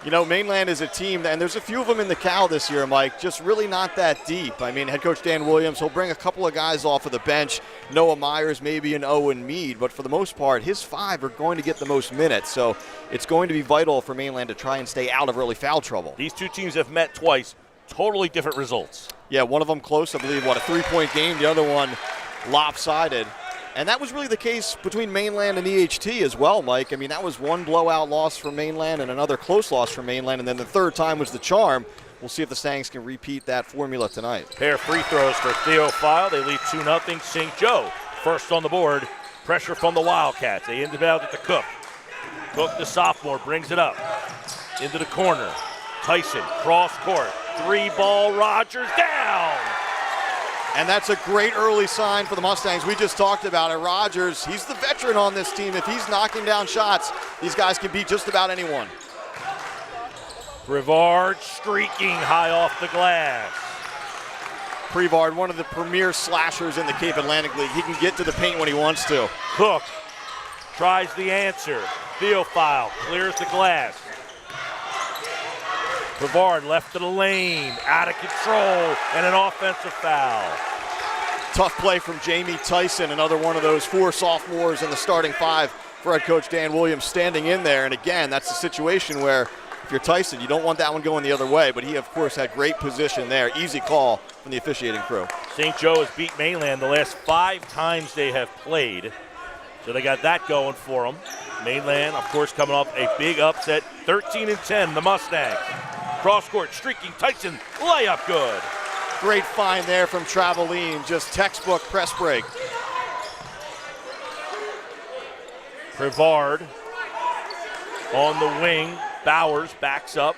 You know, Mainland is a team, and there's a few of them in the Cal this year, Mike, just really not that deep. I mean, head coach Dan Williams, he'll bring a couple of guys off of the bench, Noah Myers, maybe an Owen Mead, but for the most part, his 5 are going to get the most minutes, so it's going to be vital for Mainland to try and stay out of early foul trouble. These two teams have met twice, totally different results. Yeah, one of them close, I believe, a 3-point game, the other one lopsided. And that was really the case between Mainland and EHT as well, Mike. I mean, that was one blowout loss for Mainland and another close loss for Mainland, and then the third time was the charm. We'll see if the Stangs can repeat that formula tonight. Pair of free throws for Theophile. They lead 2-0. St. Joe first on the board. Pressure from the Wildcats. They inbound it to Cook. Cook, the sophomore, brings it up into the corner. Tyson, cross court. 3-ball, Rogers down. And that's a great early sign for the Mustangs. We just talked about it. Rogers, he's the veteran on this team. If he's knocking down shots, these guys can beat just about anyone. Brevard streaking high off the glass. Brevard, one of the premier slashers in the Cape Atlantic League. He can get to the paint when he wants to. Cook tries the answer. Theophile clears the glass. Brevard left to the lane, out of control, and an offensive foul. Tough play from Jamie Tyson, another one of those 4 sophomores in the starting 5 for head coach Dan Williams standing in there. And again, that's a situation where if you're Tyson, you don't want that one going the other way, but he, of course, had great position there. Easy call from the officiating crew. St. Joe has beat Mainland the last 5 times they have played, so they got that going for them. Mainland, of course, coming off a big upset, 13-10, the Mustangs. Cross court, streaking Tyson, layup good. Great find there from Traveline, just textbook press break. Brevard on the wing, Bowers backs up.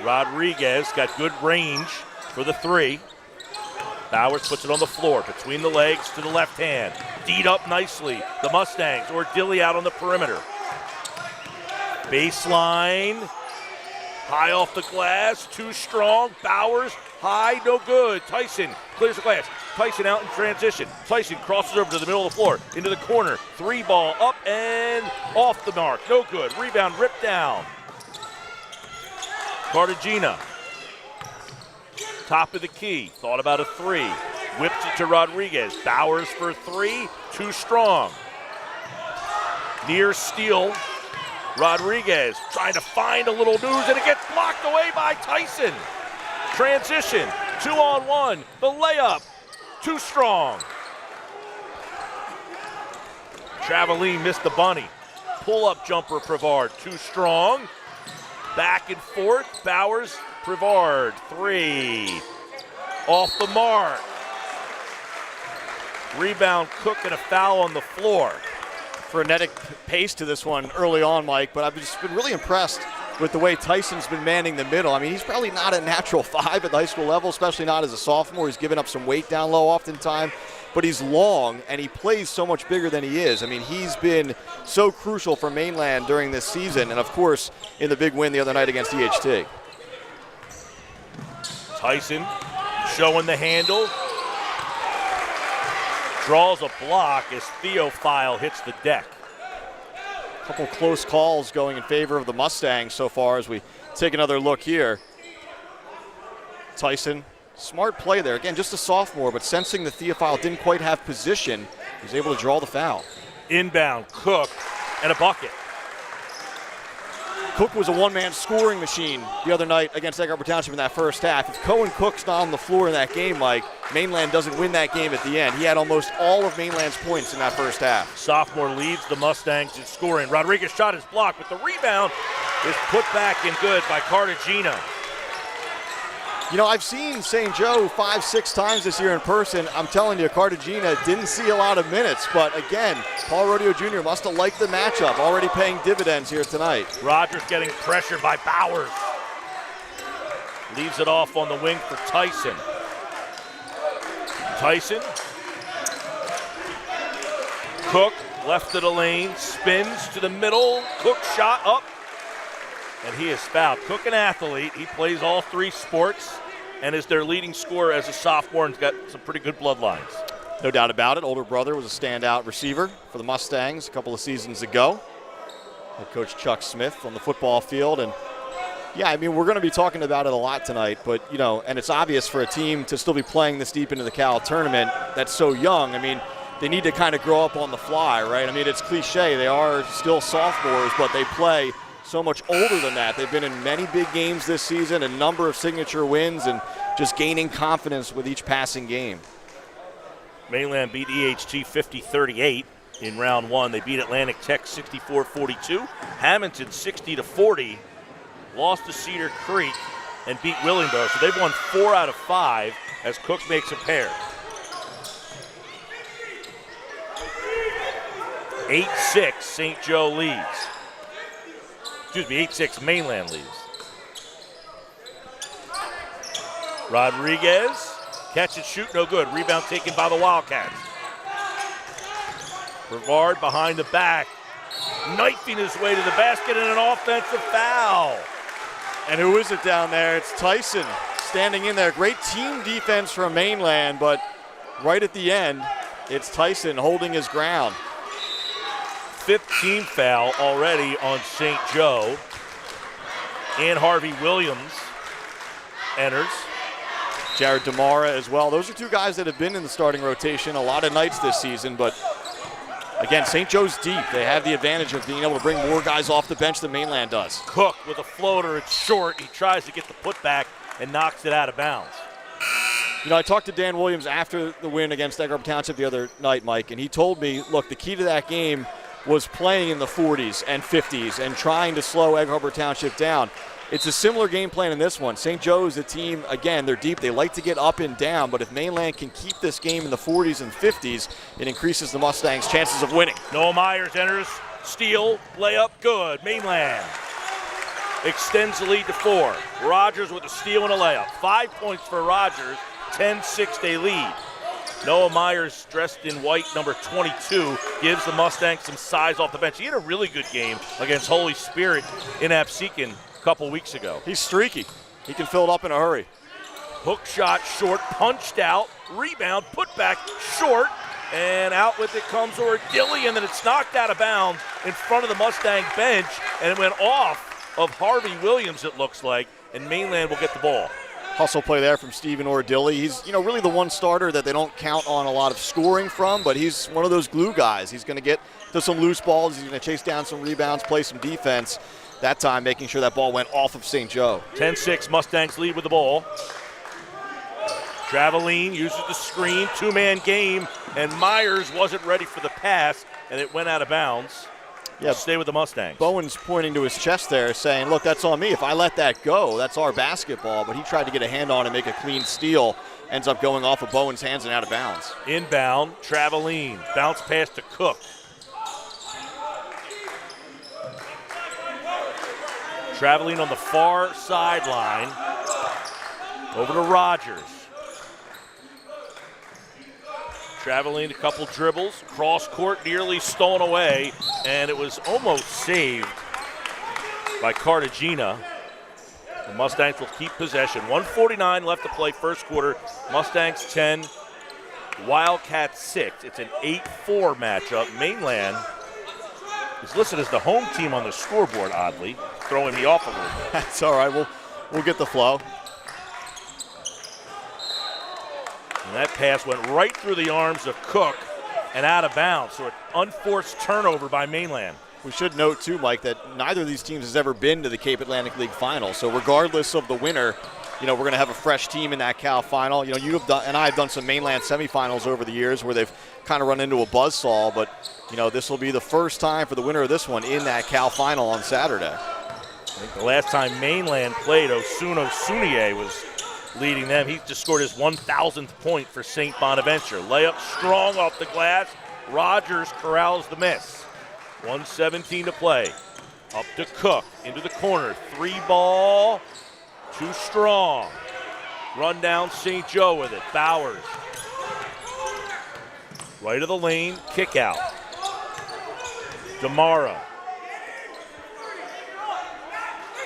Rodriguez got good range for the 3. Bowers puts it on the floor, between the legs to the left hand. D'd up nicely, the Mustangs, or Dilly out on the perimeter. Baseline, high off the glass, too strong. Bowers, high, no good. Tyson clears the glass. Tyson out in transition. Tyson crosses over to the middle of the floor, into the corner. 3-ball up and off the mark, no good. Rebound ripped down. Cartagena, top of the key, thought about a 3. Whips it to Rodriguez. Bowers for 3, too strong. Near steal. Rodriguez trying to find a little news, and it gets blocked away by Tyson. Transition, 2-on-1, the layup, too strong. Traveline missed the bunny. Pull-up jumper, Brevard, too strong. Back and forth, Bowers, Brevard, 3. Off the mark. Rebound, Cook, and a foul on the floor. Frenetic pace to this one early on, Mike, but I've just been really impressed with the way Tyson's been manning the middle. I mean, he's probably not a natural 5 at the high school level, especially not as a sophomore. He's given up some weight down low oftentimes, but he's long, and he plays so much bigger than he is. I mean, he's been so crucial for Mainland during this season, and of course, in the big win the other night against EHT. Tyson showing the handle. Draws a block as Theophile hits the deck. couple close calls going in favor of the Mustangs so far as we take another look here. Tyson, smart play there. Again, just a sophomore, but sensing the Theophile didn't quite have position, he was able to draw the foul. Inbound, Cook, and a bucket. Cook was a one-man scoring machine the other night against Egg Harbor Township in that first half. If Cohen Cook's not on the floor in that game, Mike, Mainland doesn't win that game at the end. He had almost all of Mainland's points in that first half. Sophomore leads the Mustangs in scoring. Rodriguez shot is blocked, but the rebound is put back and good by Cartagena. You know, I've seen St. Joe 5-6 times this year in person. I'm telling you, Cartagena didn't see a lot of minutes, but again, Paul Rodeo Jr. must have liked the matchup, already paying dividends here tonight. Rogers getting pressured by Bowers. Leaves it off on the wing for Tyson. Tyson. Cook, left of the lane, spins to the middle. Cook shot up, and he is fouled. Cook, an athlete. He plays all three sports and is their leading scorer as a sophomore and has got some pretty good bloodlines. No doubt about it. Older brother was a standout receiver for the Mustangs a couple of seasons ago. Head coach Chuck Smith on the football field. And yeah, I mean, we're going to be talking about it a lot tonight, but, you know, and it's obvious for a team to still be playing this deep into the Cal tournament that's so young. I mean, they need to kind of grow up on the fly, right? I mean, it's cliche. They are still sophomores, but they play so much older than that. They've been in many big games this season, a number of signature wins, and just gaining confidence with each passing game. Mainland beat EHT 50-38 in round one. They beat Atlantic Tech 64-42. Hamilton 60-40. Lost to Cedar Creek and beat Willingboro. So they've won 4 out of 5 as Cook makes a pair. 8-6, St. Joe leads. Excuse me, 8-6, Mainland leads. Rodriguez, catch and shoot, no good. Rebound taken by the Wildcats. Brevard behind the back, knifing his way to the basket and an offensive foul. And who is it down there? It's Tyson standing in there. Great team defense from Mainland, but right at the end, it's Tyson holding his ground. 15th foul already on St. Joe. And Harvey Williams enters. Jared Demara as well. Those are two guys that have been in the starting rotation a lot of nights this season, but again, St. Joe's deep. They have the advantage of being able to bring more guys off the bench than Mainland does. Cook with a floater, it's short. He tries to get the putback and knocks it out of bounds. You know, I talked to Dan Williams after the win against Egg Harbor Township the other night, Mike, and he told me, look, the key to that game was playing in the 40s and 50s and trying to slow Egg Harbor Township down. It's a similar game plan in this one. St. Joe is a team, again, they're deep. They like to get up and down, but if Mainland can keep this game in the 40s and 50s, it increases the Mustangs' chances of winning. Noah Myers enters, steal, layup, good. Mainland extends the lead to 4. Rogers with a steal and a layup. 5 points for Rogers, 10-6 they lead. Noah Myers, dressed in white, number 22, gives the Mustangs some size off the bench. He had a really good game against Holy Spirit in Absecon a couple weeks ago. He's streaky. He can fill it up in a hurry. Hook shot short, punched out, rebound, put back short, and out with it comes Ordilly, and then it's knocked out of bounds in front of the Mustang bench, and it went off of Harvey Williams, it looks like, and Mainland will get the ball. Hustle play there from Stephen Ordilly. He's, you know, really the one starter that they don't count on a lot of scoring from, but he's one of those glue guys. He's going to get to some loose balls. He's going to chase down some rebounds, play some defense. That time making sure that ball went off of St. Joe. 10-6, Mustangs lead with the ball. Traveline uses the screen, 2-man game, and Myers wasn't ready for the pass, and it went out of bounds. Yeah, stay with the Mustangs. Bowen's pointing to his chest there saying, look, that's on me. If I let that go, that's our basketball. But he tried to get a hand on and make a clean steal. Ends up going off of Bowen's hands and out of bounds. Inbound, Traveline. Bounce pass to Cook. Traveline on the far sideline. Over to Rogers. Traveling a couple dribbles, cross court, nearly stolen away, and it was almost saved by Cartagena. The Mustangs will keep possession. 1:49 left to play first quarter. Mustangs 10, Wildcats 6. It's an 8-4 matchup. Mainland It's listed as the home team on the scoreboard, oddly, throwing me off a little bit. That's all right. We'll get the flow. And that pass went right through the arms of Cook and out of bounds. So an unforced turnover by Mainland. We should note, too, Mike, that neither of these teams has ever been to the Cape Atlantic League Final. So regardless of the winner, we're going to have a fresh team in that Cal Final. You have done, and I have done some Mainland semifinals over the years where they've kind of run into a buzzsaw. But, this will be the first time for the winner of this one in that Cal Final on Saturday. I think the last time Mainland played, Osuna Sunier was leading them. He just scored his 1,000th point for St. Bonaventure. Layup strong off the glass. Rogers corrals the miss. 1:17 to play. Up to Cook, into the corner. 3-ball, too strong. Run down St. Joe with it. Bowers. Right of the lane, kick out. Demara.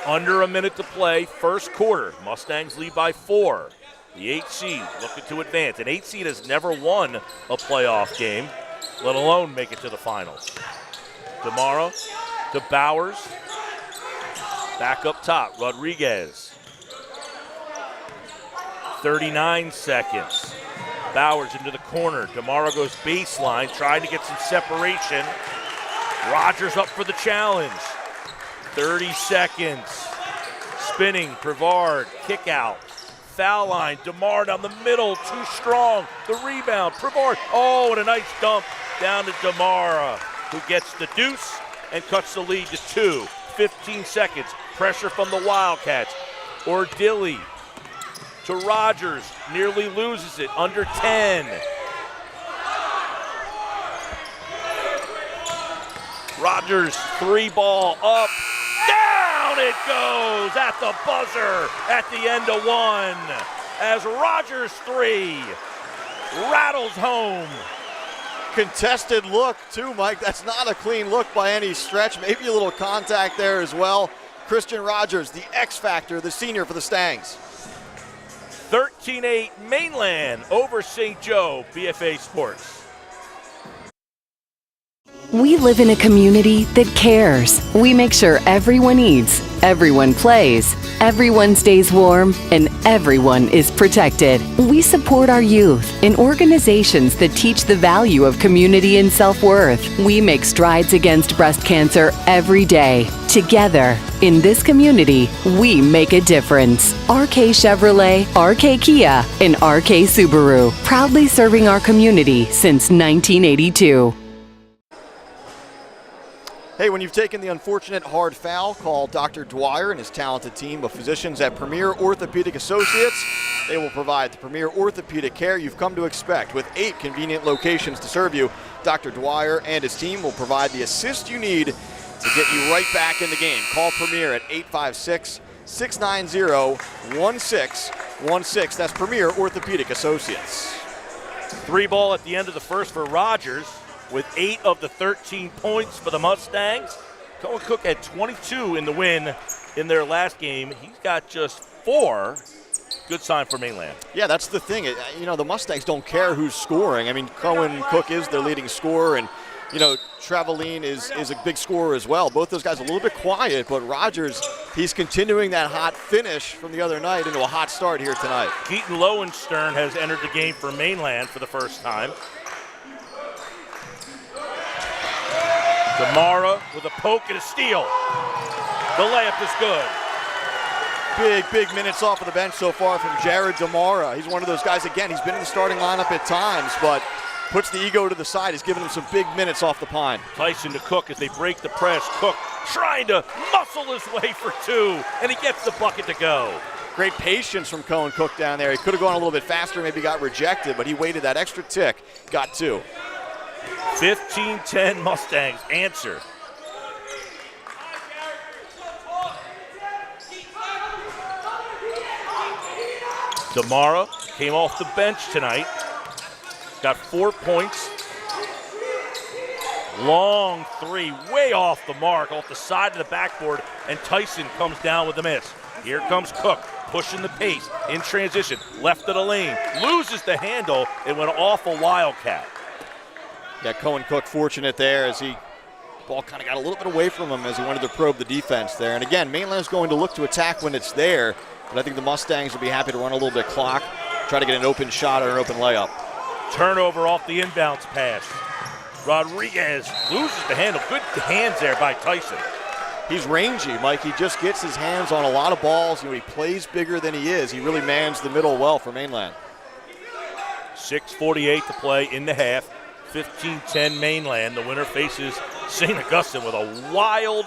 Under a minute to play, first quarter. Mustangs lead by 4. The 8 seed looking to advance. An 8 seed has never won a playoff game, let alone make it to the finals. Demara to Bowers. Back up top, Rodriguez. 39 seconds. Bowers into the corner. Demara goes baseline, trying to get some separation. Rogers up for the challenge. 30 seconds. Spinning, Prevard, kick out. Foul line, DeMar down the middle, too strong. The rebound, Prevard, and a nice dump down to DeMar, who gets the deuce and cuts the lead to 2. 15 seconds, pressure from the Wildcats. Ordilly to Rogers, nearly loses it, under 10. Rogers, 3-ball up. Down it goes at the buzzer at the end of 1 as Rogers 3 rattles home. Contested look, too, Mike. That's not a clean look by any stretch. Maybe a little contact there as well. Christian Rogers, the X factor, the senior for the Stangs. 13-8 Mainland over St. Joe, BFA Sports. We live in a community that cares. We make sure everyone eats, everyone plays, everyone stays warm, and everyone is protected. We support our youth in organizations that teach the value of community and self-worth. We make strides against breast cancer every day. Together, in this community, we make a difference. RK Chevrolet, RK Kia, and RK Subaru, proudly serving our community since 1982. Hey, when you've taken the unfortunate hard foul, call Dr. Dwyer and his talented team of physicians at Premier Orthopedic Associates. They will provide the premier orthopedic care you've come to expect with 8 convenient locations to serve you. Dr. Dwyer and his team will provide the assist you need to get you right back in the game. Call Premier at 856-690-1616. That's Premier Orthopedic Associates. 3-ball at the end of the first for Rogers, with 8 of the 13 points for the Mustangs. Cohen Cook had 22 in the win in their last game. He's got just 4. Good sign for Mainland. Yeah, that's the thing. The Mustangs don't care who's scoring. I mean, Cohen Cook is their leading scorer, and, Trevelin is a big scorer as well. Both those guys a little bit quiet, but Rogers, he's continuing that hot finish from the other night into a hot start here tonight. Keaton Lowenstern has entered the game for Mainland for the first time. Demara with a poke and a steal. The layup is good. Big minutes off of the bench so far from Jared Demara. He's one of those guys, again, he's been in the starting lineup at times, but puts the ego to the side. He's given him some big minutes off the pine. Tyson to Cook as they break the press. Cook trying to muscle his way for 2, and he gets the bucket to go. Great patience from Cohen Cook down there. He could have gone a little bit faster, maybe got rejected, but he waited that extra tick, got 2. 15-10 Mustangs answer. Demara came off the bench tonight. Got 4 points. Long 3, way off the mark, off the side of the backboard, and Tyson comes down with a miss. Here comes Cook, pushing the pace, in transition, left of the lane, loses the handle, and went off a Wildcat. Yeah, Cohen Cook fortunate there as he Ball kind of got a little bit away from him as he wanted to probe the defense there. And again, Mainland's going to look to attack when it's there, but I think the Mustangs will be happy to run a little bit of clock, try to get an open shot or an open layup. Turnover off the inbounds pass. Rodriguez loses the handle. Good hands there by Tyson. He's rangy, Mike. He just gets his hands on a lot of balls. He plays bigger than he is. He really mans the middle well for Mainland. 6:48 to play in the half. 15-10 Mainland. The winner faces St. Augustine with a wild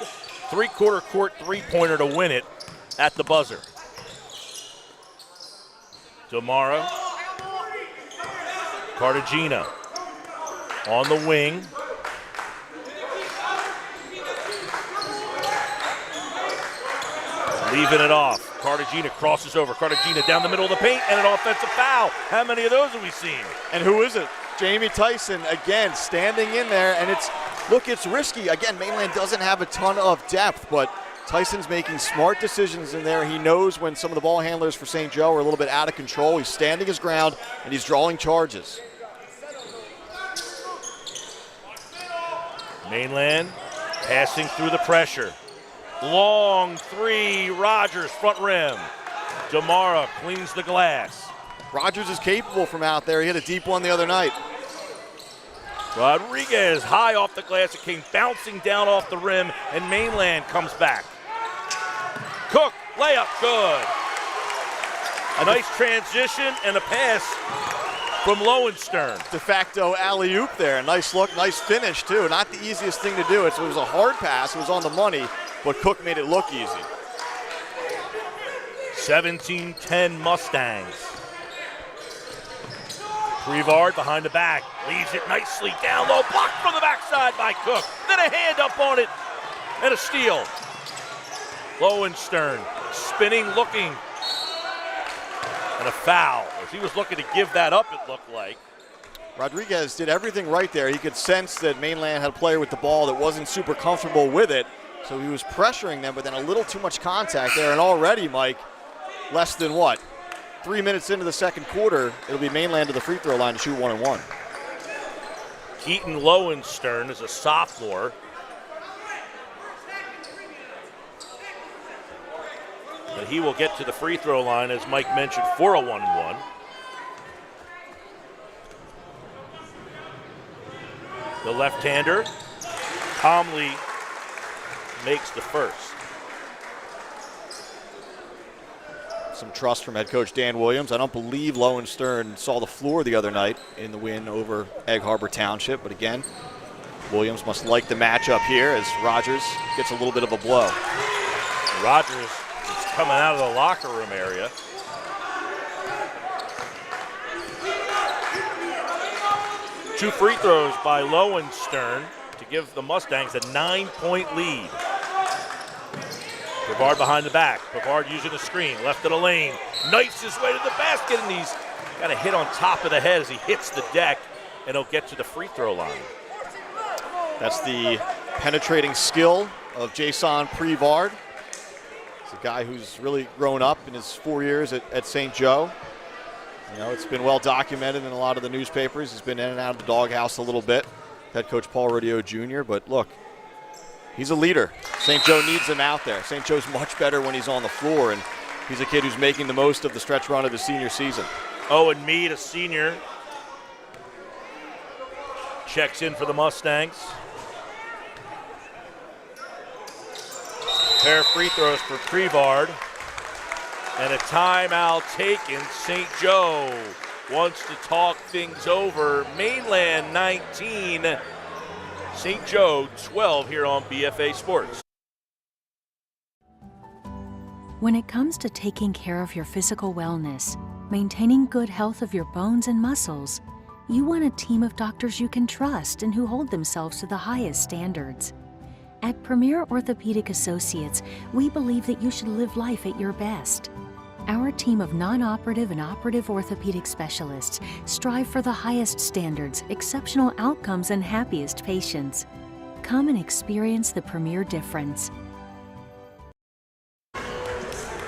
three-quarter court three-pointer to win it at the buzzer. Damara. Cartagena on the wing. Leaving it off. Cartagena crosses over. Cartagena down the middle of the paint and an offensive foul. How many of those have we seen? And who is it? Jamie Tyson again standing in there, and it's risky. Again, Mainland doesn't have a ton of depth, but Tyson's making smart decisions in there. He knows when some of the ball handlers for St. Joe are a little bit out of control. He's standing his ground, and he's drawing charges. Mainland Passing through the pressure. Long three, Rogers, front rim. Damara cleans the glass. Rogers is capable from out there. He hit a deep one the other night. Rodriguez high off the glass. It came bouncing down off the rim, and Mainland comes back. Cook, layup, good. A nice transition and a pass from Lowenstern. De facto alley-oop there. Nice look, nice finish too. Not the easiest thing to do. It was a hard pass. It was on the money, but Cook made it look easy. 17-10 Mustangs. Prevard behind the back, leaves it nicely down low, blocked from the backside by Cook. Then a hand up on it, and a steal. Lowenstern spinning, looking, and a foul. As he was looking to give that up, it looked like. Rodriguez did everything right there. He could sense that Mainland had a player with the ball that wasn't super comfortable with it, so he was pressuring them, but then a little too much contact there, and already, Mike, less than what? 3 minutes into the second quarter, it'll be Mainland to the free throw line to shoot 1-and-1. Keaton Lowenstern is a sophomore. But he will get to the free throw line, as Mike mentioned, for a 1-and-1. The left-hander calmly makes the first. Some trust from head coach Dan Williams. I don't believe Lowenstern saw the floor the other night in the win over Egg Harbor Township, but again, Williams must like the matchup here as Rogers gets a little bit of a blow. Rogers is coming out of the locker room area. Two free throws by Lowenstern to give the Mustangs a 9-point lead. Pavard behind the back. Pavard using the screen, left of the lane. Knifes his way to the basket, and he's got a hit on top of the head as he hits the deck, and he'll get to the free throw line. That's the penetrating skill of Jason Prevard. He's a guy who's really grown up in his 4 years at St. Joe. You know, it's been well documented in a lot of the newspapers. He's been in and out of the doghouse a little bit. Head coach Paul Rodeo Jr., but look, he's a leader. St. Joe needs him out there. St. Joe's much better when he's on the floor, and he's a kid who's making the most of the stretch run of his senior season. Owen Mead, a senior, checks in for the Mustangs. Pair of free throws for Prevard. And a timeout taken. St. Joe wants to talk things over. Mainland 19, St. Joe 12 here on BFA Sports. When it comes to taking care of your physical wellness, maintaining good health of your bones and muscles, you want a team of doctors you can trust and who hold themselves to the highest standards. At Premier Orthopedic Associates, we believe that you should live life at your best. Our team of non-operative and operative orthopedic specialists strive for the highest standards, exceptional outcomes, and happiest patients. Come and experience the Premier difference.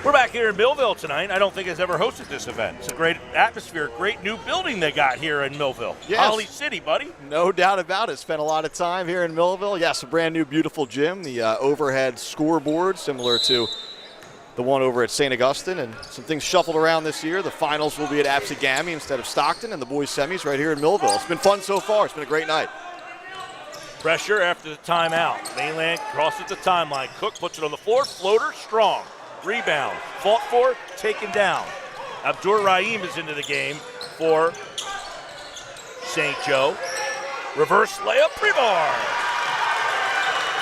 We're back here in Millville tonight. I don't think it's ever hosted this event. It's a great atmosphere, great new building they got here in Millville. Yes. Holly City, buddy. No doubt about it. Spent a lot of time here in Millville. Yes, a brand new, beautiful gym. The overhead scoreboard, similar to the one over at St. Augustine, and some things shuffled around this year. The finals will be at Absegami instead of Stockton, and the boys' semis right here in Millville. It's been fun so far. It's been a great night. Pressure after the timeout. Mainland crosses the timeline. Cook puts it on the floor. Floater, strong. Rebound. Fought for, taken down. Abdur Rahim is into the game for St. Joe. Reverse layup, Prevard.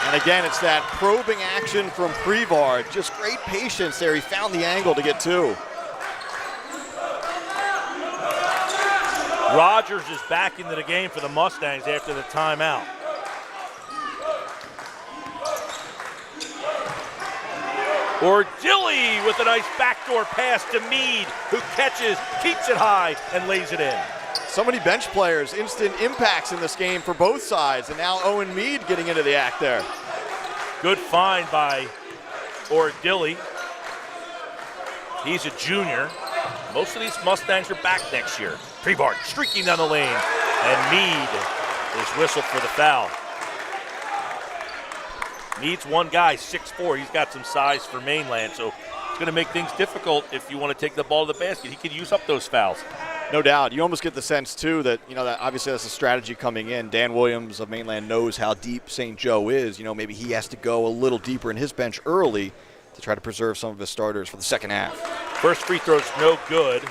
And again, it's that probing action from Prevard. Just great patience there. He found the angle to get two. Rogers is back into the game for the Mustangs after the timeout. Ordilli with a nice backdoor pass to Meade, who catches, keeps it high, and lays it in. So many bench players, instant impacts in this game for both sides, and now Owen Meade getting into the act there. Good find by Ordilli. He's a junior. Most of these Mustangs are back next year. Prevard streaking down the lane, and Meade is whistled for the foul. Meade's one guy, 6'4". He's got some size for Mainland, so it's going to make things difficult if you want to take the ball to the basket. He could use up those fouls. No doubt. You almost get the sense, too, that, that obviously that's a strategy coming in. Dan Williams of Mainland knows how deep St. Joe is. Maybe he has to go a little deeper in his bench early to try to preserve some of his starters for the second half. First free throw's no good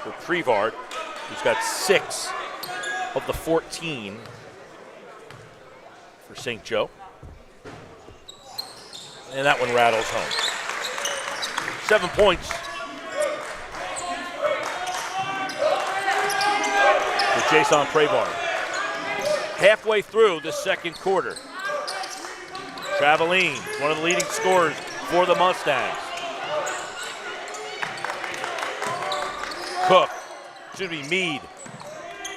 for Prevard, who's got 6 of the 14 for St. Joe. And that one rattles home. 7 points for Jason Prevard. Halfway through the second quarter. Traveline, one of the leading scorers for the Mustangs. Cook, should be Meade.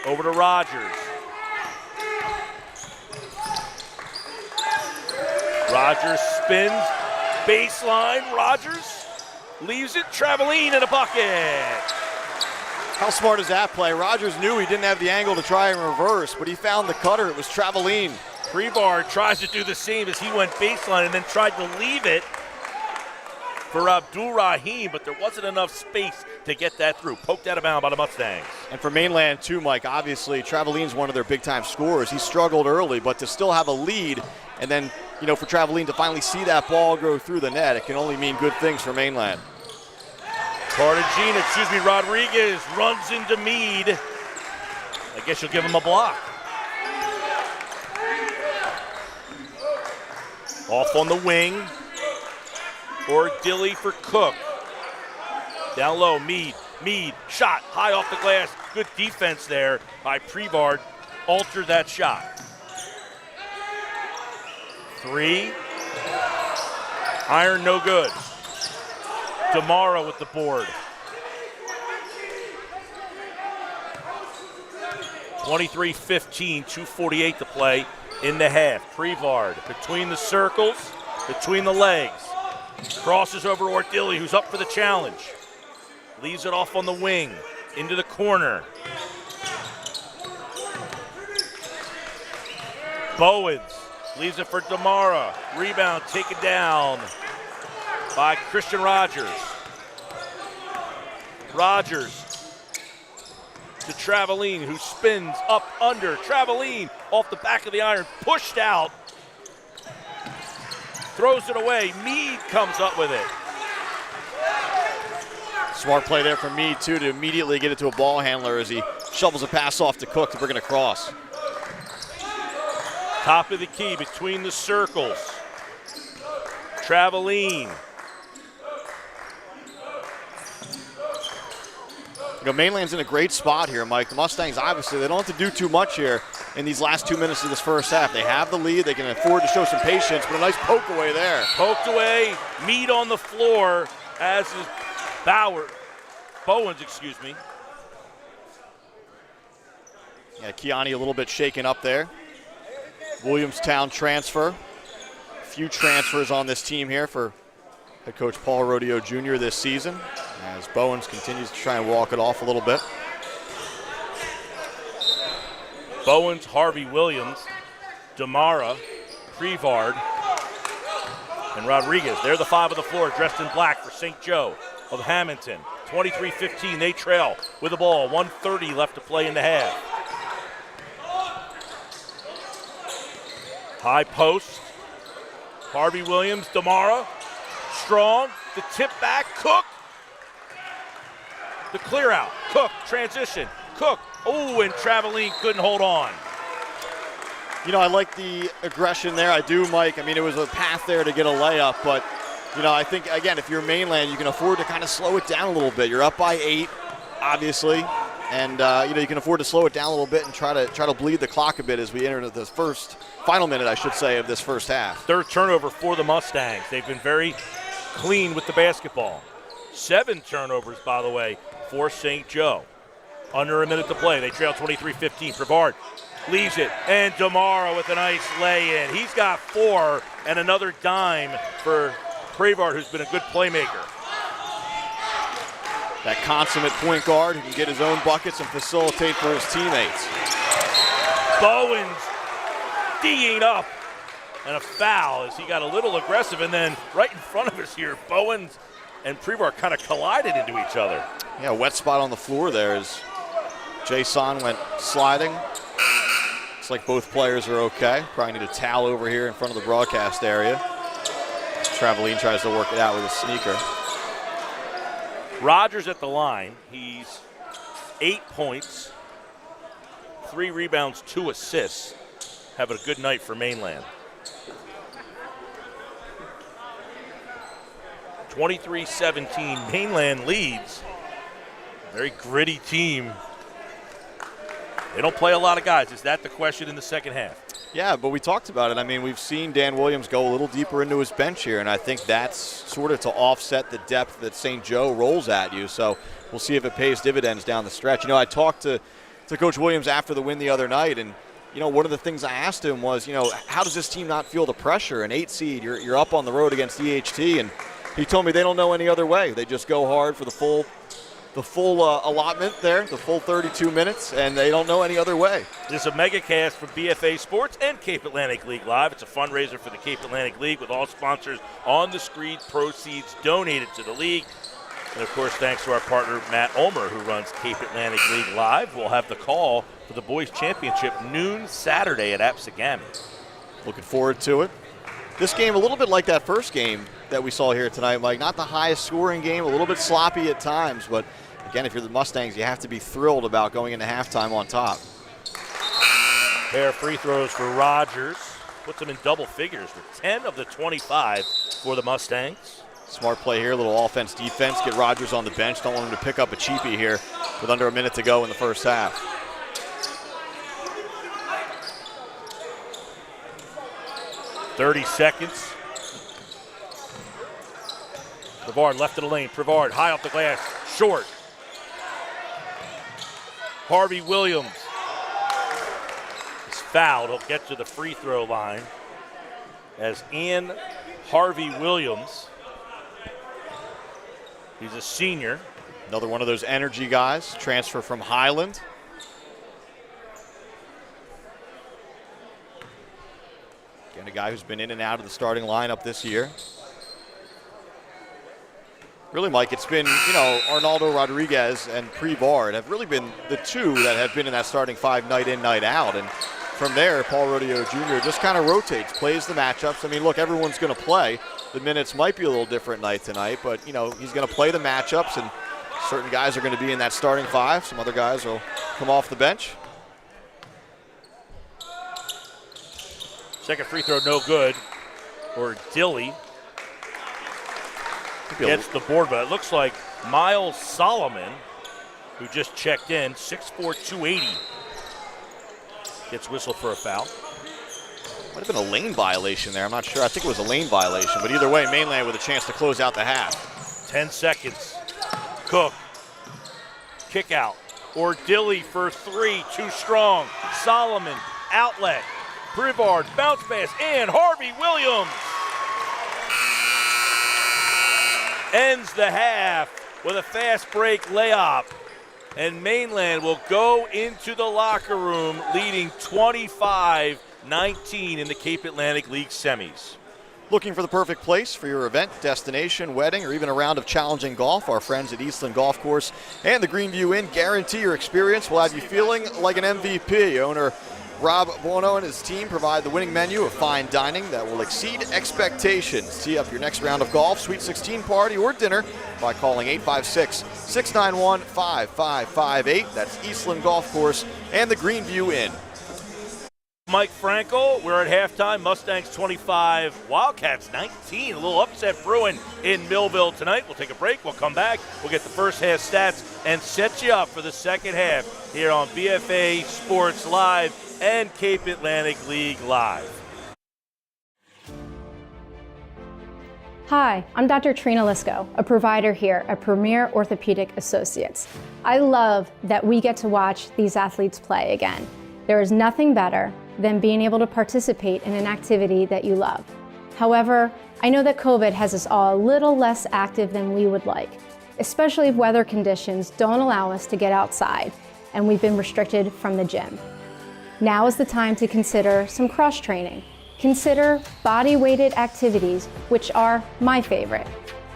Over to Rogers. Rogers spins, baseline, Rogers leaves it, Traveline in a bucket. How smart is that play? Rogers knew he didn't have the angle to try and reverse, but he found the cutter. It was Traveline. Prevard tries to do the same as he went baseline and then tried to leave it for Abdul Rahim, but there wasn't enough space to get that through. Poked out of bounds by the Mustangs. And for Mainland, too, Mike, obviously, Traveline's one of their big-time scorers. He struggled early, but to still have a lead and then, for Traveline to finally see that ball go through the net, it can only mean good things for Mainland. Rodriguez runs into Meade. I guess you'll give him a block. Off on the wing. Ordilli for Cook. Down low, Meade. Meade, shot high off the glass. Good defense there by Prevard. Altered that shot. 3. Iron no good. Demara with the board. 23-15, 2:48 to play in the half. Prevard between the circles, between the legs. Crosses over Ordilli, who's up for the challenge. Leaves it off on the wing, into the corner. Bowens leaves it for Demara. Rebound taken down by Christian Rogers. Rogers to Traveline, who spins up under. Traveline off the back of the iron, pushed out. Throws it away. Meade comes up with it. Smart play there from Meade, too, to immediately get it to a ball handler as he shovels a pass off to Cook to bring it across. Top of the key between the circles. Traveline. Mainland's in a great spot here, Mike. The Mustangs, obviously, they don't have to do too much here in these last 2 minutes of this first half. They have the lead. They can afford to show some patience, but a nice poke away there. Poked away. Meade on the floor, as is Bowens. Yeah, Kiani a little bit shaken up there. Williamstown transfer few transfers on this team here for head coach Paul Rodeo Jr. this season, as Bowens continues to try and walk it off a little bit. Bowens, Harvey Williams, Demara, Prevard, and Rodriguez. They're the 5 on the floor, dressed in black for St. Joe of Hamilton. 23-15, they trail with the ball. 1:30 left to play in the half. High post. Harvey Williams, Demara, Strong, the tip back, Cook. The clear out, Cook, transition, Cook. Oh, and Traveline couldn't hold on. You know, I like the aggression there. I do, Mike. I mean, it was a path there to get a layup, but, you know, I think, again, if you're Mainland, you can afford to kind of slow it down a little bit. You're up by 8, obviously, and, you know, you can afford to slow it down a little bit and try to bleed the clock a bit as we enter into this final minute, I should say, of this first half. Third turnover for the Mustangs. They've been very clean with the basketball. 7 turnovers, by the way, for St. Joe. Under a minute to play. They trail 23-15. Prevard leaves it, and Demara with a nice lay-in. He's got 4 and another dime for Prevard, who's been a good playmaker. That consummate point guard who can get his own buckets and facilitate for his teammates. Bowens D'ing up, and a foul as he got a little aggressive, and then right in front of us here, Bowens and Prevard kind of collided into each other. Yeah, wet spot on the floor there as Jason went sliding. Looks like both players are okay. Probably need a towel over here in front of the broadcast area. Traveline tries to work it out with a sneaker. Rogers at the line. He's 8 points, 3 rebounds, 2 assists. Having a good night for Mainland. 23-17, Mainland leads. Very gritty team. They don't play a lot of guys. Is that the question in the second half? Yeah, but we talked about it. I mean, we've seen Dan Williams go a little deeper into his bench here, and I think that's sort of to offset the depth that St. Joe rolls at you. So we'll see if it pays dividends down the stretch. You know, I talked to Coach Williams after the win the other night, and you know, one of the things I asked him was, you know, how does this team not feel the pressure? An 8 seed, you're up on the road against EHT, and he told me they don't know any other way. They just go hard for the full allotment there, the full 32 minutes, and they don't know any other way. This is a mega cast from BFA Sports and Cape Atlantic League Live. It's a fundraiser for the Cape Atlantic League with all sponsors on the screen, proceeds donated to the league. And, of course, thanks to our partner, Matt Ulmer, who runs Cape Atlantic League Live. We'll have the call for the boys' championship noon Saturday at Apsagami. Looking forward to it. This game a little bit like that first game that we saw here tonight, Mike. Not the highest scoring game, a little bit sloppy at times, but again, if you're the Mustangs, you have to be thrilled about going into halftime on top. Pair of free throws for Rogers. Puts them in double figures with 10 of the 25 for the Mustangs. Smart play here, a little offense, defense. Get Rogers on the bench. Don't want him to pick up a cheapie here with under a minute to go in the first half. .30 seconds. Prevard left of the lane. Prevard high off the glass, short. Harvey Williams is fouled. He'll get to the free throw line as Ian Harvey Williams. He's a senior. Another one of those energy guys, transfer from Highland. Again, a guy who's been in and out of the starting lineup this year. Really, Mike, it's been, you know, Arnaldo Rodriguez and Prevard have really been the two that have been in that starting 5 night in, night out. And from there, Paul Rodeo Jr. just kind of rotates, plays the matchups. I mean, look, everyone's going to play. The minutes might be a little different night tonight, but, you know, he's going to play the matchups, and certain guys are going to be in that starting 5. Some other guys will come off the bench. Second free throw, no good. Or Dilly gets the board, but it looks like Miles Solomon, who just checked in, 6'4", 280, gets whistled for a foul. Might have been a lane violation there. I'm not sure. I think it was a lane violation, but either way, Mainland with a chance to close out the half. 10 seconds. Cook, kick out. Or Dilly for 3, too strong. Solomon, outlet. Prevard, bounce pass, and Harvey Williams ends the half with a fast break layup. And Mainland will go into the locker room leading 25-19 in the Cape Atlantic League semis. Looking for the perfect place for your event, destination, wedding, or even a round of challenging golf? Our friends at Eastland Golf Course and the Greenview Inn guarantee your experience will have you feeling like an MVP. Owner Rob Buono and his team provide the winning menu of fine dining that will exceed expectations. Tee up your next round of golf, Sweet 16 party, or dinner by calling 856-691-5558. That's Eastland Golf Course and the Greenview Inn. Mike Frankel, we're at halftime. Mustangs 25, Wildcats 19. A little upset brewing in Millville tonight. We'll take a break. We'll come back. We'll get the first half stats and set you up for the second half here on BFA Sports Live and Cape Atlantic League Live. Hi, I'm Dr. Trina Lisko, a provider here at Premier Orthopedic Associates. I love that we get to watch these athletes play again. There is nothing better than being able to participate in an activity that you love. However, I know that COVID has us all a little less active than we would like, especially if weather conditions don't allow us to get outside and we've been restricted from the gym. Now is the time to consider some cross training. Consider body-weighted activities, which are my favorite.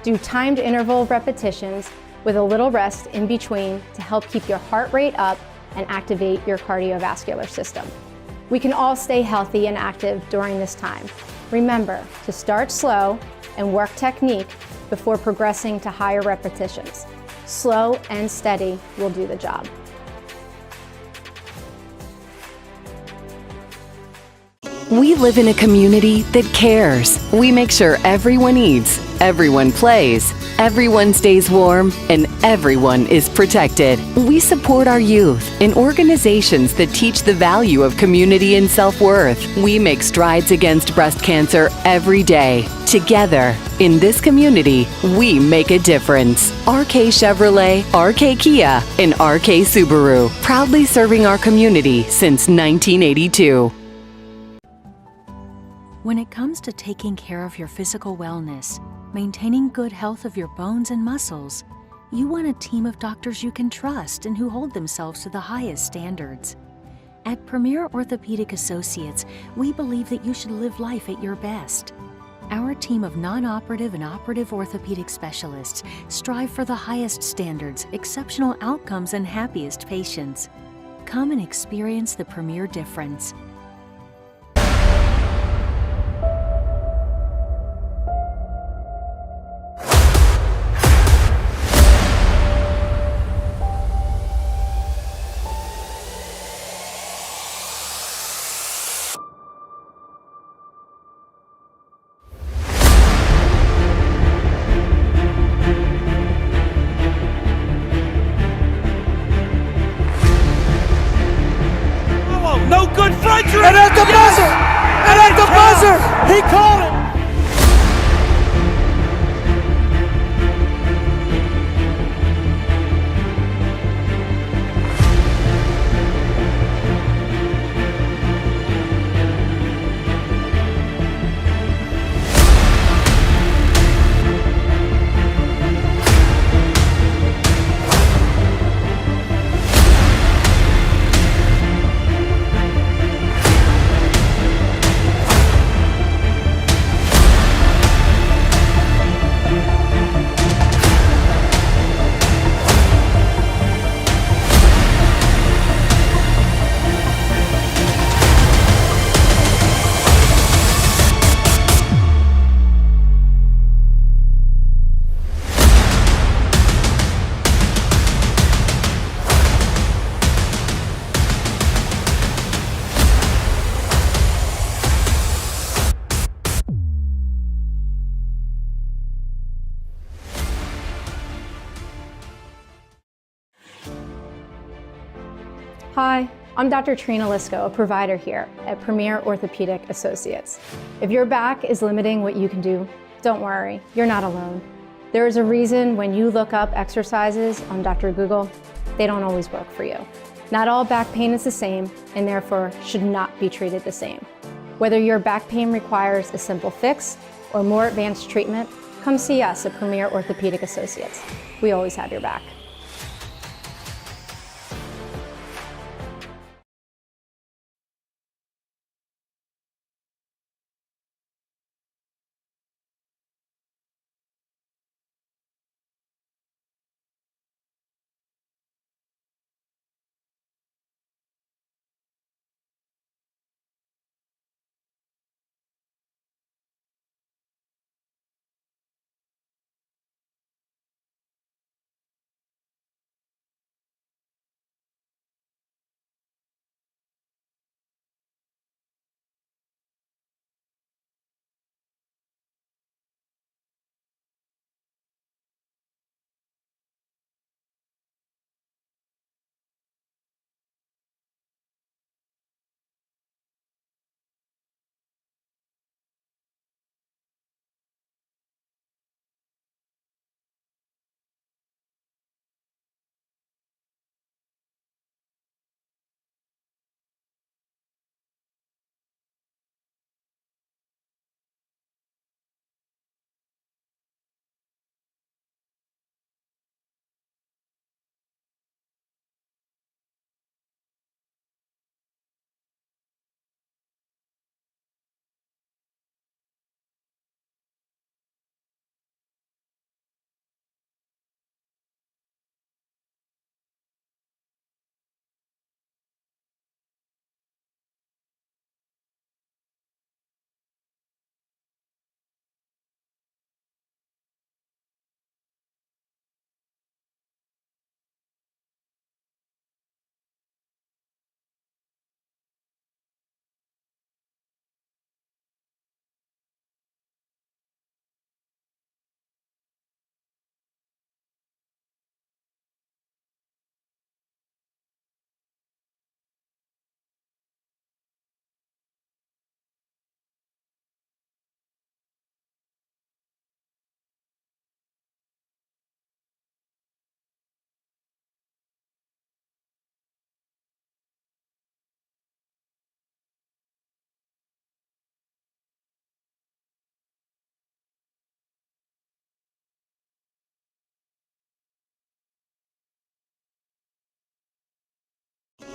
Do timed interval repetitions with a little rest in between to help keep your heart rate up and activate your cardiovascular system. We can all stay healthy and active during this time. Remember to start slow and work technique before progressing to higher repetitions. Slow and steady will do the job. We live in a community that cares. We make sure everyone eats, everyone plays, everyone stays warm, and everyone is protected. We support our youth in organizations that teach the value of community and self-worth. We make strides against breast cancer every day. Together, in this community, we make a difference. RK Chevrolet, RK Kia, and RK Subaru, proudly serving our community since 1982. When it comes to taking care of your physical wellness, maintaining good health of your bones and muscles, you want a team of doctors you can trust and who hold themselves to the highest standards. At Premier Orthopedic Associates, we believe that you should live life at your best. Our team of non-operative and operative orthopedic specialists strive for the highest standards, exceptional outcomes, and happiest patients. Come and experience the Premier difference. No good, Frederick! And at the buzzer! And at the buzzer! He called it! Hi, I'm Dr. Trina Lisko, a provider here at Premier Orthopedic Associates. If your back is limiting what you can do, don't worry, you're not alone. There is a reason when you look up exercises on Dr. Google, they don't always work for you. Not all back pain is the same and therefore should not be treated the same. Whether your back pain requires a simple fix or more advanced treatment, come see us at Premier Orthopedic Associates. We always have your back.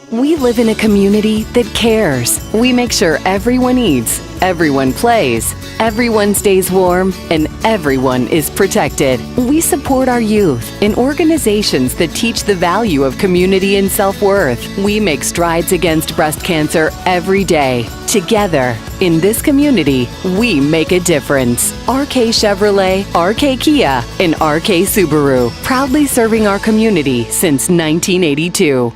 We live in a community that cares. We make sure everyone eats, everyone plays, everyone stays warm, and everyone is protected. We support our youth in organizations that teach the value of community and self-worth. We make strides against breast cancer every day. Together, in this community, we make a difference. RK Chevrolet, RK Kia, and RK Subaru, proudly serving our community since 1982.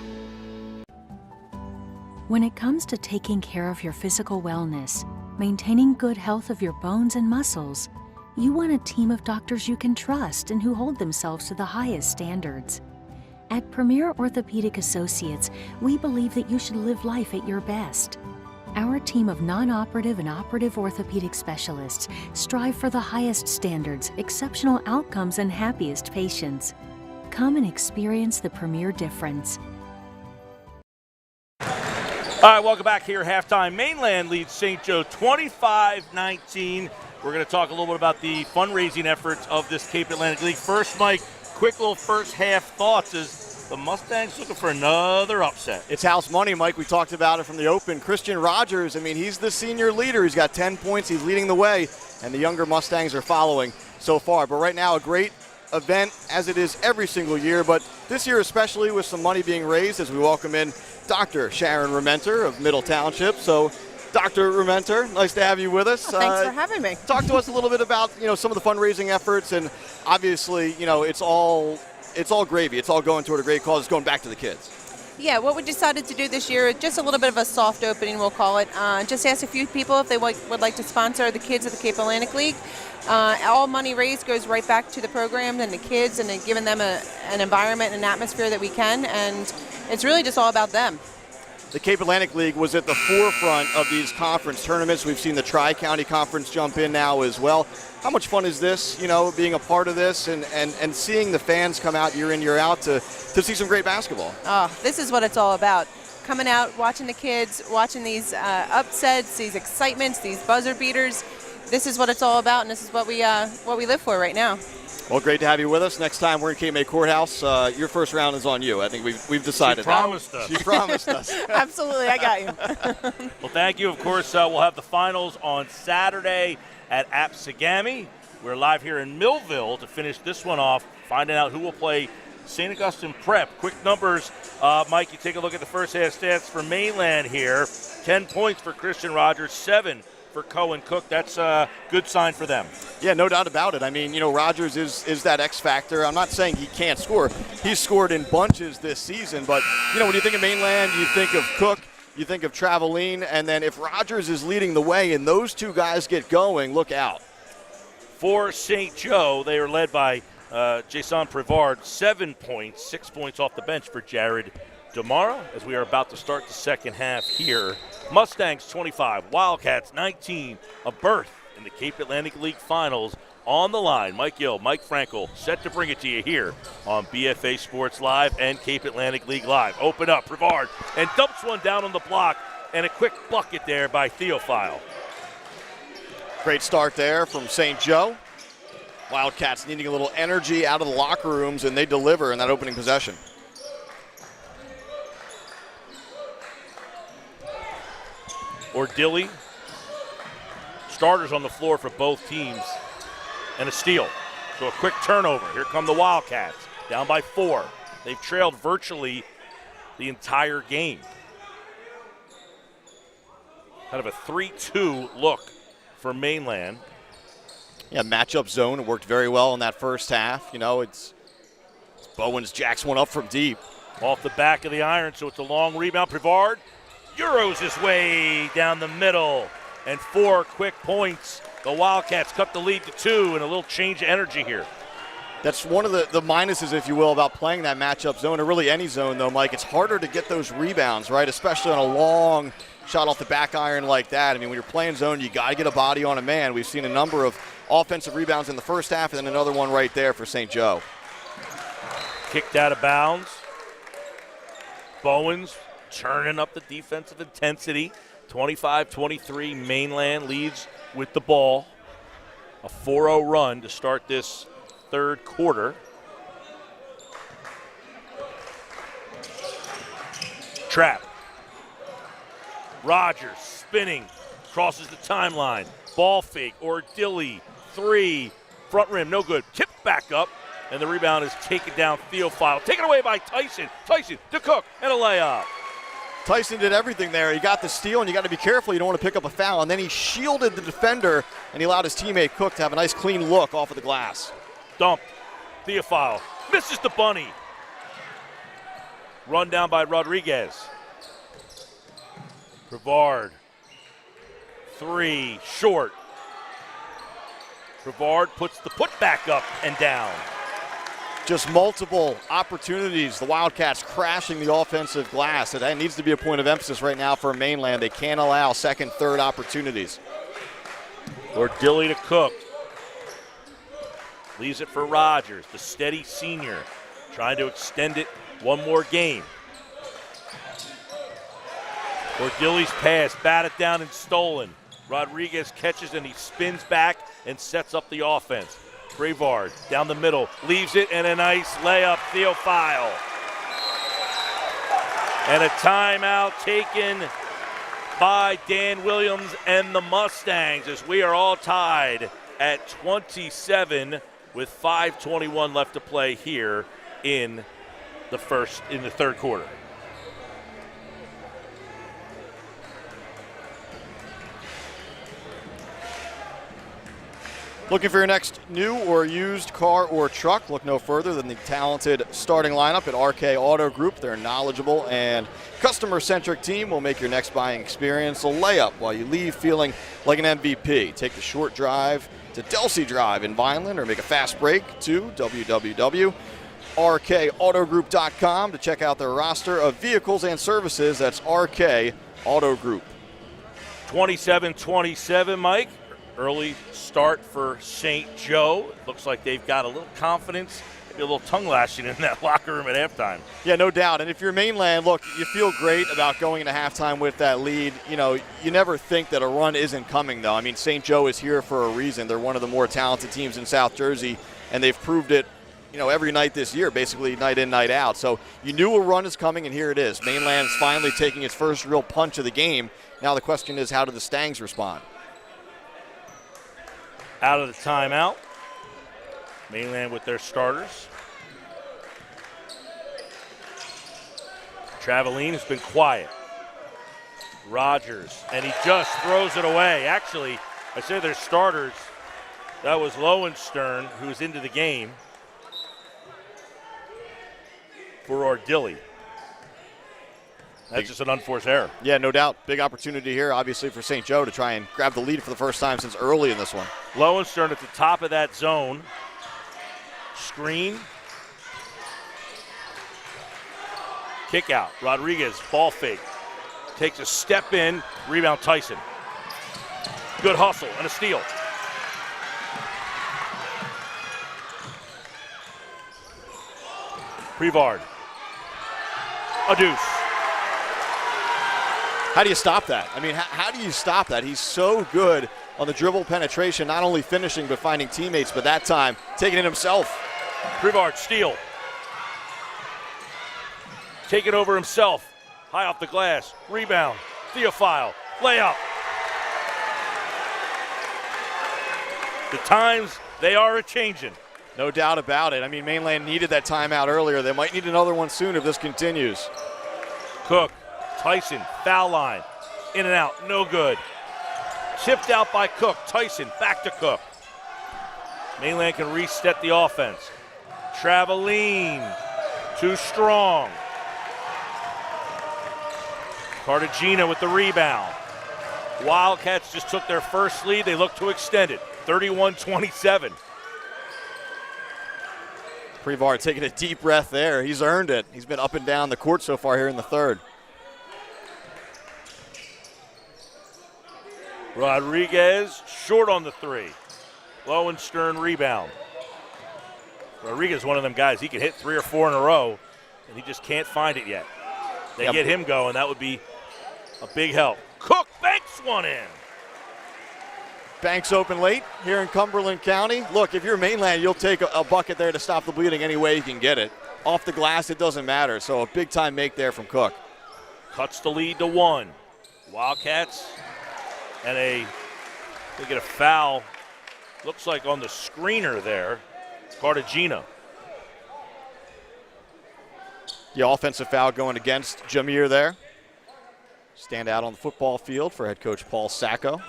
When it comes to taking care of your physical wellness, maintaining good health of your bones and muscles, you want a team of doctors you can trust and who hold themselves to the highest standards. At Premier Orthopedic Associates, we believe that you should live life at your best. Our team of non-operative and operative orthopedic specialists strive for the highest standards, exceptional outcomes, and happiest patients. Come and experience the Premier difference. All right, welcome back here. Halftime. Mainland leads St. Joe 25-19. We're going to talk a little bit about the fundraising efforts of this Cape Atlantic League. First, Mike, quick little first half thoughts. Is the Mustangs looking for another upset? It's house money, Mike. We talked about it from the open. Christian Rogers, I mean, he's the senior leader. He's got 10 points. He's leading the way, and the younger Mustangs are following so far. But right now, a great event, as it is every single year, but this year especially with some money being raised as we welcome in Dr. Sharon Rementer of Middle Township. So, Dr. Rementer, nice to have you with us. Thanks for having me. Talk to us a little bit about, some of the fundraising efforts, and obviously, it's all gravy. It's all going toward a great cause. It's going back to the kids. Yeah, what we decided to do this year, just a little bit of a soft opening, we'll call it. Just ask a few people if they would like to sponsor the kids of the Cape Atlantic League. All money raised goes right back to the program and the kids, and giving them an environment and an atmosphere that we can, and it's really just all about them. The Cape Atlantic League was at the forefront of these conference tournaments. We've seen the Tri-County Conference jump in now as well. How much fun is this, being a part of this and seeing the fans come out year in, year out to see some great basketball? Oh, this is what it's all about. Coming out, watching the kids, watching these upsets, these excitements, these buzzer beaters. this is what it's all about, and this is what we live for right now. Well, great to have you with us. Next time we're in KMA Courthouse, your first round is on you. I think we've decided She promised us. She promised us. Absolutely, I got you. Well, thank you. Of course, we'll have the finals on Saturday at Apsagami. We're live here in Millville to finish this one off, finding out who will play St. Augustine Prep. Quick numbers, Mike, you take a look at the first half stats for Mainland here. 10 points for Christian Rogers, 7 for Cohen Cook. That's a good sign for them. Yeah, no doubt about it. I mean, Rogers is that X factor. I'm not saying he can't score. He's scored in bunches this season, but, when you think of Mainland, you think of Cook, you think of Traveline, and then if Rogers is leading the way and those two guys get going, look out. For St. Joe, they are led by Jason Prevard, 7 points, 6 points off the bench for Jared Demara as we are about to start the second half here. Mustangs 25, Wildcats 19, a berth in the Cape Atlantic League Finals on the line. Mike Gill, Mike Frankel set to bring it to you here on BFA Sports Live and Cape Atlantic League Live. Open up, Prevard, and dumps one down on the block, and a quick bucket there by Theophile. Great start there from St. Joe. Wildcats needing a little energy out of the locker rooms, and they deliver in that opening possession. Ordilli, starters on the floor for both teams, and a steal. So a quick turnover. Here come the Wildcats, down by 4. They've trailed virtually the entire game. Kind of a 3-2 look for Mainland. Yeah, matchup zone. It worked very well in that first half. It's Bowens jacks one up from deep. Off the back of the iron, so it's a long rebound. Prevard Euros his way down the middle, and 4 quick points. The Wildcats cut the lead to 2, and a little change of energy here. That's one of the minuses, if you will, about playing that matchup zone, or really any zone, though, Mike. It's harder to get those rebounds, right, especially on a long shot off the back iron like that. I mean, when you're playing zone, you got to get a body on a man. We've seen a number of offensive rebounds in the first half, and then another one right there for St. Joe. Kicked out of bounds. Bowens turning up the defensive intensity. 25-23, Mainland leads with the ball. A 4-0 run to start this third quarter. Trap. Rogers spinning, crosses the timeline. Ball fake, Ordilli, 3, front rim, no good. Tipped back up, and the rebound is taken down. Theophile, taken away by Tyson. Tyson to Cook, and a layup. Tyson did everything there. He got the steal, and you got to be careful. You don't want to pick up a foul. And then he shielded the defender, and he allowed his teammate Cook to have a nice clean look off of the glass. Dumped. Theophile misses the bunny. Run down by Rodriguez. Prevard. 3, short. Prevard puts the putback up and down. Just multiple opportunities. The Wildcats crashing the offensive glass. That needs to be a point of emphasis right now for Mainland. They can't allow second, third opportunities. Ordilli to Cook. Leaves it for Rogers, the steady senior, trying to extend it one more game. Ordilli's pass, batted down and stolen. Rodriguez catches and he spins back and sets up the offense. Prevard down the middle, leaves it, and a nice layup, Theophile. And a timeout taken by Dan Williams and the Mustangs as we are all tied at 27 with 5:21 left to play here in the third quarter. Looking for your next new or used car or truck? Look no further than the talented starting lineup at RK Auto Group. Their knowledgeable and customer-centric team will make your next buying experience a layup while you leave feeling like an MVP. Take the short drive to Delsey Drive in Vineland or make a fast break to www.rkautogroup.com to check out their roster of vehicles and services. That's RK Auto Group. 27-27, Mike. Early start for St. Joe. Looks like they've got a little confidence Maybe a little tongue lashing in that locker room at halftime. Yeah, no doubt. And if you're Mainland, look, you feel great about going into halftime with that lead. You know, you never think that a run isn't coming, though. I mean, St. Joe is here for a reason. They're one of the more talented teams in South Jersey, and they've proved it, you know, every night this year, basically night in, night out. So you knew a run is coming, and here it is. Mainland's finally taking its first real punch of the game. Now the question is, how do the Stangs respond? Out of the timeout. Mainland with their starters. Traveline has been quiet. Rogers, and he just throws it away. Actually, I say their starters. That was Lowenstern, who's into the game for Ardilli. That's just an unforced error. Yeah, no doubt. Big opportunity here, obviously, for St. Joe to try and grab the lead for the first time since early in this one. Lowenstern at the top of that zone. Screen. Kick out. Rodriguez, ball fake. Takes a step in. Rebound Tyson. Good hustle and a steal. Prevard. A deuce. How do you stop that? I mean, how do you stop that? He's so good on the dribble penetration, not only finishing but finding teammates, but that time taking it himself. Prevard, steal. Take it over himself. High off the glass. Rebound. Theophile. Layup. The times, they are a-changing. No doubt about it. I mean, Mainland needed that timeout earlier. They might need another one soon if this continues. Cook. Tyson. Foul line. In and out. No good. Chipped out by Cook. Tyson. Back to Cook. Mainland can reset the offense. Traveline. Too strong. Cartagena with the rebound. Wildcats just took their first lead. They look to extend it. 31-27. Prevard taking a deep breath there. He's earned it. He's been up and down the court so far here in the third. Rodriguez short on the three. Lowenstern rebound. Rodriguez is one of them guys. He can hit 3 or 4 in a row, and he just can't find it yet. They get him going. That would be a big help. Cook banks one in. Banks open late here in Cumberland County. Look, if you're Mainland, you'll take a bucket there to stop the bleeding any way you can get it. Off the glass, it doesn't matter. So a big-time make there from Cook. Cuts the lead to 1. Wildcats and they get a foul. Looks like on the screener there. Cartagena. The offensive foul going against Jameer there. Stand out on the football field for head coach Paul Sacco,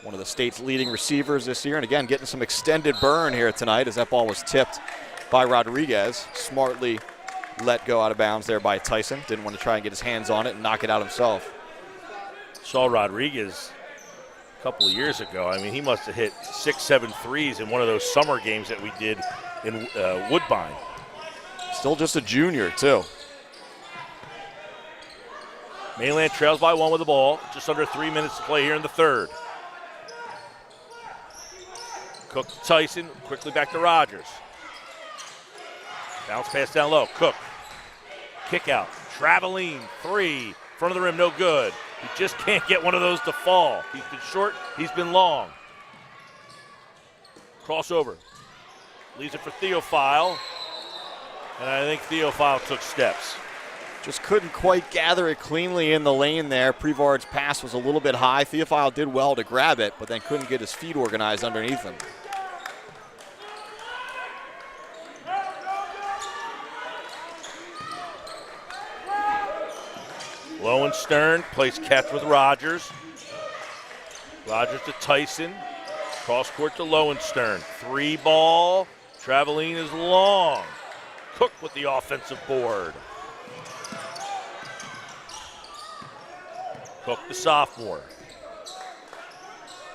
one of the state's leading receivers this year. And again, getting some extended burn here tonight as that ball was tipped by Rodriguez. Smartly let go out of bounds there by Tyson. Didn't want to try and get his hands on it and knock it out himself. Saw Rodriguez a couple of years ago. I mean, he must have hit 6-7 threes in one of those summer games that we did in Woodbine. Still just a junior, too. Mainland trails by 1 with the ball. Just under 3 minutes to play here in the third. Cook to Tyson. Quickly back to Rogers. Bounce pass down low. Cook. Kick out. Traveline. 3. Front of the rim. No good. He just can't get one of those to fall. He's been short. He's been long. Crossover. Leaves it for Theophile. And I think Theophile took steps. Just couldn't quite gather it cleanly in the lane there. Prevard's pass was a little bit high. Theophile did well to grab it, but then couldn't get his feet organized underneath him. Lowenstern plays catch with Rogers. Rogers to Tyson. Cross court to Lowenstern. 3 ball. Traveline is long. Cook with the offensive board. Cook, the sophomore.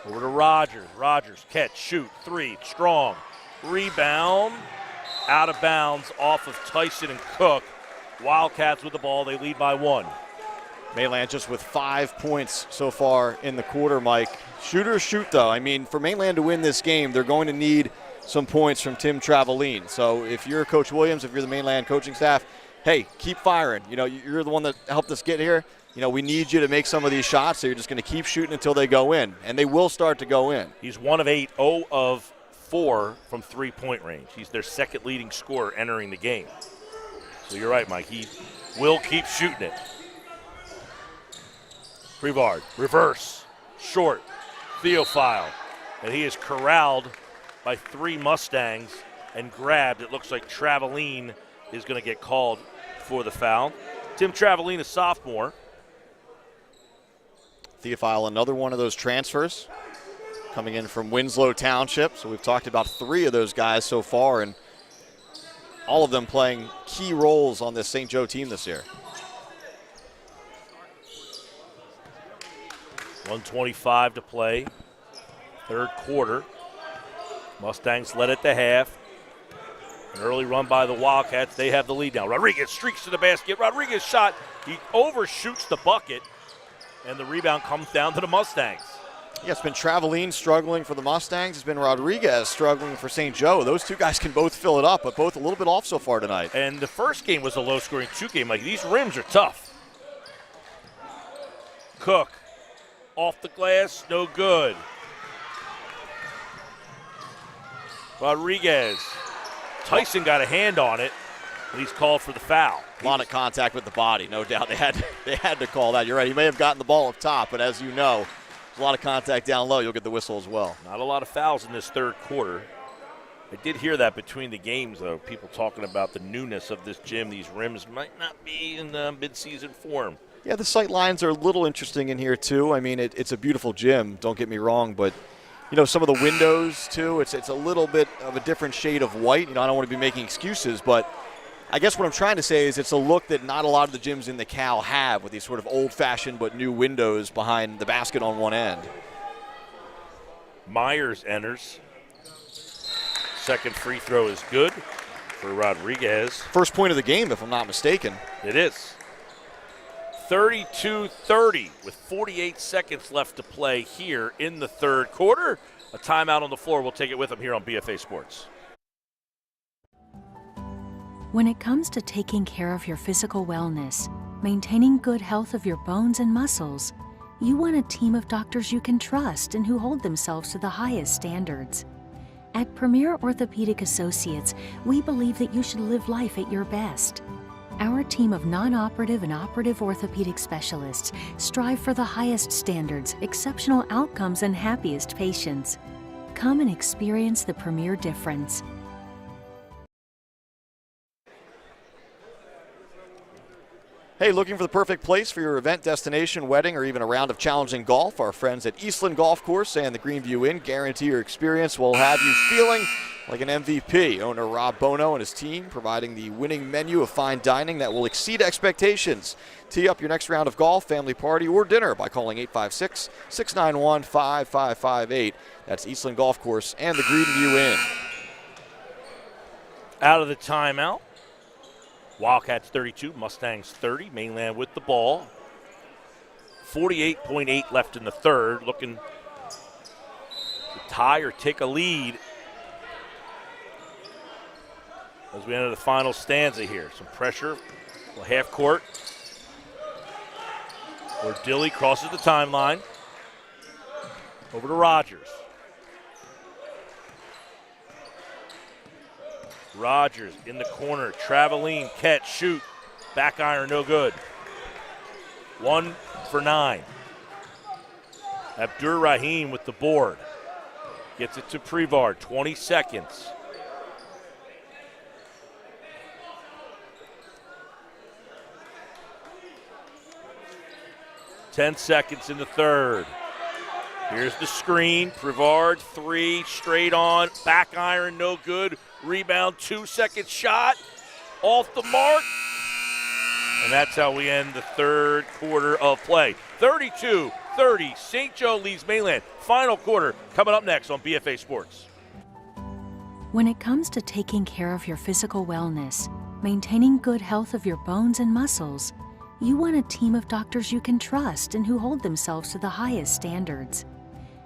Over to Rogers. Rogers, catch, shoot, 3, strong. Rebound, out of bounds off of Tyson and Cook. Wildcats with the ball, they lead by 1. Mainland just with 5 points so far in the quarter, Mike. Shooters shoot, though. I mean, for Mainland to win this game, they're going to need some points from Tim Traveline. So if you're Coach Williams, if you're the Mainland coaching staff, hey, keep firing. You know, you're the one that helped us get here. You know, we need you to make some of these shots, so you're just going to keep shooting until they go in, and they will start to go in. He's 1 of 8, 0 of 4 from three-point range. He's their second leading scorer entering the game. So you're right, Mike. He will keep shooting it. Prevard, reverse, short, Theophile, and he is corralled by 3 Mustangs and grabbed. It looks like Traveline is going to get called for the foul. Tim Traveline, a sophomore. Theophile, another one of those transfers coming in from Winslow Township. So we've talked about 3 of those guys so far, and all of them playing key roles on this St. Joe team this year. 1:25 to play, third quarter. Mustangs led at the half. An early run by the Wildcats. They have the lead now. Rodriguez streaks to the basket. Rodriguez shot. He overshoots the bucket, and the rebound comes down to the Mustangs. Yeah, it's been Traveline struggling for the Mustangs. It's been Rodriguez struggling for St. Joe. Those 2 guys can both fill it up, but both a little bit off so far tonight. And the first game was a low-scoring 2 game. Like, these rims are tough. Cook, off the glass, no good. Rodriguez. Tyson got a hand on it, and he's called for the foul. A lot of contact with the body, no doubt. They had to call that. You're right. He may have gotten the ball up top, but as you know, there's a lot of contact down low. You'll get the whistle as well. Not a lot of fouls in this third quarter. I did hear that between the games, though. People talking about the newness of this gym. These rims might not be in mid-season form. Yeah, the sight lines are a little interesting in here, too. I mean, it's a beautiful gym, don't get me wrong, but you know, some of the windows, too, it's a little bit of a different shade of white. You know, I don't want to be making excuses, but I guess what I'm trying to say is it's a look that not a lot of the gyms in the Cal have, with these sort of old-fashioned but new windows behind the basket on one end. Myers enters. Second free throw is good for Rodriguez. First point of the game, if I'm not mistaken. It is. 32-30 with 48 seconds left to play here in the third quarter. A timeout on the floor. We'll take it with them here on BFA Sports. When it comes to taking care of your physical wellness, maintaining good health of your bones and muscles, you want a team of doctors you can trust and who hold themselves to the highest standards. At Premier Orthopedic Associates, we believe that you should live life at your best. Our team of non-operative and operative orthopedic specialists strive for the highest standards, exceptional outcomes, and happiest patients. Come and experience the Premier difference. Hey, looking for the perfect place for your event, destination, wedding, or even a round of challenging golf? Our friends at Eastland Golf Course and the Greenview Inn guarantee your experience will have you feeling like an MVP. Owner Rob Bono and his team providing the winning menu of fine dining that will exceed expectations. Tee up your next round of golf, family party, or dinner by calling 856-691-5558. That's Eastland Golf Course and the Greenview Inn. Out of the timeout. Wildcats 32, Mustangs 30. Mainland with the ball. 48.8 left in the third. Looking to tie or take a lead as we enter the final stanza here. Some pressure. Half court. Where Dilly crosses the timeline. Over to Rogers. Rogers in the corner. Traveline, catch, shoot. Back iron, no good. 1 for 9. Abdur Rahim with the board. Gets it to Prevard. 20 seconds. Ten seconds in the third. Here's the screen. Prevard, 3, straight on. Back iron, no good. Rebound, 2-second shot. Off the mark. And that's how we end the third quarter of play. 32-30. St. Joe leads Mainland. Final quarter coming up next on BFA Sports. When it comes to taking care of your physical wellness, maintaining good health of your bones and muscles, you want a team of doctors you can trust and who hold themselves to the highest standards.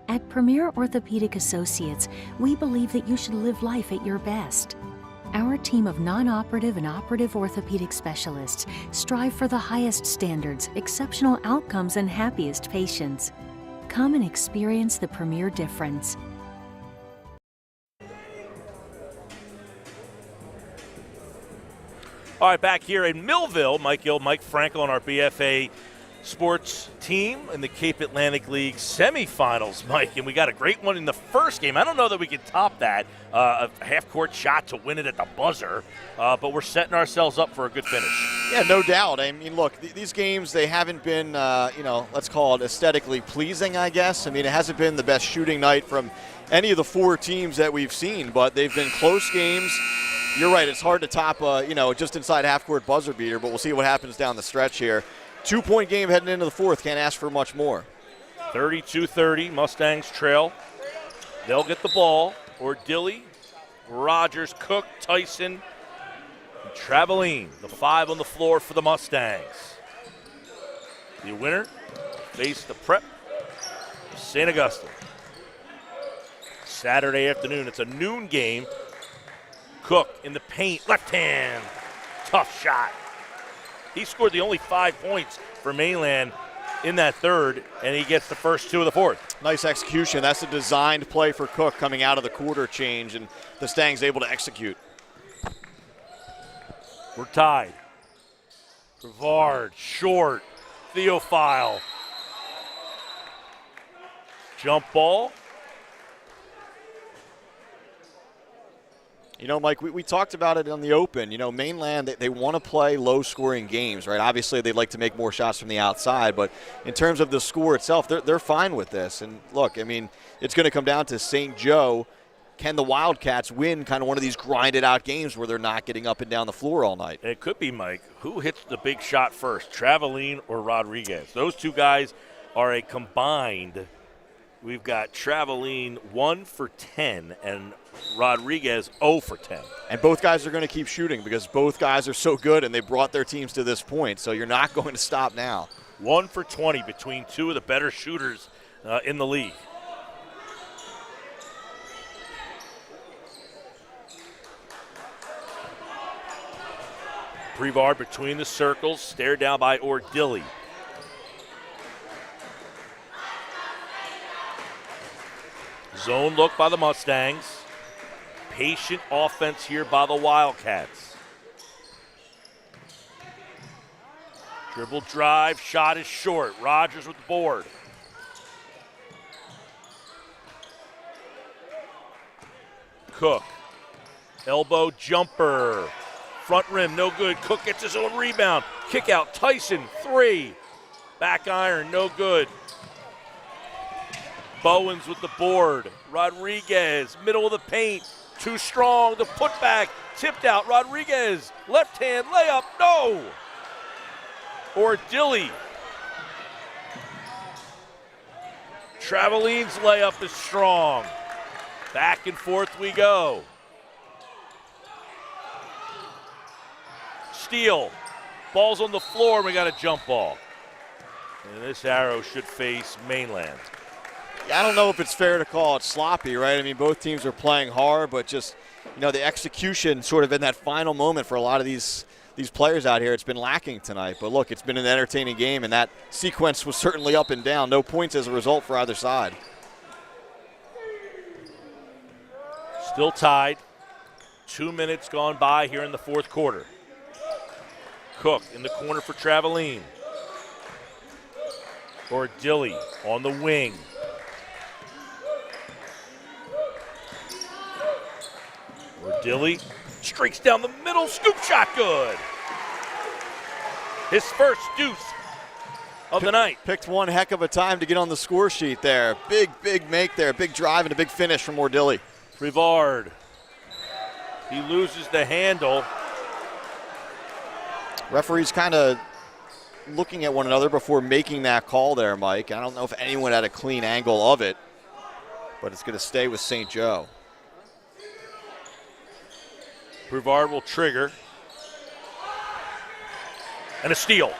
At Premier Orthopedic Associates, we believe that you should live life at your best. Our team of non-operative and operative orthopedic specialists strive for the highest standards, exceptional outcomes, and happiest patients. Come and experience the Premier difference. All right, back here in Millville, Mike Gill, Mike Frankel on our BFA sports team in the Cape Atlantic League semifinals, Mike. And we got a great one in the first game. I don't know that we can top that, a half-court shot to win it at the buzzer, but we're setting ourselves up for a good finish. Yeah, no doubt. I mean, look, these games, they haven't been, let's call it aesthetically pleasing, I guess. I mean, it hasn't been the best shooting night from any of the four teams that we've seen, but they've been close games. You're right, it's hard to top, just inside half-court buzzer beater, but we'll see what happens down the stretch here. 2-point game heading into the fourth. Can't ask for much more. 32-30, Mustangs trail. They'll get the ball. Ordilly, Rogers, Cook, Tyson, and Traveline. The 5 on the floor for the Mustangs. The winner face the prep, St. Augustine. Saturday afternoon. It's a noon game. Cook in the paint, left hand. Tough shot. He scored the only 5 points for Mainland in that third, and he gets the first 2 of the fourth. Nice execution. That's a designed play for Cook coming out of the quarter change, and the Stangs able to execute. We're tied. Brevard, short. Theophile. Jump ball. You know, Mike, we talked about it on the Open. You know, Mainland, they want to play low-scoring games, right? Obviously, they'd like to make more shots from the outside, but in terms of the score itself, they're fine with this. And, look, I mean, it's going to come down to St. Joe. Can the Wildcats win kind of one of these grinded-out games where they're not getting up and down the floor all night? It could be, Mike. Who hits the big shot first, Traveline or Rodriguez? Those two guys are a combined. We've got Traveline 1 for 10 and Rodriguez 0 for 10. And both guys are going to keep shooting because both guys are so good and they brought their teams to this point, so you're not going to stop now. 1 for 20 between two of the better shooters in the league. Brevard between the circles, stared down by Ordilly. Zone look by the Mustangs. Patient offense here by the Wildcats. Dribble drive, shot is short. Rogers with the board. Cook, elbow jumper. Front rim, no good. Cook gets his own rebound. Kick out, Tyson, 3. Back iron, no good. Bowens with the board. Rodriguez, middle of the paint. Too strong, the putback. Tipped out, Rodriguez. Left hand layup, no. Ordilly. Traveline's layup is strong. Back and forth we go. Steal. Ball's on the floor, and we got a jump ball. And this arrow should face Mainland. I don't know if it's fair to call it sloppy, right? I mean, both teams are playing hard, but just, you know, the execution sort of in that final moment for a lot of these players out here, it's been lacking tonight. But look, it's been an entertaining game, and that sequence was certainly up and down. No points as a result for either side. Still tied. 2 minutes gone by here in the fourth quarter. Cook in the corner for Traveline. Ordilly on the wing. Ordilly streaks down the middle, scoop shot good. His first deuce of the night. Picked one heck of a time to get on the score sheet there. Big make there, big drive and a big finish from Ordilly. Brevard. He loses the handle. Referees kind of looking at one another before making that call there, Mike. I don't know if anyone had a clean angle of it, but it's going to stay with St. Joe. Brevard will trigger. And a steal.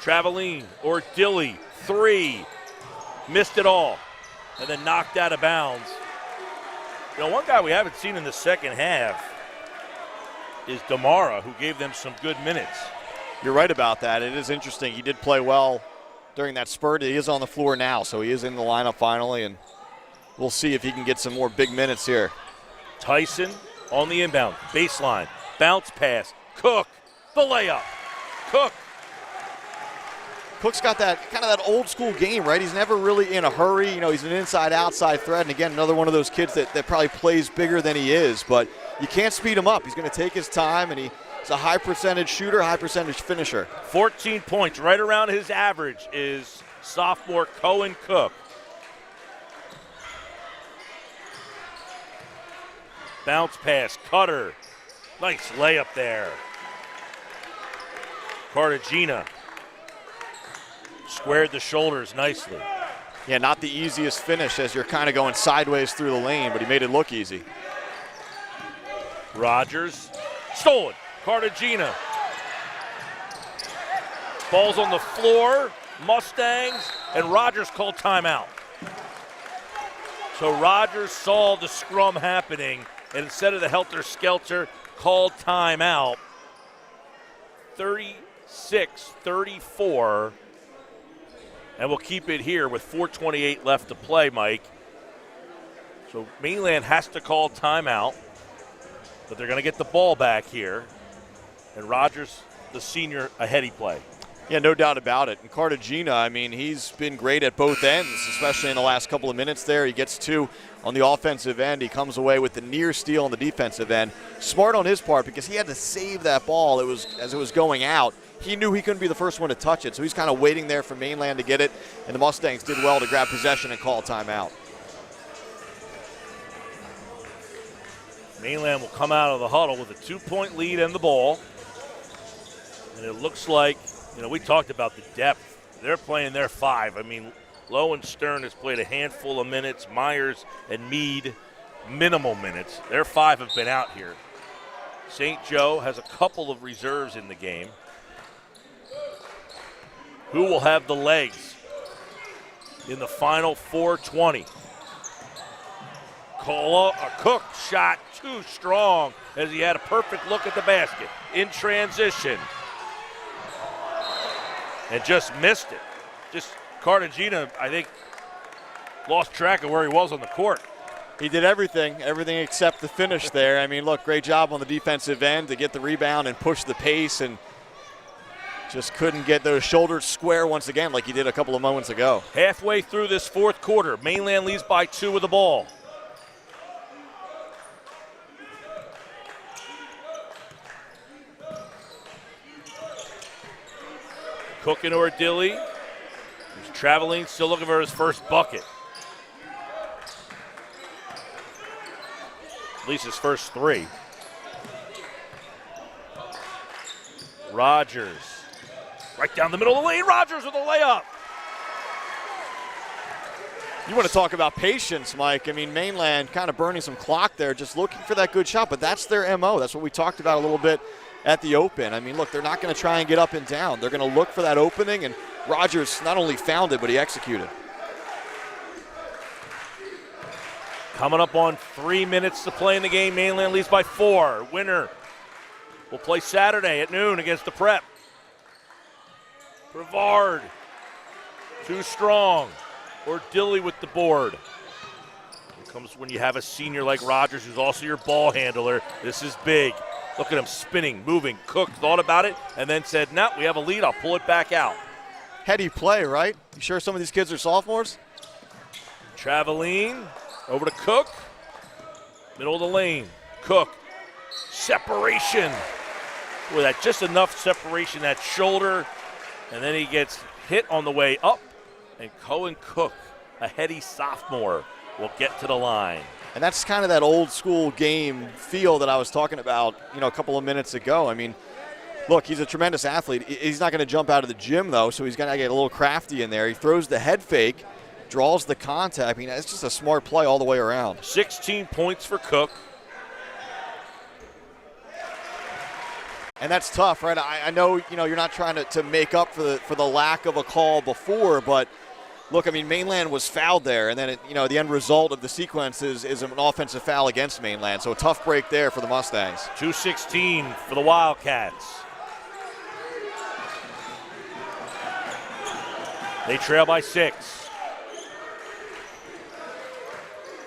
Traveline, Ordilly, 3. missed it all, and then knocked out of bounds. You know, one guy we haven't seen in the second half is Damara, who gave them some good minutes. You're right about that. It is interesting. He did play well during that spurt. He is on the floor now, so he is in the lineup finally, and we'll see if he can get some more big minutes here. Tyson on the inbound, baseline, bounce pass, Cook, the layup, Cook. Cook's got that kind of that old school game, right? He's never really in a hurry. You know, he's an inside-outside threat, and again, another one of those kids that probably plays bigger than he is, but you can't speed him up. He's going to take his time, and he's a high percentage shooter, high percentage finisher. 14 points, right around his average, is sophomore Cohen Cook. Bounce pass, Cutter. Nice layup there. Cartagena squared the shoulders nicely. Yeah, not the easiest finish as you're kind of going sideways through the lane, but he made it look easy. Rogers, stolen. Cartagena. Ball's on the floor. Mustangs, and Rogers called timeout. So Rogers saw the scrum happening, and instead of the helter-skelter, called timeout. 36-34. And we'll keep it here with 4:28 left to play, Mike. So Mainland has to call timeout, but they're going to get the ball back here. And Rogers, the senior, a heady play. Yeah, no doubt about it. And Cartagena, I mean, he's been great at both ends, especially in the last couple of minutes there. He gets two on the offensive end. He comes away with the near steal on the defensive end. Smart on his part because he had to save that ball as it was going out. He knew he couldn't be the first one to touch it, so he's kind of waiting there for Mainland to get it, and the Mustangs did well to grab possession and call a timeout. Mainland will come out of the huddle with a 2-point lead and the ball. And it looks like, you know, we talked about the depth. They're playing their five. I mean, Lowe and Stern has played a handful of minutes. Myers and Meade, minimal minutes. Their five have been out here. St. Joe has a couple of reserves in the game. Who will have the legs in the final 4:20? Cook shot too strong as he had a perfect look at the basket in transition and just missed it. Just Cartagena, I think, lost track of where he was on the court. He did everything except the finish there. I mean, look, great job on the defensive end to get the rebound and push the pace, and just couldn't get those shoulders square once again like he did a couple of moments ago. Halfway through this fourth quarter, Mainland leads by 2 with the ball. Cook and Ordilly, who's traveling, still looking for his first bucket. At least his first 3. Rogers, right down the middle of the lane. Rogers with a layup. You want to talk about patience, Mike. I mean, Mainland kind of burning some clock there, just looking for that good shot, but that's their MO. That's what we talked about a little bit at the open. I mean, look, they're not going to try and get up and down. They're going to look for that opening, and Rogers not only found it, but he executed. Coming up on 3 minutes to play in the game. Mainland leads by 4. Winner will play Saturday at noon against the Prep. Brevard, too strong. Ordilly with the board. Here comes when you have a senior like Rogers, who's also your ball handler. This is big. Look at him spinning, moving. Cook thought about it and then said, no, we have a lead. I'll pull it back out. Heady play, right? You sure some of these kids are sophomores? Traveline over to Cook. Middle of the lane. Cook. Separation. Boy, that just enough separation, that shoulder. And then he gets hit on the way up. And Cohen Cook, a heady sophomore, will get to the line. And that's kind of that old school game feel that I was talking about, you know, a couple of minutes ago. I mean, look, he's a tremendous athlete. He's not going to jump out of the gym, though, so he's going to get a little crafty in there. He throws the head fake, draws the contact. I mean, it's just a smart play all the way around. 16 points for Cook. And that's tough, right? I know, you know, you're not trying to make up for the lack of a call before, but Look, I mean, Mainland was fouled there, and then, the end result of the sequence is an offensive foul against Mainland. So a tough break there for the Mustangs. 2:16 for the Wildcats. They trail by 6.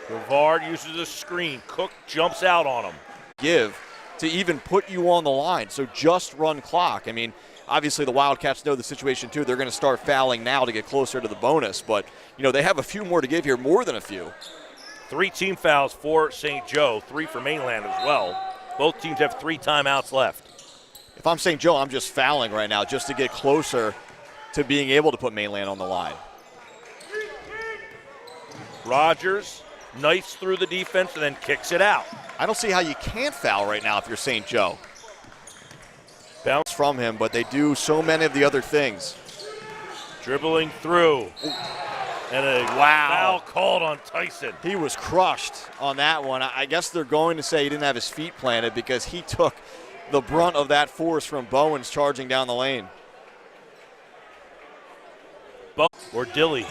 Brevard uses a screen. Cook jumps out on him. Give to even put you on the line. So just run clock. I mean, obviously the Wildcats know the situation too. They're going to start fouling now to get closer to the bonus. But, they have a few more to give here, more than a few. 3 team fouls for St. Joe, 3 for Mainland as well. Both teams have 3 timeouts left. If I'm St. Joe, I'm just fouling right now just to get closer to being able to put Mainland on the line. Rogers knifes through the defense and then kicks it out. I don't see how you can't foul right now if you're St. Joe. Bounce from him, but they do so many of the other things. Dribbling through. And a foul called on Tyson. He was crushed on that one. I guess they're going to say he didn't have his feet planted because he took the brunt of that force from Bowens charging down the lane. Or Dilly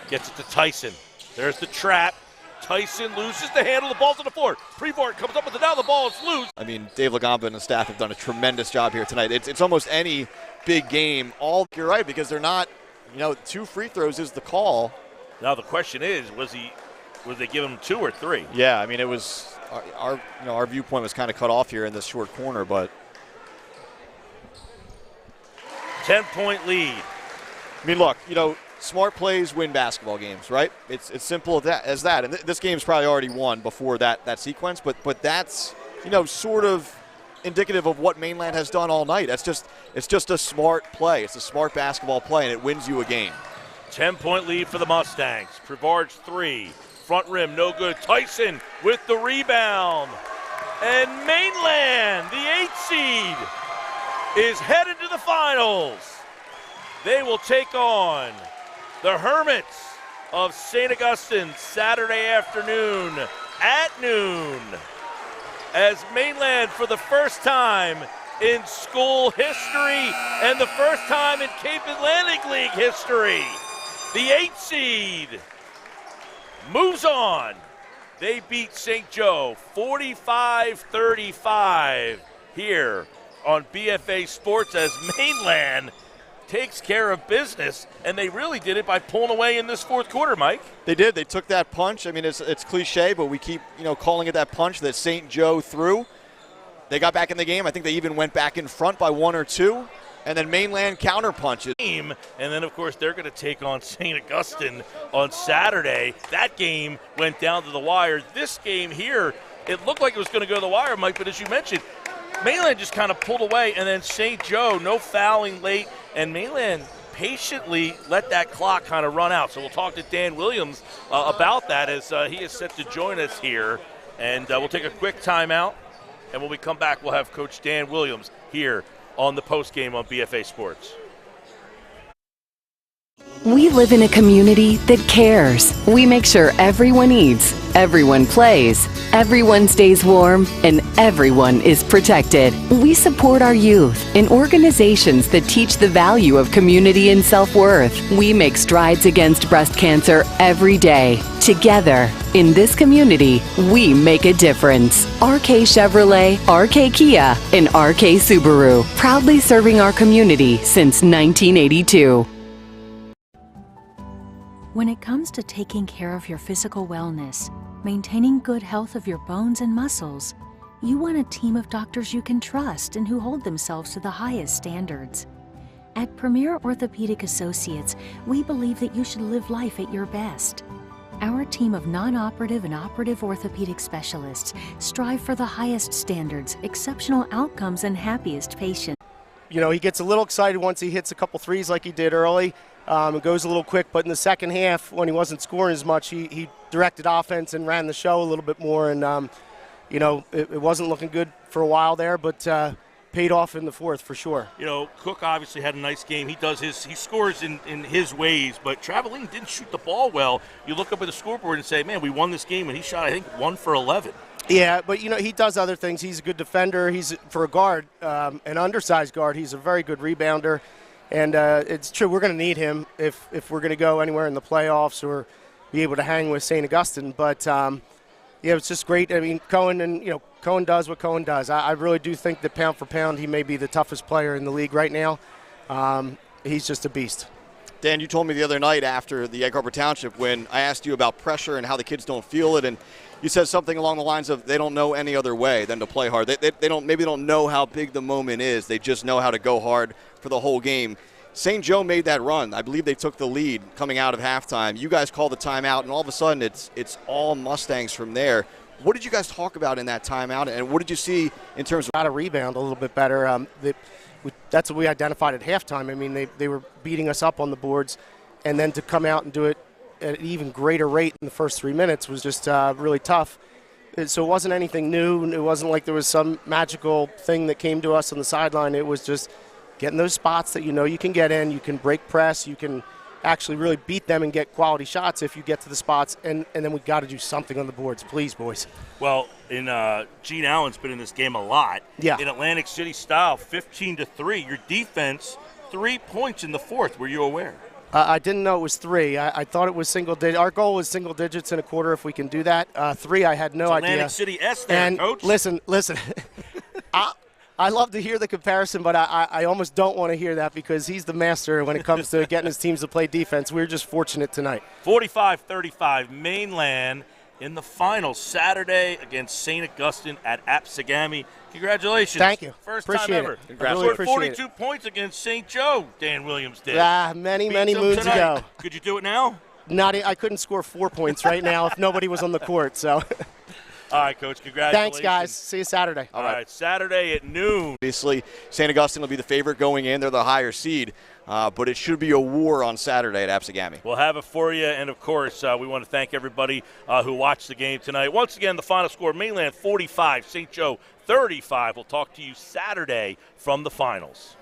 gets it to Tyson. There's the trap. Tyson loses the handle. The ball's on the floor. Prevart comes up with it. Now the ball is loose. I mean, Dave Lagamba and the staff have done a tremendous job here tonight. It's almost any big game. You're right, because they're not, 2 free throws is the call. Now the question is, was they giving him 2 or 3? Yeah, I mean, it was our viewpoint was kind of cut off here in this short corner, but 10-point lead. I mean, look, smart plays win basketball games, right? It's simple as that. And this game's probably already won before that sequence, but that's, sort of indicative of what Mainland has done all night. It's just a smart play. It's a smart basketball play, and it wins you a game. 10-point lead for the Mustangs. Prevard's 3. Front rim, no good. Tyson with the rebound. And Mainland, the 8th seed, is headed to the finals. They will take on the Hermits of St. Augustine Saturday afternoon at noon, as Mainland, for the first time in school history and the first time in Cape Atlantic League history, the 8th seed moves on. They beat St. Joe 45-35 here on BFA Sports, as Mainland takes care of business, and they really did it by pulling away in this fourth quarter, Mike. They did. They took that punch. I mean, it's cliche, but we keep calling it that punch that St. Joe threw. They got back in the game. I think they even went back in front by 1 or 2, and then Mainland counterpunches. And then, of course, they're going to take on St. Augustine on Saturday. That game went down to the wire. This game here, it looked like it was going to go to the wire, Mike, but as you mentioned, Mainland just kind of pulled away, and then St. Joe, no fouling late, and Mainland patiently let that clock kind of run out. So we'll talk to Dan Williams about that, as he is set to join us here. And we'll take a quick timeout, and when we come back, we'll have Coach Dan Williams here on the postgame on BFA Sports. We live in a community that cares. We make sure everyone eats, everyone plays, everyone stays warm, and everyone is protected. We support our youth in organizations that teach the value of community and self-worth. We make strides against breast cancer every day. Together, in this community, we make a difference. RK Chevrolet, RK Kia, and RK Subaru, proudly serving our community since 1982. When it comes to taking care of your physical wellness, maintaining good health of your bones and muscles, you want a team of doctors you can trust and who hold themselves to the highest standards. At Premier Orthopedic Associates, we believe that you should live life at your best. Our team of non-operative and operative orthopedic specialists strive for the highest standards, exceptional outcomes, and happiest patients. He gets a little excited once he hits a couple threes like he did early. It goes a little quick, but in the second half, when he wasn't scoring as much, he directed offense and ran the show a little bit more. And, it wasn't looking good for a while there, but paid off in the fourth for sure. Cook obviously had a nice game. He scores in his ways, but Travellini didn't shoot the ball well. You look up at the scoreboard and say, man, we won this game, and he shot, I think, 1 for 11. Yeah, but, he does other things. He's a good defender. For a guard, an undersized guard, he's a very good rebounder. And it's true, we're going to need him if we're going to go anywhere in the playoffs or be able to hang with St. Augustine. But, yeah, it's just great. I mean, Cohen does what Cohen does. I really do think that pound for pound, he may be the toughest player in the league right now. He's just a beast. Dan, you told me the other night after the Egg Harbor Township when I asked you about pressure and how the kids don't feel it, and you said something along the lines of they don't know any other way than to play hard. They don't know how big the moment is. They just know how to go hard for the whole game. St. Joe made that run. I believe they took the lead coming out of halftime. You guys called the timeout, and all of a sudden it's all Mustangs from there. What did you guys talk about in that timeout, and what did you see in terms of how to rebound a little bit better? That's what we identified at halftime. I mean, they were beating us up on the boards, and then to come out and do it at an even greater rate in the first 3 minutes was just really tough. So it wasn't anything new. It wasn't like there was some magical thing that came to us on the sideline. It was just getting those spots that you know you can get in. You can break press. You can actually really beat them and get quality shots if you get to the spots. And then we got to do something on the boards. Please, boys. Well, Gene Allen's been in this game a lot. Yeah. In Atlantic City style, 15-3. Your defense, 3 points in the fourth. Were you aware? I didn't know it was 3. I thought it was single digit. Our goal was single digits in a quarter if we can do that. 3, I had no idea. Atlantic City S there, and Coach. Listen. I love to hear the comparison, but I almost don't want to hear that because he's the master when it comes to getting his teams to play defense. We're just fortunate tonight. 45-35, Mainland in the final Saturday against St. Augustine at Apsagami. Congratulations. Thank you. First appreciate time ever. It. Congratulations. Scored 42 points against St. Joe, Dan Williams did. Many moons tonight. ago. Could you do it now? I couldn't score 4 points right now if nobody was on the court. So. All right, Coach, congratulations. Thanks, guys. See you Saturday. All right, Saturday at noon. Obviously, St. Augustine will be the favorite going in. They're the higher seed, but it should be a war on Saturday at Apsagami. We'll have it for you, and, of course, we want to thank everybody who watched the game tonight. Once again, the final score, Mainland 45, St. Joe 35. We'll talk to you Saturday from the finals.